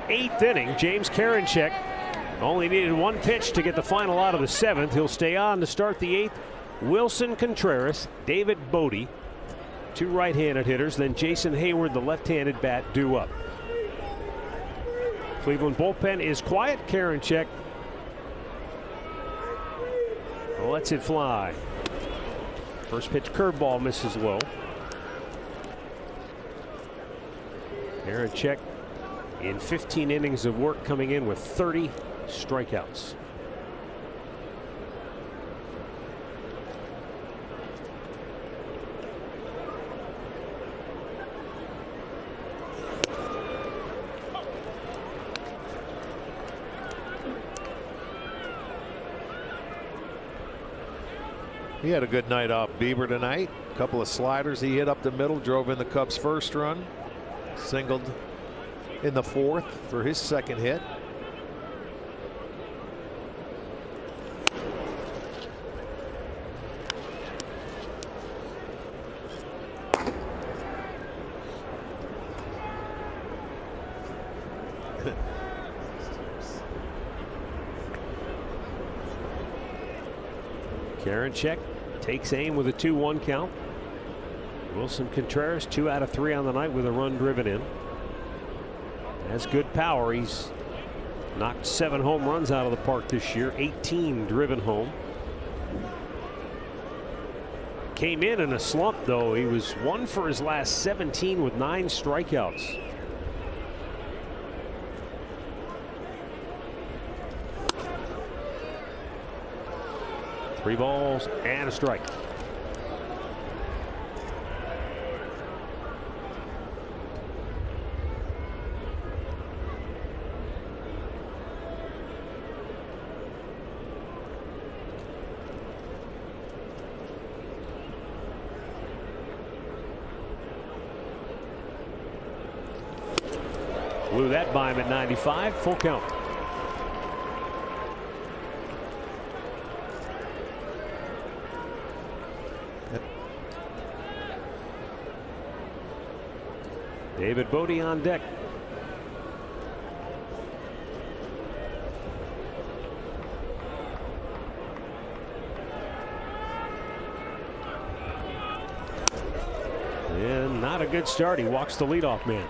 8th inning, James Karinchak only needed 1 pitch to get the final out of the 7th. He'll stay on to start the 8th. Wilson Contreras, David Bodie, 2 right-handed hitters, then Jason Hayward, the left-handed bat, due up. Cleveland bullpen is quiet. Karinchak lets it fly. First pitch curveball misses low. Karinchak in 15 innings of work, coming in with 30 strikeouts. He had a good night off Bieber tonight. A couple of sliders he hit up the middle, drove in the Cubs' first run. Singled in the 4th for his 2nd hit. Karinchak takes aim with a 2-1 count. Wilson Contreras 2 out of 3 on the night with a run driven in. Has good power. He's knocked 7 home runs out of the park this year, 18 driven home. Came in a slump, though. He was 1 for his last 17 with 9 strikeouts. Three balls and a strike. Blew that by him at 95. Full count. David Bodie on deck. And not a good start. He walks the leadoff man.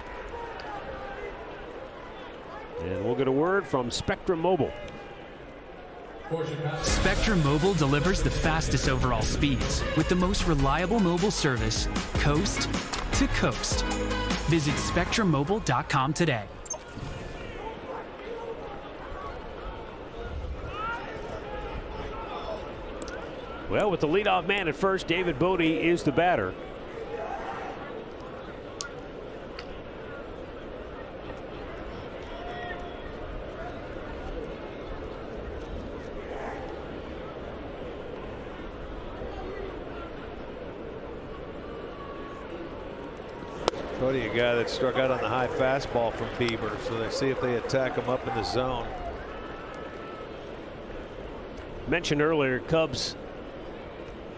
And we'll get a word from Spectrum Mobile. Spectrum Mobile delivers the fastest overall speeds with the most reliable mobile service, coast to coast. Visit SpectrumMobile.com today. Well, with the leadoff man at first, David Bodie is the batter. Bodie, a guy that struck out on the high fastball from Bieber, so they see if they attack him up in the zone. Mentioned earlier, Cubs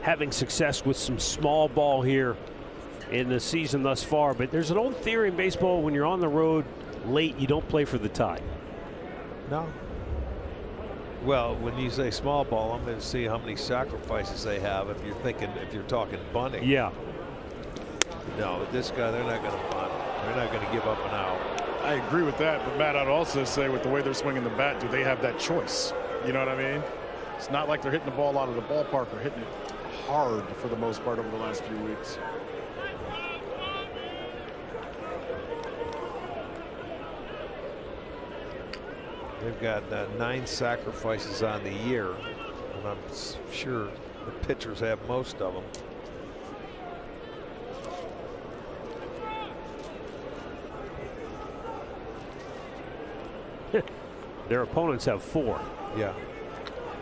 having success with some small ball here in the season thus far, but there's an old theory in baseball: when you're on the road late, you don't play for the tie. No. Well, when you say small ball, I'm going to see how many sacrifices they have. If you're talking bunting. Yeah. No, this guy, they're not going to bunt. They're not going to give up an out. I agree with that, but Matt, I'd also say with the way they're swinging the bat, do they have that choice? You know what I mean? It's not like they're hitting the ball out of the ballpark. They're hitting it hard for the most part over the last few weeks. They've got 9 sacrifices on the year, and I'm sure the pitchers have most of them. Their opponents have 4. Yeah.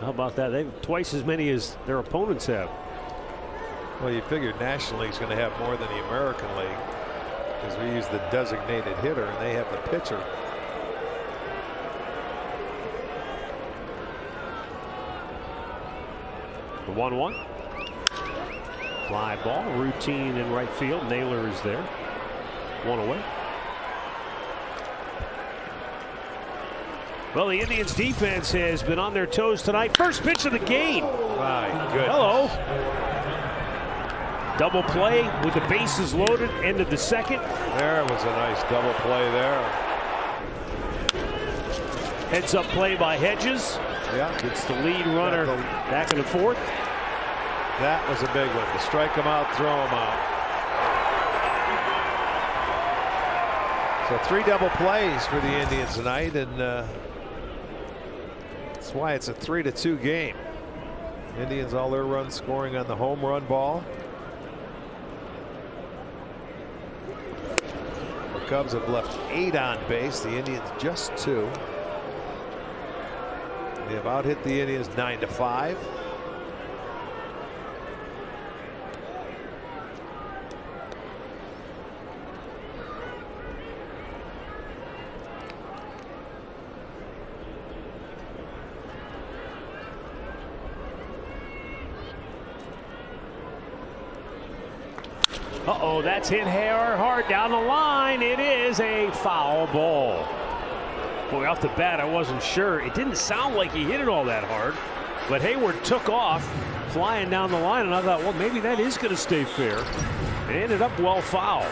How about that? They have twice as many as their opponents have. Well, you figured National League's going to have more than the American League because we use the designated hitter and they have the pitcher. The 1-1. Fly ball, routine in right field. Naylor is there. One away. Well, the Indians defense has been on their toes tonight. First pitch of the game. My goodness. Hello. Double play with the bases loaded. End of the second. There was a nice double play there. Heads up play by Hedges. Yeah. Gets the lead runner back in the fourth. That was a big one. To strike him out, throw him out. So 3 double plays for the Indians tonight, and that's why it's a 3-2 game. Indians all their runs scoring on the home run ball. The Cubs have left 8 on base. The Indians just 2. They have out hit the Indians 9-5. Uh-oh, that's hit hard down the line. It is a foul ball. Boy, off the bat, I wasn't sure. It didn't sound like he hit it all that hard, but Hayward took off flying down the line, and I thought, well, maybe that is going to stay fair. It ended up well foul.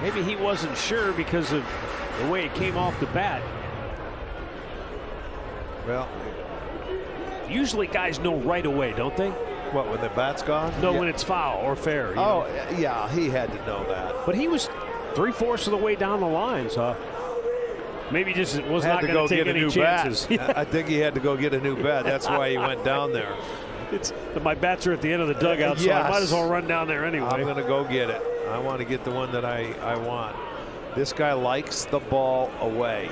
Maybe he wasn't sure because of the way it came off the bat. Well, usually guys know right away, don't they? What, when the bat's gone? No, yeah. when it's foul or fair. You know? know? Yeah, he had to know that. But he was 3/4 of the way down the line, so maybe just was not going to take any chances. I think he had to go get a new bat. That's why he went down there. My bats are at the end of the dugout, so I might as well run down there anyway. I'm going to go get it. I want to get the one that I want. This guy likes the ball away.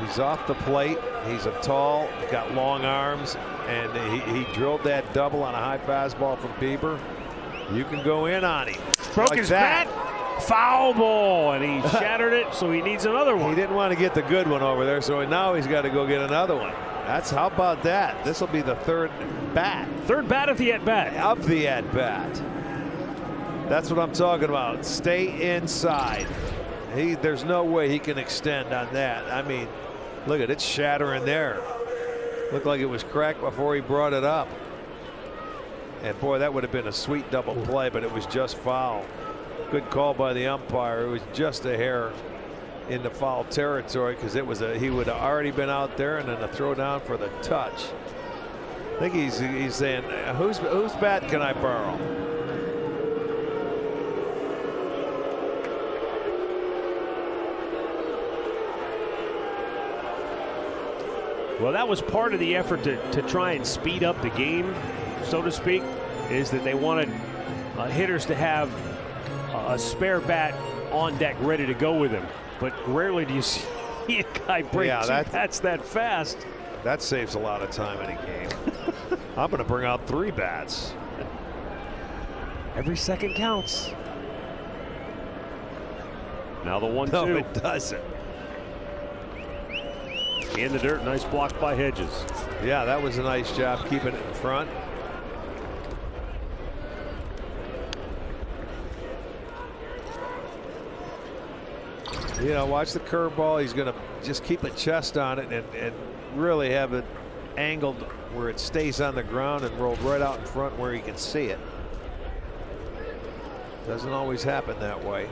He's off the plate. He's a tall, got long arms, and he drilled that double on a high fastball from Bieber. You can go in on him. Broke like his that. bat. Foul ball, and he shattered it, so he needs another one. He didn't want to get the good one over there, so now he's got to go get another one. How about that? This will be the third bat. Third bat of the at-bat. Of the at-bat. That's what I'm talking about. Stay inside. There's no way he can extend on that. I mean, look at it shattering there. Looked like it was cracked before he brought it up. And boy, that would have been a sweet double play, but it was just foul. Good call by the umpire. It was just a hair into foul territory because he would have already been out there, and then a throw down for the touch. I think he's saying, whose bat can I borrow? Well, that was part of the effort to try and speed up the game, so to speak, is that they wanted hitters to have a spare bat on deck ready to go with him. But rarely do you see a guy break two bats that fast. That saves a lot of time in a game. I'm going to bring out 3 bats. Every second counts. Now the 1-2. No, it doesn't. In the dirt, nice block by Hedges. Yeah, that was a nice job keeping it in front. You know, watch the curveball. He's going to just keep a chest on it and really have it angled where it stays on the ground and rolled right out in front where he can see it. Doesn't always happen that way.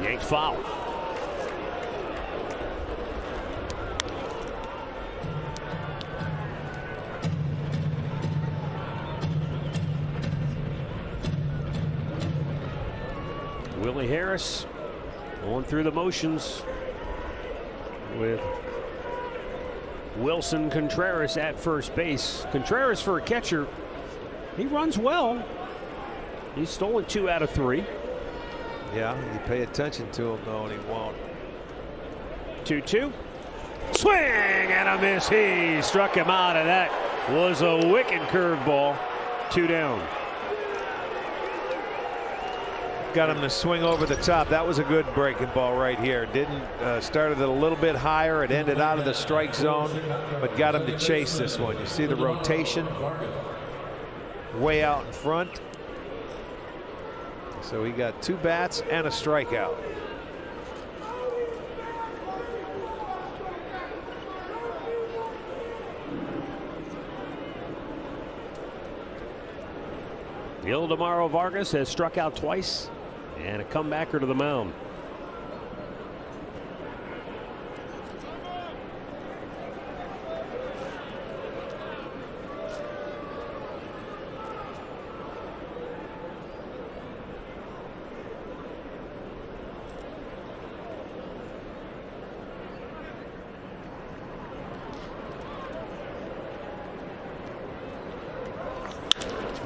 Yanked foul. Willie Harris going through the motions with Wilson Contreras at first base. Contreras, for a catcher, He runs well. He's stolen 2 out of 3. Yeah, you pay attention to him, though, and he won't. 2-2. Swing and a miss. He struck him out, and that was a wicked curveball. 2 down. Got him to swing over the top. That was a good breaking ball right here. Didn't started it a little bit higher. It ended out of the strike zone, but got him to chase this one. You see the rotation way out in front. So he got 2 bats and a strikeout. Ildemaro Vargas has struck out twice and a comebacker to the mound.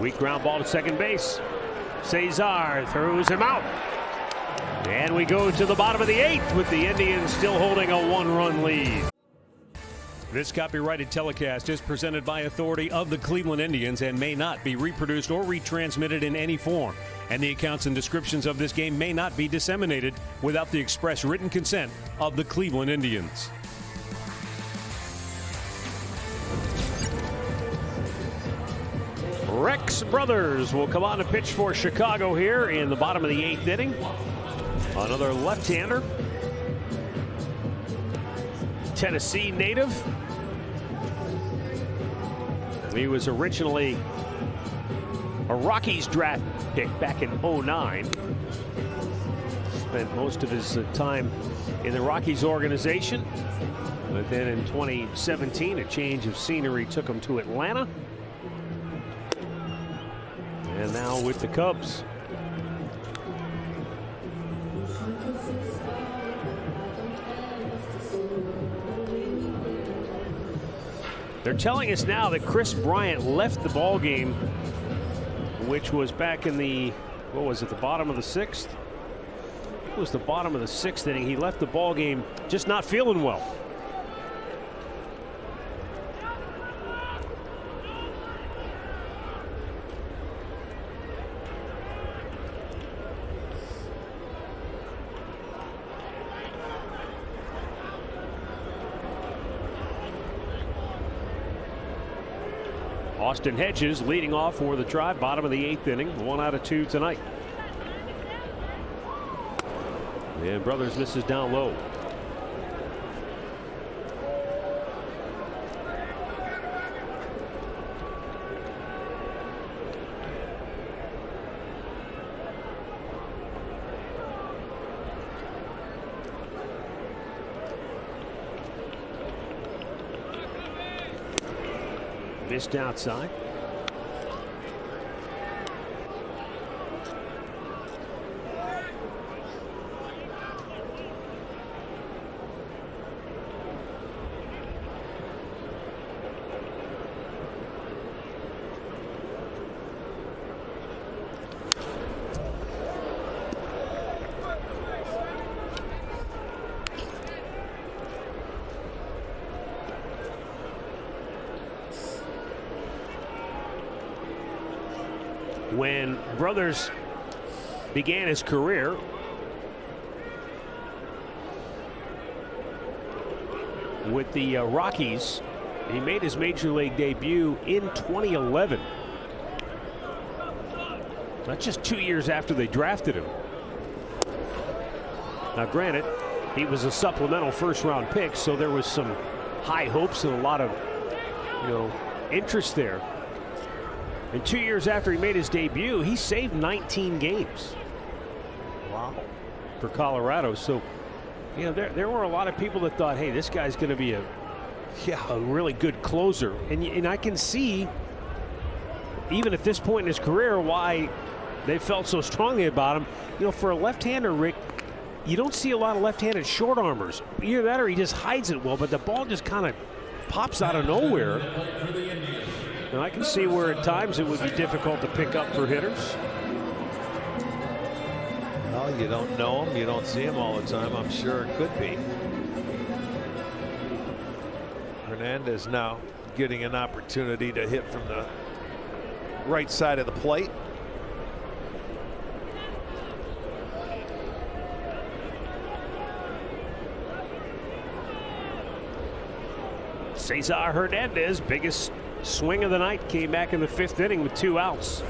Weak ground ball to second base. Cesar throws him out. And we go to the bottom of the 8th with the Indians still holding a 1-run lead. This copyrighted telecast is presented by authority of the Cleveland Indians and may not be reproduced or retransmitted in any form. And the accounts and descriptions of this game may not be disseminated without the express written consent of the Cleveland Indians. Rex Brothers will come on to pitch for Chicago here in the bottom of the 8th inning. Another left-hander. Tennessee native. He was originally a Rockies draft pick back in '09. Spent most of his time in the Rockies organization. But then in 2017, a change of scenery took him to Atlanta. And now with the Cubs. They're telling us now that Kris Bryant left the ball game, which was back in the, what was it, the bottom of the 6th? It was the bottom of the 6th inning. He left the ball game just not feeling well. Austin Hedges leading off for the Tribe, bottom of the 8th inning, 1 out of 2 tonight. And Brothers misses down low. Missed outside. When Brothers began his career, with the Rockies, he made his major league debut in 2011. That's just 2 years after they drafted him. Now granted, he was a supplemental first-round pick, so there was some high hopes and a lot of, interest there. And 2 years after he made his debut, he saved 19 games. Wow. For Colorado. So, there were a lot of people that thought, hey, this guy's going to be a really good closer. And I can see, even at this point in his career, why they felt so strongly about him. For a left-hander, Rick, you don't see a lot of left-handed short armors. Either that or he just hides it well, but the ball just kind of pops out of nowhere. And I can see where at times it would be difficult to pick up for hitters. Well, you don't know him, you don't see him all the time. I'm sure it could be. Hernandez now getting an opportunity to hit from the right side of the plate. Cesar Hernandez, biggest swing of the night, came back in the 5th inning with 2 outs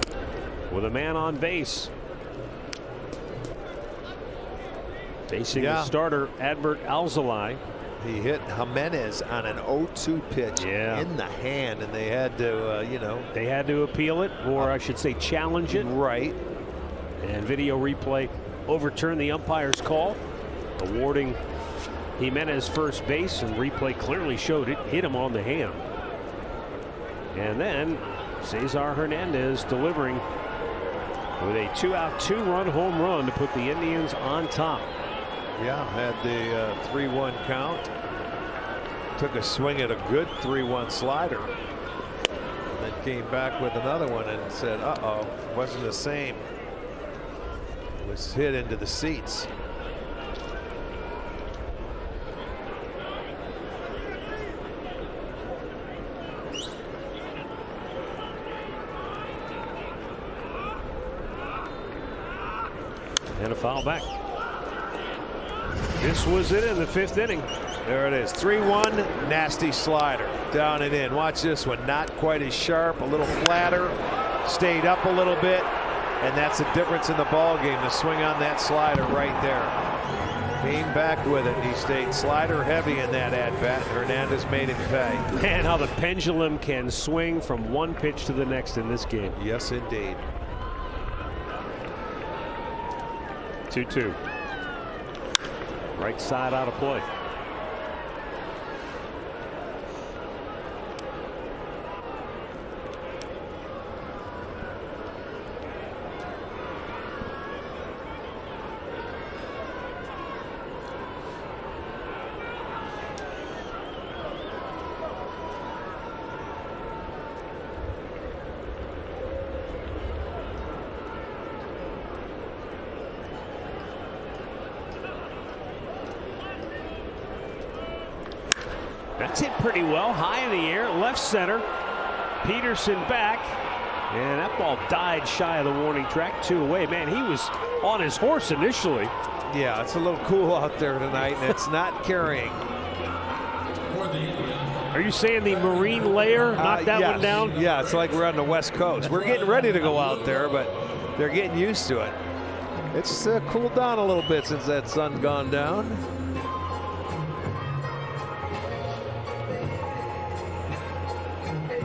with a man on base. Facing the starter, Adbert Alzolay. He hit Jimenez on an 0-2 pitch in the hand, and they had to, you know. They had to appeal it, or I should say challenge it. Right. And video replay overturned the umpire's call, awarding Jimenez first base, and replay clearly showed it hit him on the hand. And then Cesar Hernandez delivering with a 2-out, 2-run home run to put the Indians on top. Yeah, had the 3-1 count. Took a swing at a good 3-1 slider. And then came back with another one and said, uh-oh, wasn't the same. It was hit into the seats. And a foul back. This was it in the 5th inning. There it is. 3-1, nasty slider. Down and in. Watch this one. Not quite as sharp, a little flatter. Stayed up a little bit. And that's the difference in the ball game. The swing on that slider right there. Came back with it. He stayed slider heavy in that at-bat. Hernandez made him pay. And how the pendulum can swing from one pitch to the next in this game. Yes, indeed. 2-2. Right side out of play. That's hit pretty well, high in the air, left center. Peterson back, and that ball died shy of the warning track, 2 away. Man, he was on his horse initially. Yeah, it's a little cool out there tonight, and it's not carrying. Are you saying the marine layer knocked that one down? Yeah, it's like we're on the West Coast. We're getting ready to go out there, but they're getting used to it. It's cooled down a little bit since that sun gone down.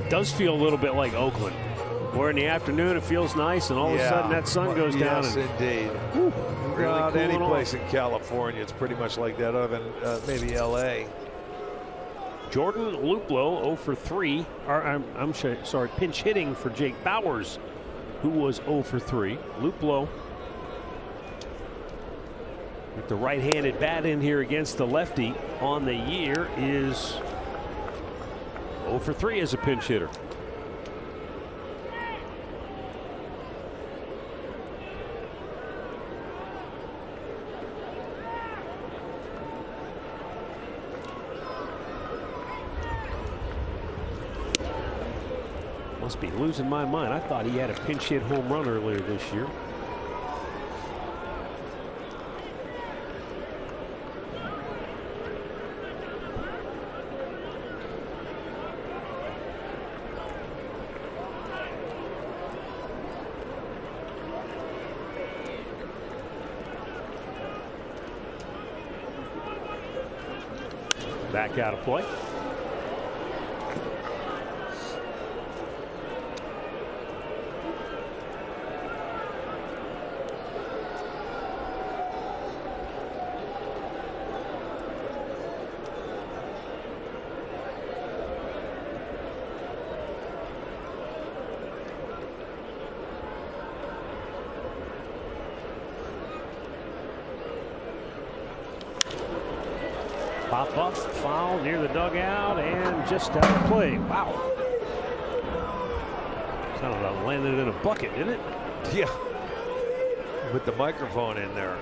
Does feel a little bit like Oakland, where in the afternoon it feels nice, and all of a sudden that sun goes down. Yes, indeed. Really Not cooling any off. place in California, it's pretty much like that, other than maybe L.A. Jordan Luplow 0 for 3. I'm sorry, pinch hitting for Jake Bauers, who was 0 for 3. Luplow with the right-handed bat in here against the lefty on the year is 0 for 3 as a pinch hitter. Must be losing my mind. I thought he had a pinch hit home run earlier this year. Back out of play. Pop up, foul near the dugout, and just out of play. Wow. Kind of landed in a bucket, didn't it? Yeah. With the microphone in there.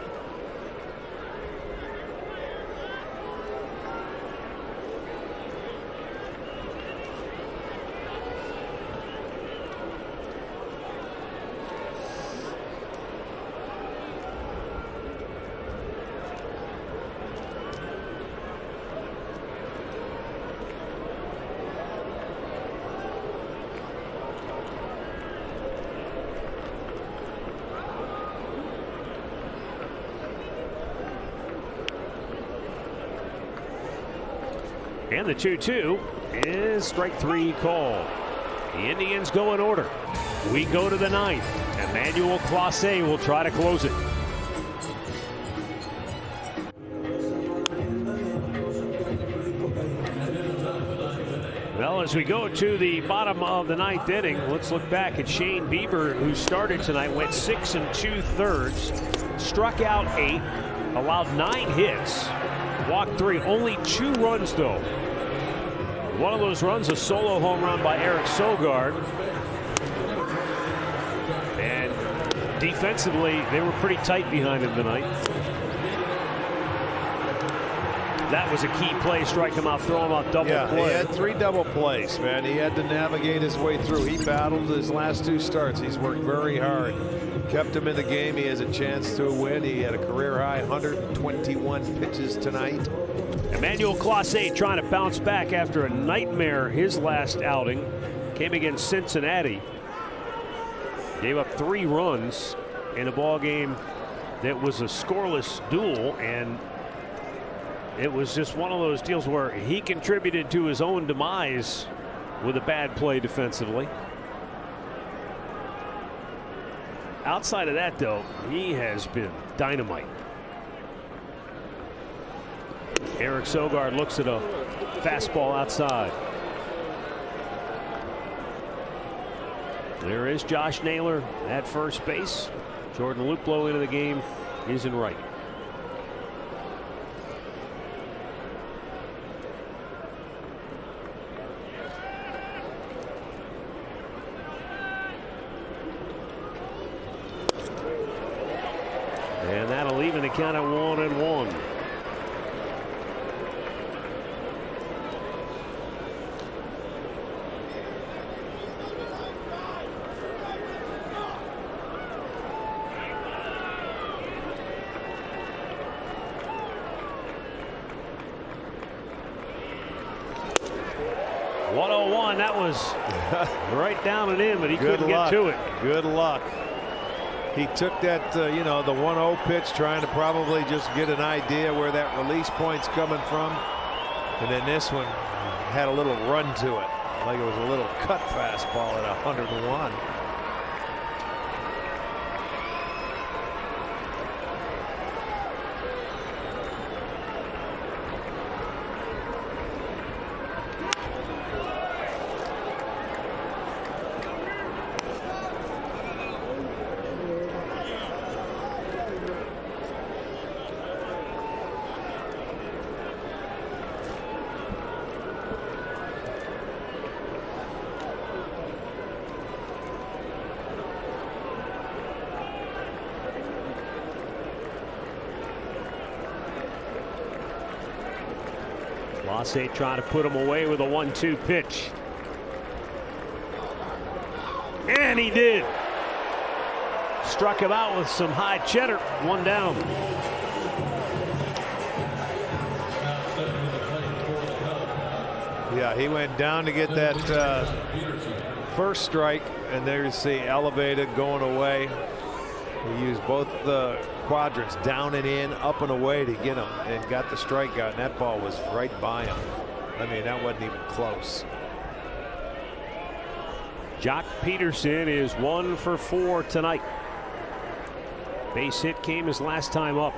And the 2-2 is strike 3 call. The Indians go in order. We go to the 9th. Emmanuel Clase will try to close it. Well, as we go to the bottom of the 9th inning, let's look back at Shane Bieber, who started tonight, went 6 2/3, struck out 8, allowed 9 hits, walked 3, only 2 runs though. One of those runs, a solo home run by Eric Sogard. And defensively, they were pretty tight behind him tonight. That was a key play. Strike him out, throw him out, double play. He had 3 double plays, man. He had to navigate his way through. He battled his last 2 starts. He's worked very hard. Kept him in the game. He has a chance to win. He had a career high 121 pitches tonight. Emmanuel Clase trying to bounce back after a nightmare his last outing. Came against Cincinnati. Gave up 3 runs in a ball game that was a scoreless duel, and it was just one of those deals where he contributed to his own demise with a bad play defensively. Outside of that, though, he has been dynamite. Eric Sogard looks at a fastball outside. There is Josh Naylor at first base. Jordan Luplow into the game is in right. And that'll even the count at 1-1. That was right down and in, but he couldn't get to it. Good luck. He took that, you know, the 1-0 pitch, trying to probably just get an idea where that release point's coming from. And then this one had a little run to it, like it was a little cut fastball at 101. Clase trying to put him away with a 1-2 pitch. And he did. Struck him out with some high cheddar. 1 down. Yeah, he went down to get that first strike, and there's the elevated going away. He used both the quadrants, down and in, up and away, to get him, and got the strikeout, and that ball was right by him. I mean, that wasn't even close. Jock Peterson is 1 for 4 tonight. Base hit came his last time up.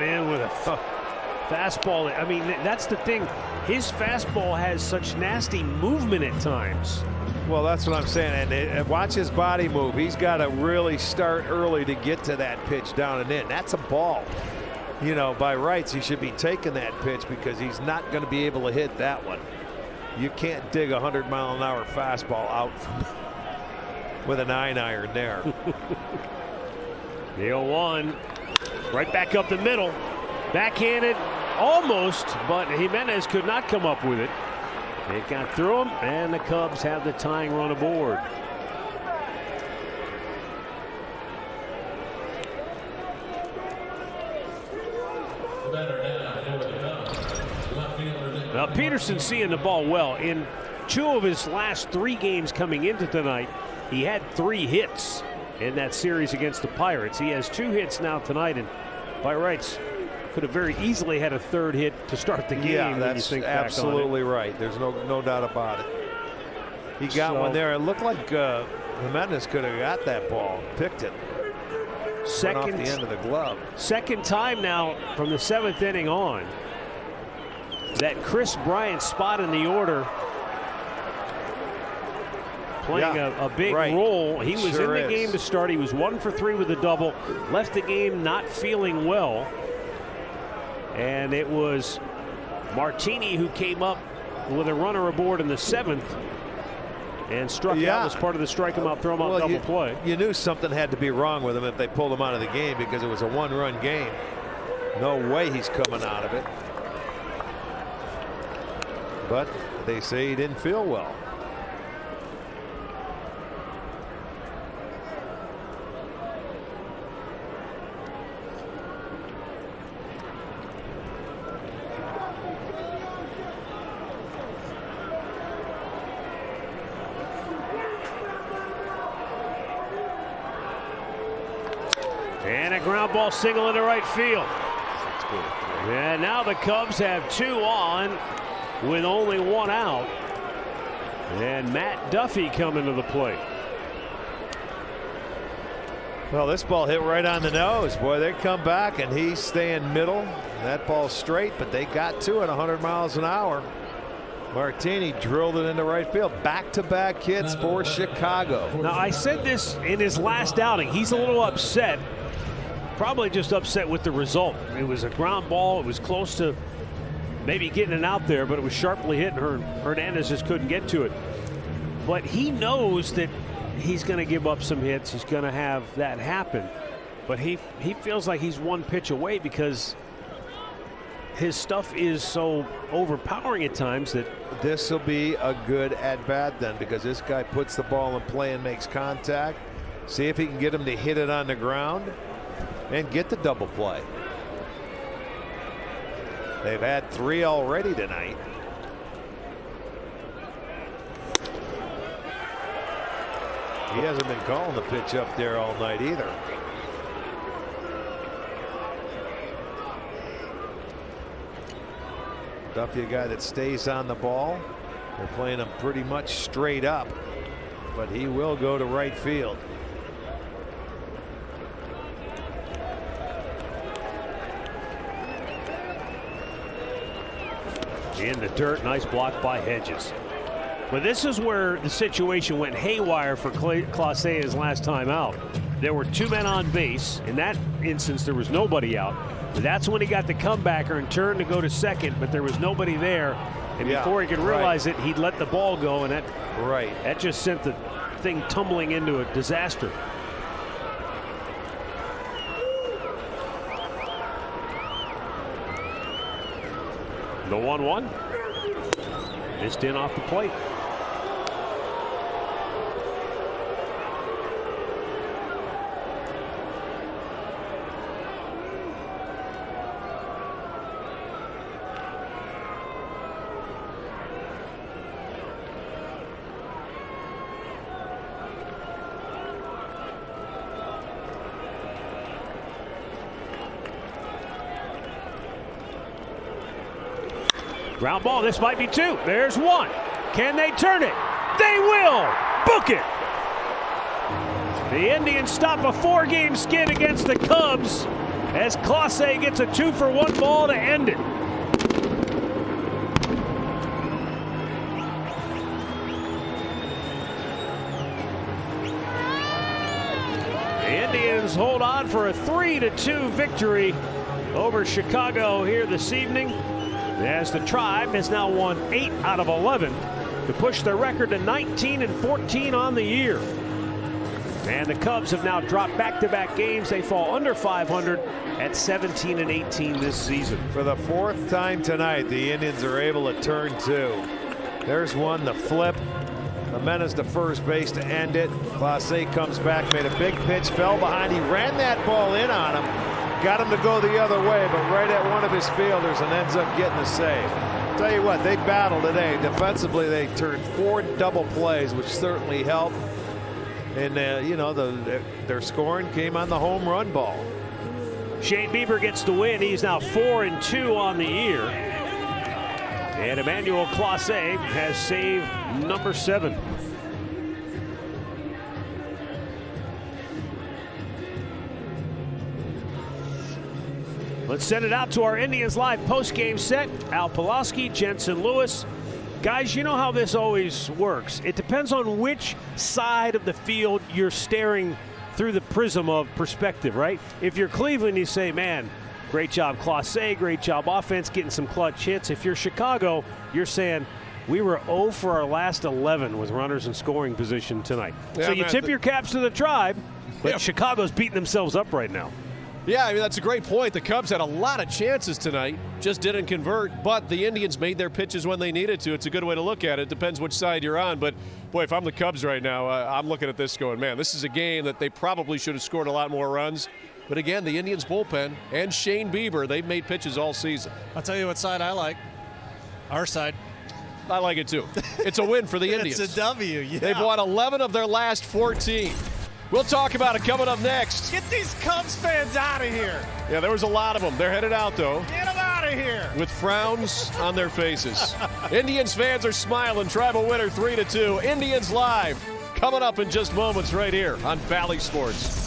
Down in with a fastball. I mean, that's the thing. His fastball has such nasty movement at times. Well, that's what I'm saying. And watch his body move. He's got to really start early to get to that pitch down and in. That's a ball. You know, by rights, he should be taking that pitch because he's not going to be able to hit that one. You can't dig a 100-mile-an-hour fastball out with a 9-iron there. The 0-1. Right back up the middle. Backhanded almost, but Jimenez could not come up with it. It got through him, and the Cubs have the tying run aboard. Now, Peterson's seeing the ball well. In 2 of his last 3 games coming into tonight, he had 3 hits in that series against the Pirates. He has 2 hits now tonight, and by rights, could have very easily had a 3rd hit to start the game. Yeah, that's absolutely right. There's no doubt about it. He got one there. It looked like Jimenez could have got that ball, picked it. Second, off the end of the glove. Second time now from the 7th inning on that Chris Bryant spot in the order playing a big role. He was in the game to start. He was 1 for 3 with a double. Left the game not feeling well. And it was Martini who came up with a runner aboard in the 7th and struck out as part of the strike him out, throw him out double play. You knew something had to be wrong with him if they pulled him out of the game because it was a 1-run game. No way he's coming out of it. But they say he didn't feel well. And a ground ball single into right field. And now the Cubs have 2 on with only 1 out. And Matt Duffy coming to the plate. Well, this ball hit right on the nose. Boy, they come back and he's staying middle. That ball's straight, but they got to it 100 miles an hour. Martini drilled it into right field. Back-to-back hits for Chicago. Now, I said this in his last outing. He's a little upset. Probably just upset with the result. It was a ground ball. It was close to maybe getting it out there, but it was sharply hit, and Hernandez just couldn't get to it. But he knows that he's going to give up some hits. He's going to have that happen. But he feels like he's 1 pitch away because his stuff is so overpowering at times that this will be a good at-bat then, because this guy puts the ball in play and makes contact. See if he can get him to hit it on the ground and get the double play. They've had 3 already tonight. He hasn't been calling the pitch up there all night either. Duffy, a guy that stays on the ball. They're playing him pretty much straight up, but he will go to right field. in the dirt. Nice block by Hedges. But this is where the situation went haywire for Clase his last time out. There were 2 men on base. In that instance, there was nobody out. But that's when he got the comebacker and turned to go to second, but there was nobody there. And before he could realize it, he'd let the ball go, and that just sent the thing tumbling into a disaster. The 1-1. Missed in off the plate. Ground ball. This might be 2. There's 1. Can they turn it? They will. Book it. The Indians stop a 4-game skid against the Cubs as Clase gets a 2-for-1 ball to end it. The Indians hold on for a 3-2 victory over Chicago here this evening, as the Tribe has now won 8 out of 11 to push their record to 19-14 on the year. And the Cubs have now dropped back-to-back games. They fall under 500 at 17-18 this season. For the 4th time tonight, the Indians are able to turn 2. There's one, the flip. Jimenez to first base to end it. Clase comes back, made a big pitch, fell behind. He ran that ball in on him, got him to go the other way, but right at one of his fielders and ends up getting a save. Tell you what, they battled today. Defensively, they turned 4 double plays, which certainly helped. And, you know, their scoring came on the home run ball. Shane Bieber gets the win. He's now 4-2 on the year. And Emmanuel Clase has save number 7. Let's send it out to our Indians Live post-game set. Al Pulaski, Jensen Lewis. Guys, you know how this always works. It depends on which side of the field you're staring through the prism of perspective, right? If you're Cleveland, you say, man, great job, Clase, great job offense, getting some clutch hits. If you're Chicago, you're saying, we were 0 for our last 11 with runners in scoring position tonight. Yeah, so you tip your caps to the Tribe, but Chicago's beating themselves up right now. Yeah, I mean, that's a great point. The Cubs had a lot of chances tonight, just didn't convert, but the Indians made their pitches when they needed to. It's a good way to look at it. Depends which side you're on, but boy, if I'm the Cubs right now, I'm looking at this going, man, this is a game that they probably should have scored a lot more runs. But again, the Indians bullpen and Shane Bieber, they've made pitches all season. I'll tell you what side I like. Our side. I like it too. It's a win for the Indians. It's a W, yeah. They've won 11 of their last 14. We'll talk about it coming up next. Get these Cubs fans out of here. Yeah, there was a lot of them. They're headed out, though. Get them out of here. With frowns on their faces. Indians fans are smiling. Tribal winner 3-2. Indians Live coming up in just moments right here on Bally Sports.